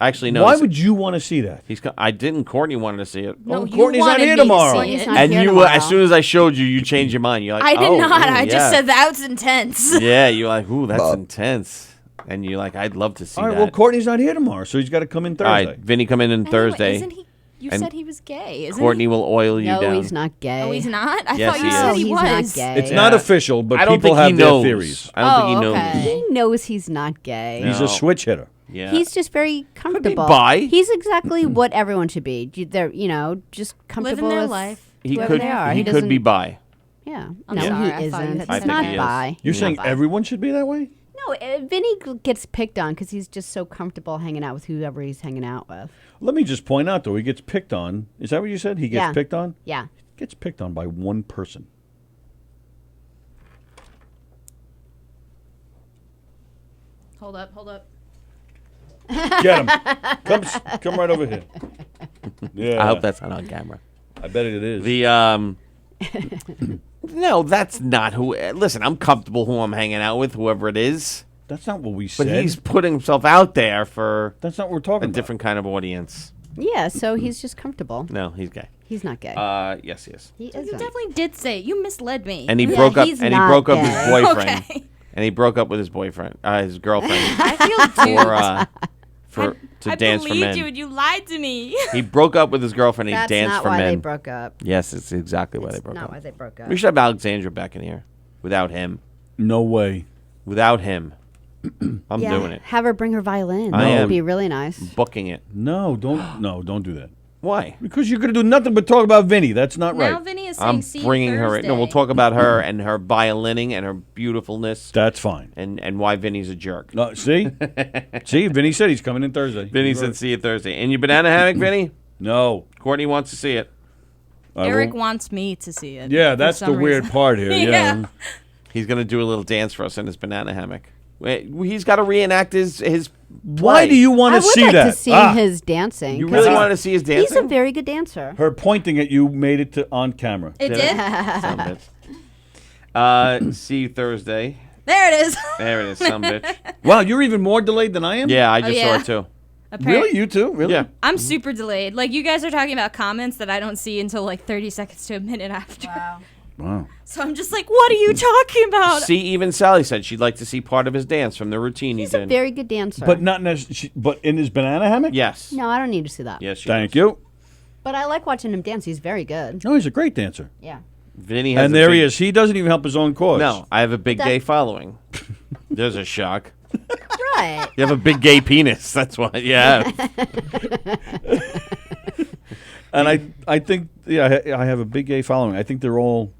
Actually, no. Why he's- would you want to see that? I didn't. Courtney wanted to see it. No, Oh, you Courtney's not wanted here me to tomorrow. see Courtney's it. not And here you, tomorrow. as soon as I showed you, you changed your mind. You're like, I did oh, not. ooh, I yeah. just said that's intense. Yeah, you're like, ooh, that's intense. And you're like, I'd love to see All right. that. Well, Courtney's not here tomorrow, so he's got to come in All Thursday. right, Vinny, come in on Anyway, Thursday. Isn't he? You And said he was gay. Isn't Courtney he? will oil you No, down. he's not gay. Oh, he's not. I Yes, thought he you is. said No, he he's was. not gay. It's not official, but I don't people think he have their knows. theories. I don't think he knows. okay. He knows he's not gay. He's No. a switch hitter. Yeah. He's just very comfortable. bi. He's exactly what everyone should be. They're, just comfortable their with life. he whoever could. they are. He could be bi. Yeah. I'm no, sorry, he I thought you isn't. had I He's think not he is. bi. You're Yeah. saying everyone should be that way? No, Vinny gets picked on because he's just so comfortable hanging out with whoever he's hanging out with. Let me just point out, though, he gets picked on. Is that what you said? He gets Yeah. picked on? Yeah. He gets picked on by one person. Hold up. Get him. Come right over here. Yeah. I hope that's not on camera. I bet it is. No, that's not who. Listen, I'm comfortable who I'm hanging out with, whoever it is. That's not what we said. But he's putting himself out there for That's not what we're talking a about. different kind of audience. Yeah, so he's just comfortable. No, he's gay. He's not gay. Yes, he is. He You isn't. definitely did say it. You misled me. And he Yeah, broke up. he's And he not broke up his gay. boyfriend. Okay. And he broke up with his boyfriend, his girlfriend, I feel duped. to I dance for believed men. you and you lied to me. He broke up with his girlfriend. And That's he danced not for why men. they broke up. Yes, it's exactly why they broke Not up. why they broke up. We should have Alexandra back in here. Without him. No way. Without him. I'm Yeah, doing it. have her bring her violin. I That am. would be really nice. Booking it. No, don't do that. Why? Because you're going to do nothing but talk about Vinny. That's not Now right. Vinny is saying I'm see you bringing her in. No, we'll Thursday. talk about her and her violining and her beautifulness That's fine. and why Vinny's a jerk. No, see? See, Vinny said he's coming in Thursday. Vinny said see you Thursday. In your banana hammock, Vinny? No. Courtney wants to see it. I Eric won't. wants me to see it. Yeah, for that's the some weird reason. part here. Yeah. He's going to do a little dance for us in his banana hammock. Wait, he's got to reenact his Why play. do you want I to would see like that? to see his dancing. You 'cause really he's- wanted to see his He's a dancing? very good dancer. Her pointing at you made it to on camera. It did? Some bitch. See you Thursday. There it is. There it is, some bitch. Wow, you're even more delayed than I am? Yeah, I just yeah. saw it too. Really? You too? Really? Yeah. I'm super delayed. Like, you guys are talking about comments that I don't see until like 30 seconds to a minute after. Wow. So I'm just like, what are you talking about? See, even Sally said she'd like to see part of his dance from the routine He's he a did. very good dancer. But not necessarily. But in his banana hammock? Yes. no, I don't need to see that. Yes, she Thank does. you. But I like watching him dance. He's very good. No, he's a great dancer. Yeah. Vinny has And a there big, he is. He doesn't even help his own cause. No, I have a big That- gay following. There's a shock. Right. You have a big gay penis. That's why. Yeah. And I think, yeah, I have a big gay following. I think they're all,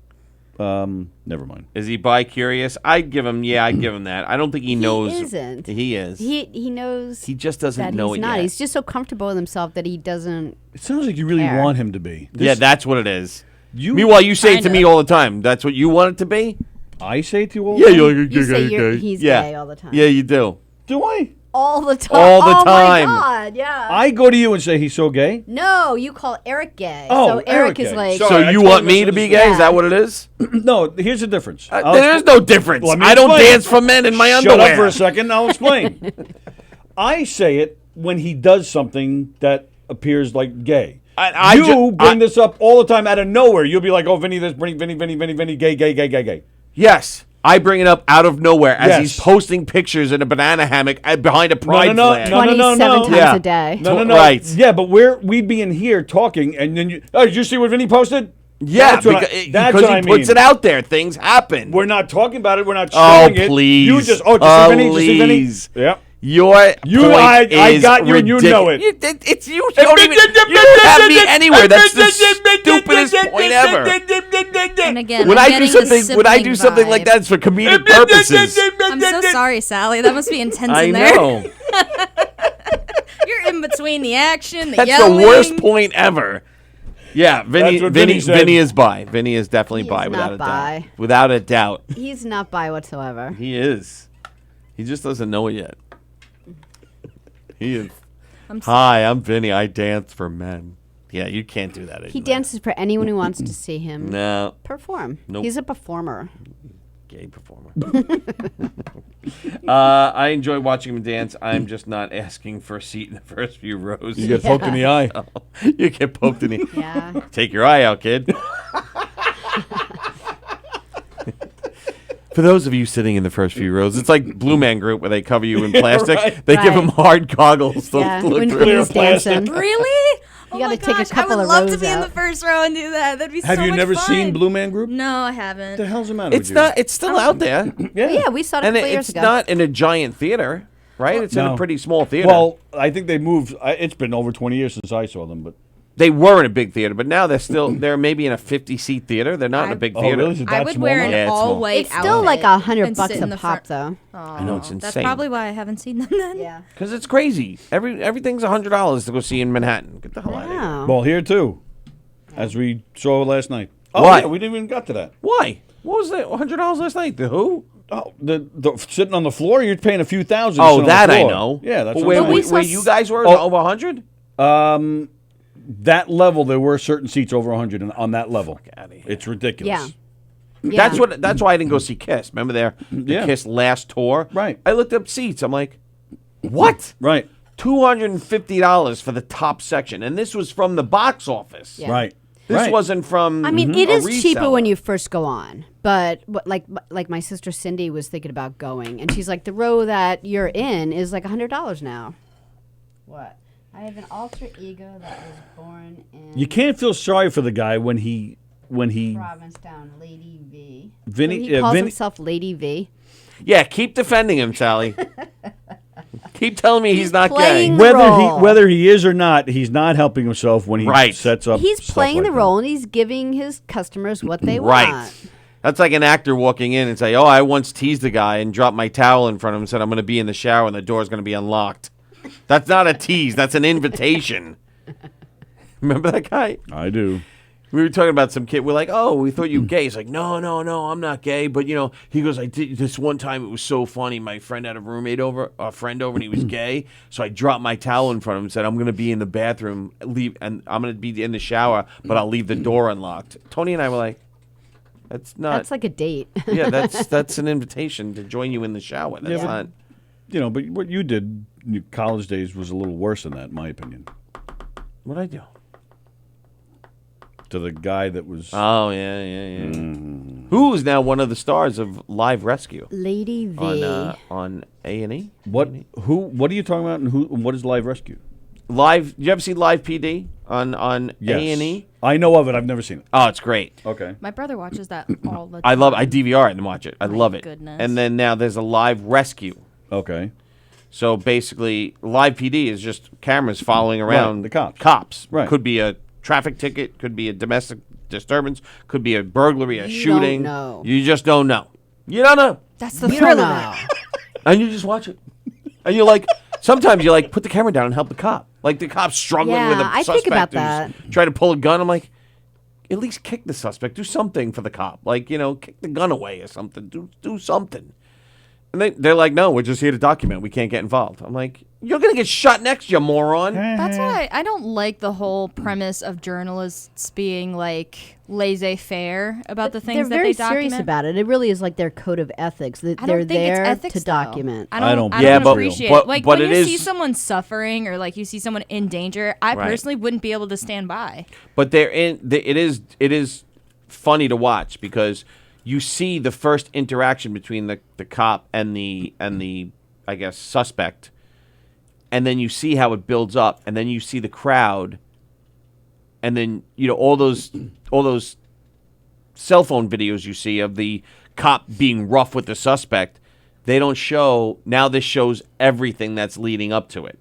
never mind. Is he bi-curious? I'd give him that. I don't think he knows. He isn't. He is. He knows He just doesn't that know he's it not. yet. He's just so comfortable with himself that he doesn't. It sounds like you really Fair. want him to be. Yeah, that's what it is. You, Meanwhile, you say it to Kinda. me all the time. That's what you want it to be? I say it to you all Yeah, the you're time? like, You say he's gay all the time. Yeah, you do. Do I? All the time. All the Oh time. my God, yeah. I go to you and say he's so gay? No, you call Eric gay. Oh, so Eric is gay. like. Sorry, So I you totally want me to be gay? misunderstood. Is that what it is? No, here's the difference. There is no difference. Let me I don't explain. dance for men in my Shut underwear. up for a second. I'll explain. I say it when he does something that appears like gay. You bring this up all the time out of nowhere. You'll be like, "Oh, Vinny, this, Vinny, gay." Yes. I bring it up out of nowhere as Yes. he's posting pictures in a banana hammock behind a pride No. flag. 27 times Yeah. a day. No. Right. Yeah, but we'd be in here talking, and then you. Oh, did you see what Vinny posted? Yeah, That's what because what he I puts mean. it out there. Things happen. We're not talking about it. We're not Oh, showing it. please. You just. Oh, did you see Vinny? Did you see Vinny? Please. Yep. Your I point got you, is and you know it. It's you. You don't even. You don't have me anywhere. That's the stupidest point ever. And again, When I'm I do getting something, the when I sibling do something like vibe. that, it's for comedic purposes. I'm so sorry, Sally. That must be intense I in there. know. You're in between the action, the That's yelling. the worst point ever. Yeah, That's what Vinny said. Vinny is bi. Vinny is definitely He's bi, not without a bi. doubt. Without a doubt, He's not bi whatsoever. he is. He just doesn't know it yet. He is. Hi, I'm Vinny. I dance for men. Yeah, you can't do that. He dances for anyone who wants to see him No, perform. Nope. He's a performer. gay performer. I enjoy watching him dance. I'm just not asking for a seat in the first few rows. You get poked in the eye. You get poked in the. Yeah. Take your eye out, kid. For those of you sitting in the first few rows, it's like Blue Man Group where they cover you in plastic. right. They give Right. them hard goggles to Yeah. look When through. he's dancing. Really? You gotta take a couple I would of love to rows be in out. the first row and do that. That'd be Have so you much never fun. seen Blue Man Group? No, I What haven't. the hell's the matter It's with you? not. It's still out there, Yeah, we saw it a and couple years it's ago. not in a giant theater, right? It's in No. a pretty small theater. Well, I think they moved. It's been over 20 years since I saw them, but they were in a big theater, but now they're still. They're maybe in a 50-seat theater. They're not in a big oh, theater. really? Is it I that would small wear now? an Yeah, it's small. all-white It's still like outfit $100 and bucks sit in a the pop, front. though. I know it's That's insane. probably why I haven't seen them then. Yeah. Because it's crazy. Everything's $100 to go see in Manhattan. Get the hell out of here. Wow. Well, here too, as we saw last night. Oh, What? yeah, we didn't even got to that. Why? What was that? $100 last night? The Who? Oh, the sitting on the floor, you're paying a few thousand. Oh, sitting on that the I floor. know. Yeah, that's But what I'm where, saying. where you guys were over 100? That level, there were certain seats over 100 on that level. It's ridiculous. Yeah. That's why I didn't go see Kiss. Remember the Kiss last tour? Right. I looked up seats. I'm like, what? Right. $250 for the top section, and this was from the box office. Yeah. Right. This Right. wasn't from. I mean, it a is cheaper reseller. when you first go on, but like my sister Cindy was thinking about going, and she's like, the row that you're in is like $100 now. What? I have an alter ego that was born in You can't feel sorry for the guy when he Provincetown, Lady V. Vinny- So he calls Vinny- himself Lady V. Yeah, keep defending him, Sally. Keep telling me he's not gay. playing whether he is or not, he's not helping himself when he Right. sets up. He's stuff playing like the that. role, and he's giving his customers what they Right. want. That's like an actor walking in and say, "Oh, I once teased a guy and dropped my towel in front of him and said I'm going to be in the shower and the door's going to be unlocked." That's not a tease. That's an invitation. Remember that guy? I do. We were talking about some kid. We're like, "Oh, we thought you were gay." He's like, No, I'm not gay." But he goes, "I did this one time. It was so funny. My friend had a friend over, and he was gay. So I dropped my towel in front of him and said, I'm going to be in the bathroom, and I'm going to be in the shower, but I'll leave the door unlocked." Tony and I were like, "That's not. That's like a date. Yeah, that's an invitation to join you in the shower. That's not." But what you did in your college days was a little worse than that, in my opinion. What'd I do? To the guy that was. Oh yeah. Who is now one of the stars of Live Rescue Lady V. on A&E? What are you talking about, and what is Live Rescue? Live. Did you ever see Live PD on Yes. A&E? I know of it. I've never seen it. Oh, it's great. Okay. My brother watches that all the time. I DVR it and watch it. I love it. goodness. And then now there's a Live Rescue. Okay. So basically, Live PD is just cameras following around the cops. Cops. Right. Could be a traffic ticket. Could be a domestic disturbance. Could be a burglary, a You shooting. don't know. You just don't know. You don't know. That's the You thrill don't of know. it. And you just watch it. And you're like, sometimes you're like, put the camera down and help the cop. Like the cop's struggling Yeah, with a I suspect think about who's that. trying to pull a gun. I'm like, at least kick the suspect. Do something for the cop. Like, kick the gun away or something. Do something. And they're like, no, we're just here to document. We can't get involved. I'm like, you're going to get shot next, you moron. That's why I don't like the whole premise of journalists being like laissez-faire about the things They're that very they document. serious about it. It really is like their code of ethics. That I they're don't think there it's ethics to though. document. I don't- I Yeah, don't but- appreciate but- like but when it you is- see someone suffering or like you see someone in danger. I Right. personally wouldn't be able to stand by. But it is funny to watch because you see the first interaction between the cop and the I guess suspect, and then you see how it builds up, and then you see the crowd, and then all those cell phone videos you see of the cop being rough with the suspect. They don't show now. This shows everything that's leading up to it,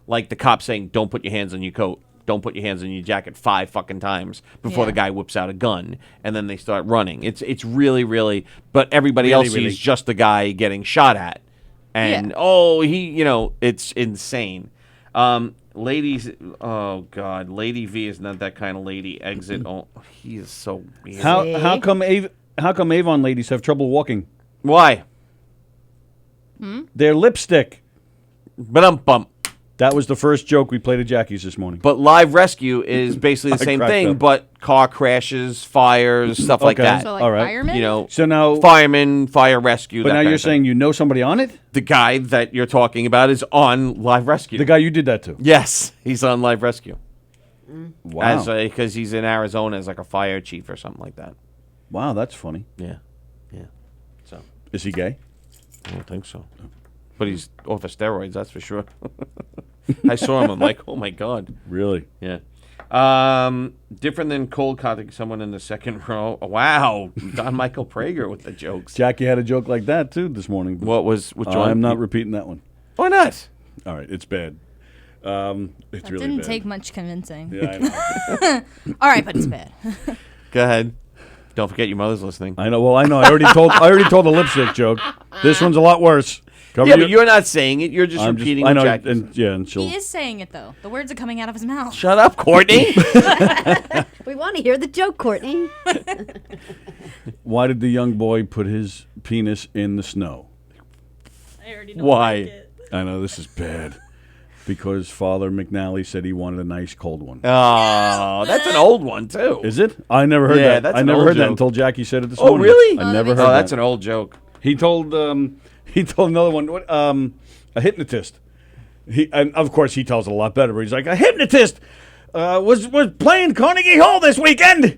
like the cop saying, "Don't put your hands on your coat." Don't put your hands on your jacket 5 fucking times before Yeah. the guy whips out a gun, and then they start running. It's really, really, but everybody else really. sees just the guy getting shot at, and it's insane. Ladies, oh god, Lady V is not that kind of lady. Exit. Oh, he is so weird. How come Avon ladies have trouble walking? Why? Their lipstick. Bump. That was the first joke we played at Jackie's this morning. But Live Rescue is basically the I same cracked thing, up. but car crashes, fires, stuff like Okay. that. So like All right. firemen. So now, Firemen, fire rescue. but that now kind you're of thing. saying you know somebody on it? The guy that you're talking about is on Live Rescue. The guy you did that to? Yes, he's on Live Rescue. Wow. Because he's in Arizona as like a fire chief or something like that. Wow, that's funny. Yeah. So Is he gay? I don't think so. But he's off of steroids, that's for sure. I saw him. I'm like, oh my god. Really? Yeah. Different than cold contacting someone in the second row. Wow, Don Michael Prager with the jokes. Jackie had a joke like that too this morning. Which one? I'm not repeating that one. Why not? All right, it's bad. It's That really didn't bad. take much convincing. Yeah, I know. All right, but it's bad. Go ahead. Don't forget your mother's listening. I know. Well, I know. I already told the lipstick joke. This one's a lot worse. Cover Yeah, your- but you're not saying it. You're just I'm repeating I what know. Jackie said. And she'll. He is saying it though. The words are coming out of his mouth. Shut up, Courtney. We want to hear the joke, Courtney. Why did the young boy put his penis in the snow. I already don't Why? like it. I know this is bad. Because Father McNally said he wanted a nice cold one. Oh, that's an old one too. Is it? I never heard Yeah, that. that's I an never old heard that joke. until Jackie said it this Oh, morning. really? I Oh, never that heard Oh, that. that's an old joke. He told another one. What? A hypnotist. And of course he tells it a lot better. But he's like, a hypnotist was playing Carnegie Hall this weekend.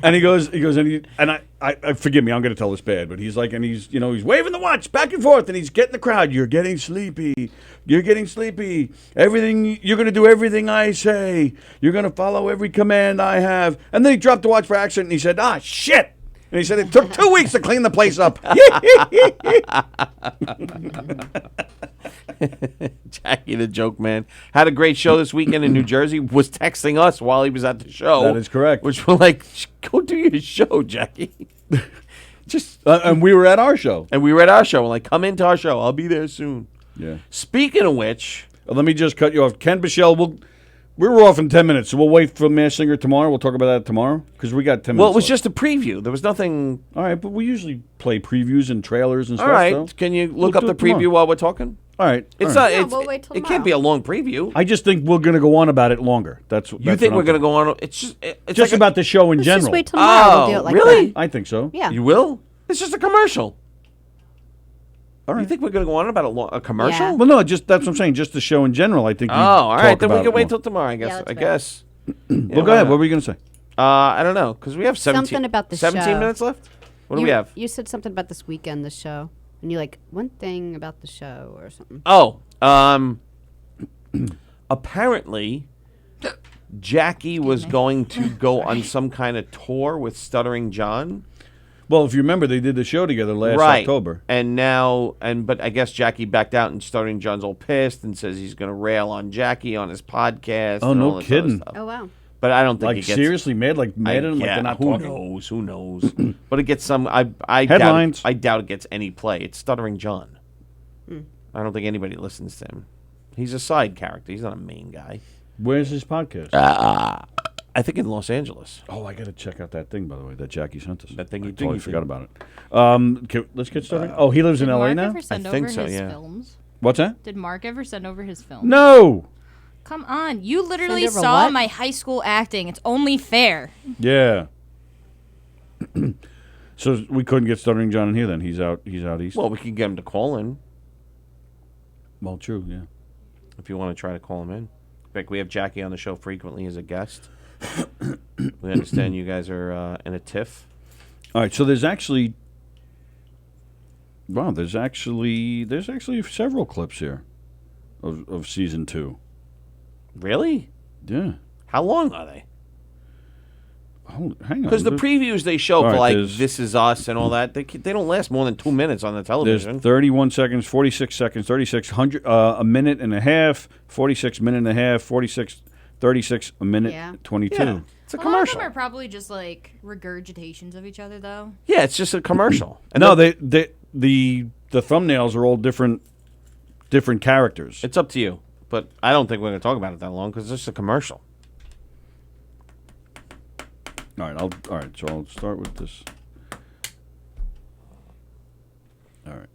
And he goes, and I forgive me, I'm going to tell this bad, but he's like, and he's waving the watch back and forth, and he's getting the crowd. You're getting sleepy. You're getting sleepy. Everything you're going to do everything I say. You're going to follow every command I have. And then he dropped the watch for accident, and he said, shit. And he said it took 2 weeks to clean the place up. Jackie the joke man had a great show this weekend in New Jersey. Was texting us while he was at the show. That is correct. Which we're like, go do your show, Jackie. Just And we were at our show. and we were at our show. We're like, come into our show. I'll be there soon. Yeah. Speaking of which, Let me just cut you off. Ken Bichelle, we're off in 10 minutes, so we'll wait for Masked Singer tomorrow. We'll talk about that tomorrow because we got 10 minutes. well, it was left. just a preview. There was nothing. All right, but we usually play previews and trailers and All stuff. right, so can you we'll look up do the it tomorrow. preview while we're talking? All right. It's all right. not. Yeah, It's, we'll wait till it can't be a tomorrow. long preview. I just think we're going to go on about it longer. That's You think we're going to go on? It's just. It's just like about the show in Let's general. just wait till tomorrow. We'll do it like really? that. I think so. Yeah. You will? It's just a commercial. All right. You think we're going to go on about a commercial? Yeah. Well, no, just that's what I'm saying. Just the show in general. I think. Oh, all right. Then we can wait till. till tomorrow. I guess. let's I wait. guess. Well, go ahead. What were you going to say? I don't know because we have 17. Something about the 17 show. minutes left. What do we have? You said something about this weekend, the show, and you like one thing about the show or something. Oh, apparently, Jackie was going to go on some kind of tour with Stuttering John. Well, if you remember, they did the show together last Right. October. And now, but I guess Jackie backed out, and Stuttering John's all pissed and says he's going to rail on Jackie on his podcast. Oh, and no all this other kidding. stuff. Oh wow. But I don't think Like he gets seriously mad, like mad at him, like yeah, they're not who talking. knows? Who knows? But it gets some. I Headlines. doubt it gets any play. It's Stuttering John. I don't think anybody listens to him. He's a side character. He's not a main guy. Where's his podcast? I think in Los Angeles. Oh, I got to check out that thing, by the way, that Jackie sent us. That thing I you totally think forgot about it. Let's get started. Oh, he lives in Did L.A. Mark now? ever send I think over so, his yeah. films? What's that? Did Mark ever send over his films? No. Come on. You literally over saw what? my high school acting. It's only fair. Yeah. So we couldn't get Stuttering John in here then. He's out east. Well, we can get him to call in Well, true, yeah. if you want to try to call him in. In fact, we have Jackie on the show frequently as a guest. We understand you guys are in a tiff. All right, so there's actually several clips here of season 2. Really? Yeah. How long are they? Hold, hang on. Because the previews they show All for right, like there's- This Is Us and all that, they don't last more than 2 minutes on the There's television. 31 seconds, 46 seconds, 36, a minute and a half, 46 minute and a half, 46, 36, a minute, Yeah. 22. Yeah, it's a A lot of commercial. them are probably just like regurgitations of each other, though. Yeah, it's just a commercial. And No, then- the thumbnails are all different characters. it's up to you. But I don't think we're going to talk about it that long because it's just a commercial. All right, so I'll start with this. All right.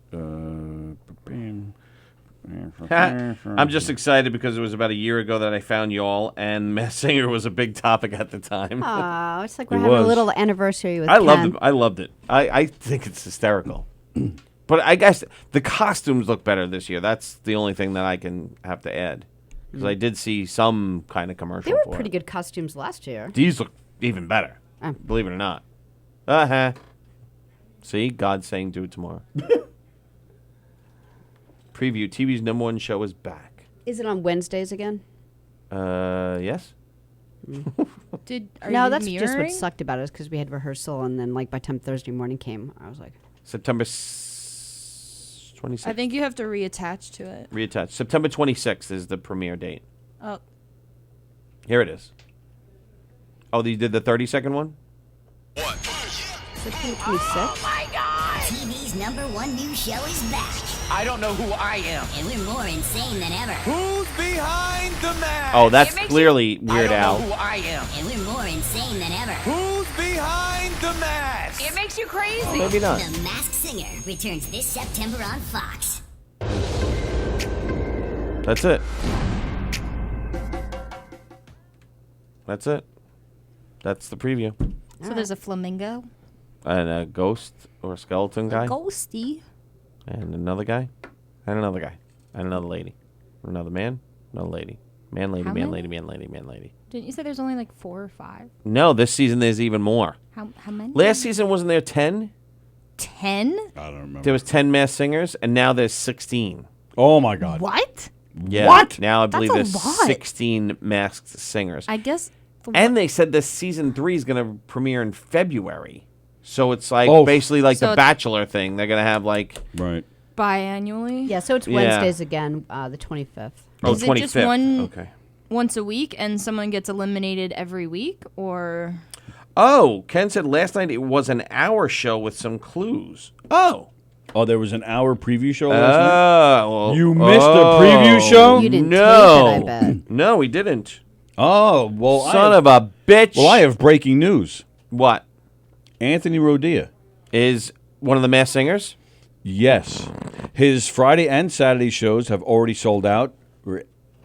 I'm just excited because it was about a year ago that I found y'all, and Masked Singer was a big topic at the time. Oh, it's like we're It having a was. little anniversary with I Ken. loved it. I think it's hysterical. But I guess the costumes look better this year. That's the only thing that I can have to add. Because I did see some kind of commercial They were for pretty it. good costumes last year. These look even better. Oh. Believe it or not. Uh-huh. See? God's saying do it tomorrow. Preview. TV's #1 show is back. Is it on Wednesdays again? Yes? Are No, you that's just what mirroring? sucked about it, is because we had rehearsal, and then like by the time Thursday morning came, I was like, September 26th. I think you have to reattach to it. Reattached. September 26th is the premiere date. Oh, Here it is. Oh, you did the 30-second one? September 26th. TV's #1 new show is back. I don't know who I am. And we're more insane than ever. Who's behind the mask? Oh, that's clearly I Weird don't Al. know who I am. And we're more insane than ever. Who's behind the the mask. It makes you crazy. Maybe not. The Masked Singer returns this September on Fox. That's it. That's it. That's the preview. So there's a flamingo. And a ghost or a skeleton guy. Ghosty. And another guy. And another guy. And another lady. Another man. Another lady. Man, lady, How man, many? lady, man, lady, man, lady. Didn't you say there's only like 4 or 5? No, this season there's even more. How many? Last season wasn't there 10? 10? I don't remember. There was 10 masked singers, and now there's 16. Oh my God. What? Yeah. What? Now I That's believe a there's lot. 16 masked singers. I guess. And they said this season 3 is going to premiere in February. So it's like Oh. basically like So the it's- Bachelor thing. They're going to have like Right. Biannually? Yeah, so it's Yeah. Wednesdays again, the 25th. Is it just one Okay. once a week and someone gets eliminated every week, or? Oh, Ken said last night it was an hour show with some clues. Oh. Oh, there was an hour preview show last night? Oh. You missed the preview show? You didn't No. tape it, I bet. No, we didn't. Oh, well, Son of a bitch. Well, I have breaking news. What? Anthony Rodia Is one of the masked singers? Yes. His Friday and Saturday shows have already sold out.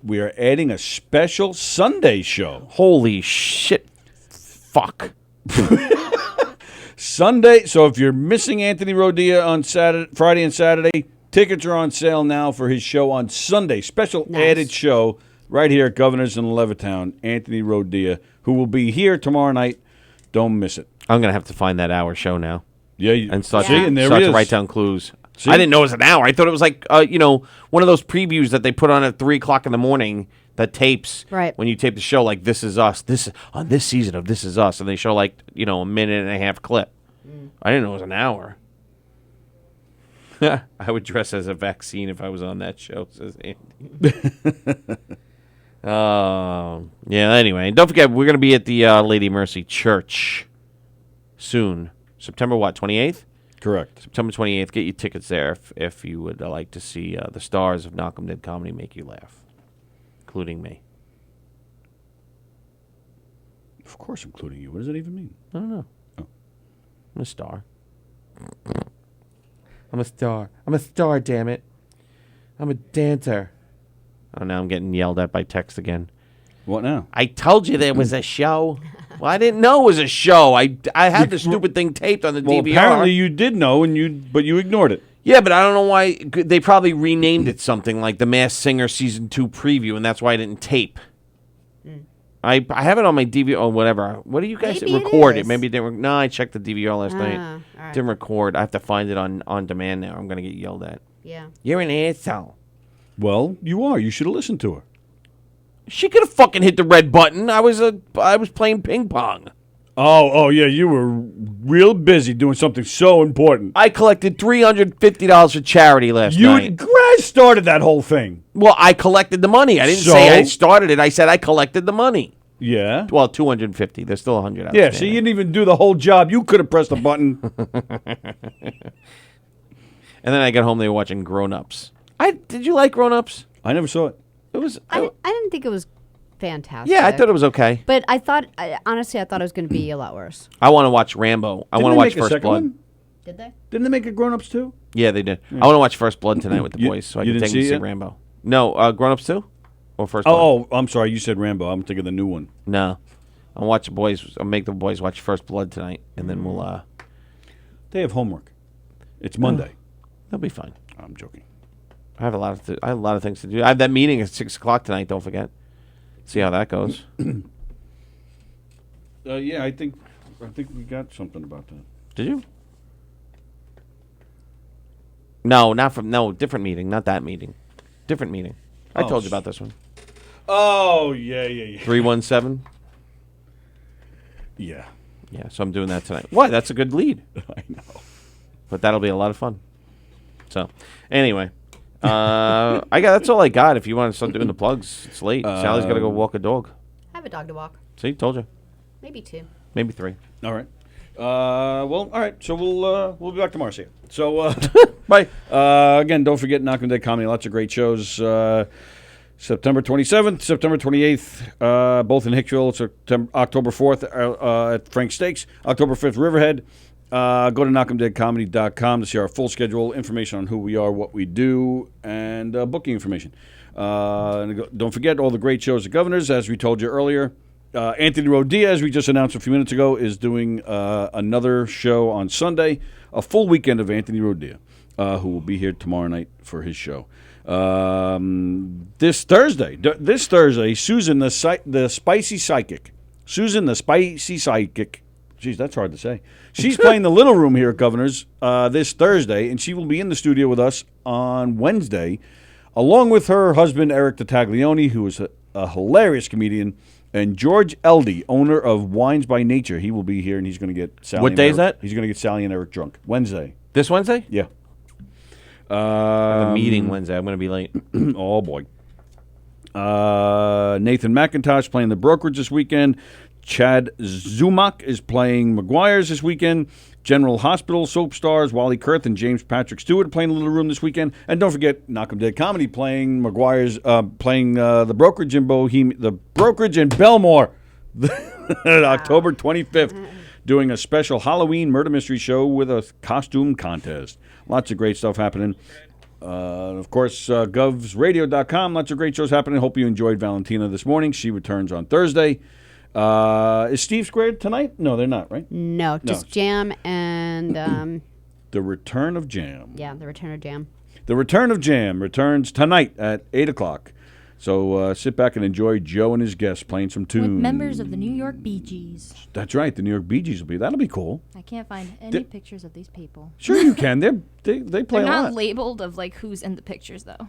We are adding a special Sunday show. Holy shit. Fuck. Sunday. So if you're missing Anthony Rodia on Friday and Saturday, tickets are on sale now for his show on Sunday. Special added show right here at Governors in Levittown. Anthony Rodia, who will be here tomorrow night. Don't miss it. I'm going to have to find that hour show now. Yeah. And start, See, and there start he to is. write down clues. See? I didn't know it was an hour. I thought it was like, one of those previews that they put on at 3 o'clock in the morning that tapes Right. when you tape the show, like This Is Us. This on this season of This Is Us. And they show like, a minute and a half clip. I didn't know it was an hour. I would dress as a vaccine if I was on that show, says Andy. Yeah, anyway. Don't forget, we're going to be at the Lady Mercy Church soon. September what, 28th? Correct. September 28th. Get your tickets there if you would like to see the stars of Malcolm Dead Comedy make you laugh, including me. Of course, including you. What does that even mean? I don't know. Oh. I'm a star. I'm a star. I'm a star, damn it. I'm a dancer. Oh, now I'm getting yelled at by text again. What now? I told you there was a show. Well, I didn't know it was a show. I had the stupid thing taped on the Well, DVR. apparently you did know, but you ignored it. Yeah, but I don't know why. They probably renamed it something like The Masked Singer Season 2 Preview, and that's why I didn't tape. I have it on my DVR or whatever. What do you guys Maybe it record it? is. Maybe it didn't. No, I checked the DVR last night. all right. Didn't record. I have to find it on demand now. I'm going to get yelled at. Yeah. You're an asshole. Well, you are. You should have listened to her. She could have fucking hit the red button. I was playing ping pong. Oh, yeah. You were real busy doing something so important. I collected $350 for charity last night. Graz started that whole thing. Well, I collected the money. I didn't say I started it. I said I collected the money. Yeah. Well, 250. There's still 100 out Yeah, so you didn't even do the whole job. You could have pressed a button. And then I got home. They were watching Grown Ups. Did you like Grown Ups? I never saw it. It was. I didn't think it was fantastic. Yeah, I thought it was okay. But honestly, I thought it was going to be a lot worse. I want to watch Rambo. I Didn't want to they watch make a First second Blood. one? Did they? Didn't they make it Grown Ups too? Yeah, they did. I want to watch First Blood tonight with the boys, so I you can didn't take them to see see it? Rambo. No, Grown Ups 2? Or First Blood? Oh, I'm sorry. You said Rambo. I'm thinking the new one. No. I'll watch the boys. I'll make the boys watch First Blood tonight, and then we'll. They have homework. It's Monday. They'll be fine. I'm joking. I have a lot of things to do. I have that meeting at 6:00 tonight. Don't forget. See how that goes. Yeah, I think we got something about that. Did you? No, different meeting, not that meeting. Different meeting. I Oh, told you about this one. Oh, yeah. 317. Yeah. Yeah, so I'm doing that tonight. What? That's a good lead. I know. But that'll be a lot of fun. So, anyway, that's all I got. If you want to start doing the plugs, it's late. Sally's got to go walk a dog. I have a dog to walk. See, told you. Maybe 2. Maybe 3. All right. All right. So we'll be back tomorrow. See you. So, bye. Again, don't forget Knock 'em Dead Comedy. Lots of great shows. September 27th, September 28th, both in Hicksville. October 4th at Frank Steaks. October 5th, Riverhead. Go to knockemdeadcomedy.com to see our full schedule, information on who we are, what we do, and booking information. And don't forget all the great shows at Governors, as we told you earlier. Anthony Rodia, as we just announced a few minutes ago, is doing another show on Sunday, a full weekend of Anthony Rodia, who will be here tomorrow night for his show. This Thursday, Susan the Spicy Psychic. Susan the Spicy Psychic. Geez, that's hard to say. She's playing the Little Room here at Governors this Thursday, and she will be in the studio with us on Wednesday, along with her husband, Eric Tattaglione, who is a hilarious comedian, and George Eldey, owner of Wines by Nature. He will be here, and he's going to get Sally. What day is that? He's going to get Sally and Eric drunk. Wednesday. This Wednesday? Yeah. I have a meeting Wednesday. I'm going to be late. Oh, boy. Nathan McIntosh playing the Brokerage this weekend. Chad Zumak is playing McGuire's this weekend. General Hospital, Soap Stars, Wally Kurth, and James Patrick Stewart playing the Little Room this weekend. And don't forget, Knock 'em Dead Comedy playing McGuire's, playing the Brokerage in the Brokerage in Belmore, October 25th, doing a special Halloween murder mystery show with a costume contest. Lots of great stuff happening. Of course, govsradio.com, lots of great shows happening. Hope you enjoyed Valentina this morning. She returns on Thursday. Is Steve Squared tonight? No, they're not, right? No, just Jam and... The Return of Jam. Yeah, The Return of Jam. The Return of Jam returns tonight at 8 o'clock. So sit back and enjoy Joe and his guests playing some tunes. With members of the New York Bee Gees. That's right, the New York Bee Gees will be. That'll be cool. I can't find any pictures of these people. Sure you can. They play They're a lot. not labeled of like who's in the pictures though.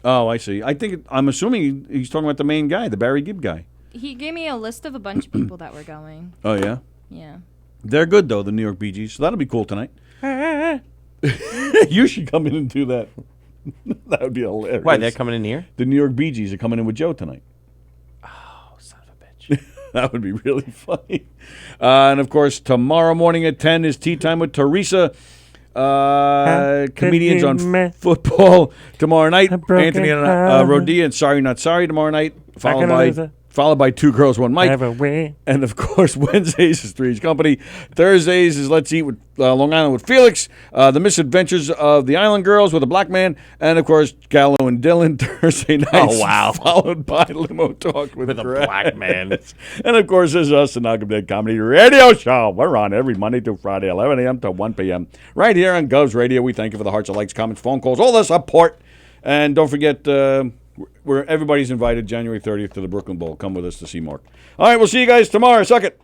Oh, I see. I'm assuming he's talking about the main guy, the Barry Gibb guy. He gave me a list of a bunch of people that were going. Oh, yeah? Yeah. They're good, though, the New York Bee Gees. So that'll be cool tonight. You should come in and do that. That would be hilarious. Why, they're coming in here? The New York Bee Gees are coming in with Joe tonight. Oh, son of a bitch. That would be really funny. And, of course, tomorrow morning at 10 is Tea Time with Teresa. Comedians on football tomorrow night. Anthony and Rodia and Sorry Not Sorry tomorrow night. Followed by Two Girls, One Mic. And, of course, Wednesdays is Three's Company. Thursdays is Let's Eat with Long Island with Felix. The Misadventures of the Island Girls with a Black Man. And, of course, Gallo and Dylan Thursday nights. Oh, wow. Followed by Limo Talk with a Black Man. And, of course, there's us, the Knock 'em Dead Comedy Radio Show. We're on every Monday through Friday, 11 a.m. to 1 p.m. right here on Govs Radio. We thank you for the hearts, likes, comments, phone calls, all the support. And don't forget... everybody's invited January 30th to the Brooklyn Bowl. Come with us to see Mark. All right, we'll see you guys tomorrow. Suck it.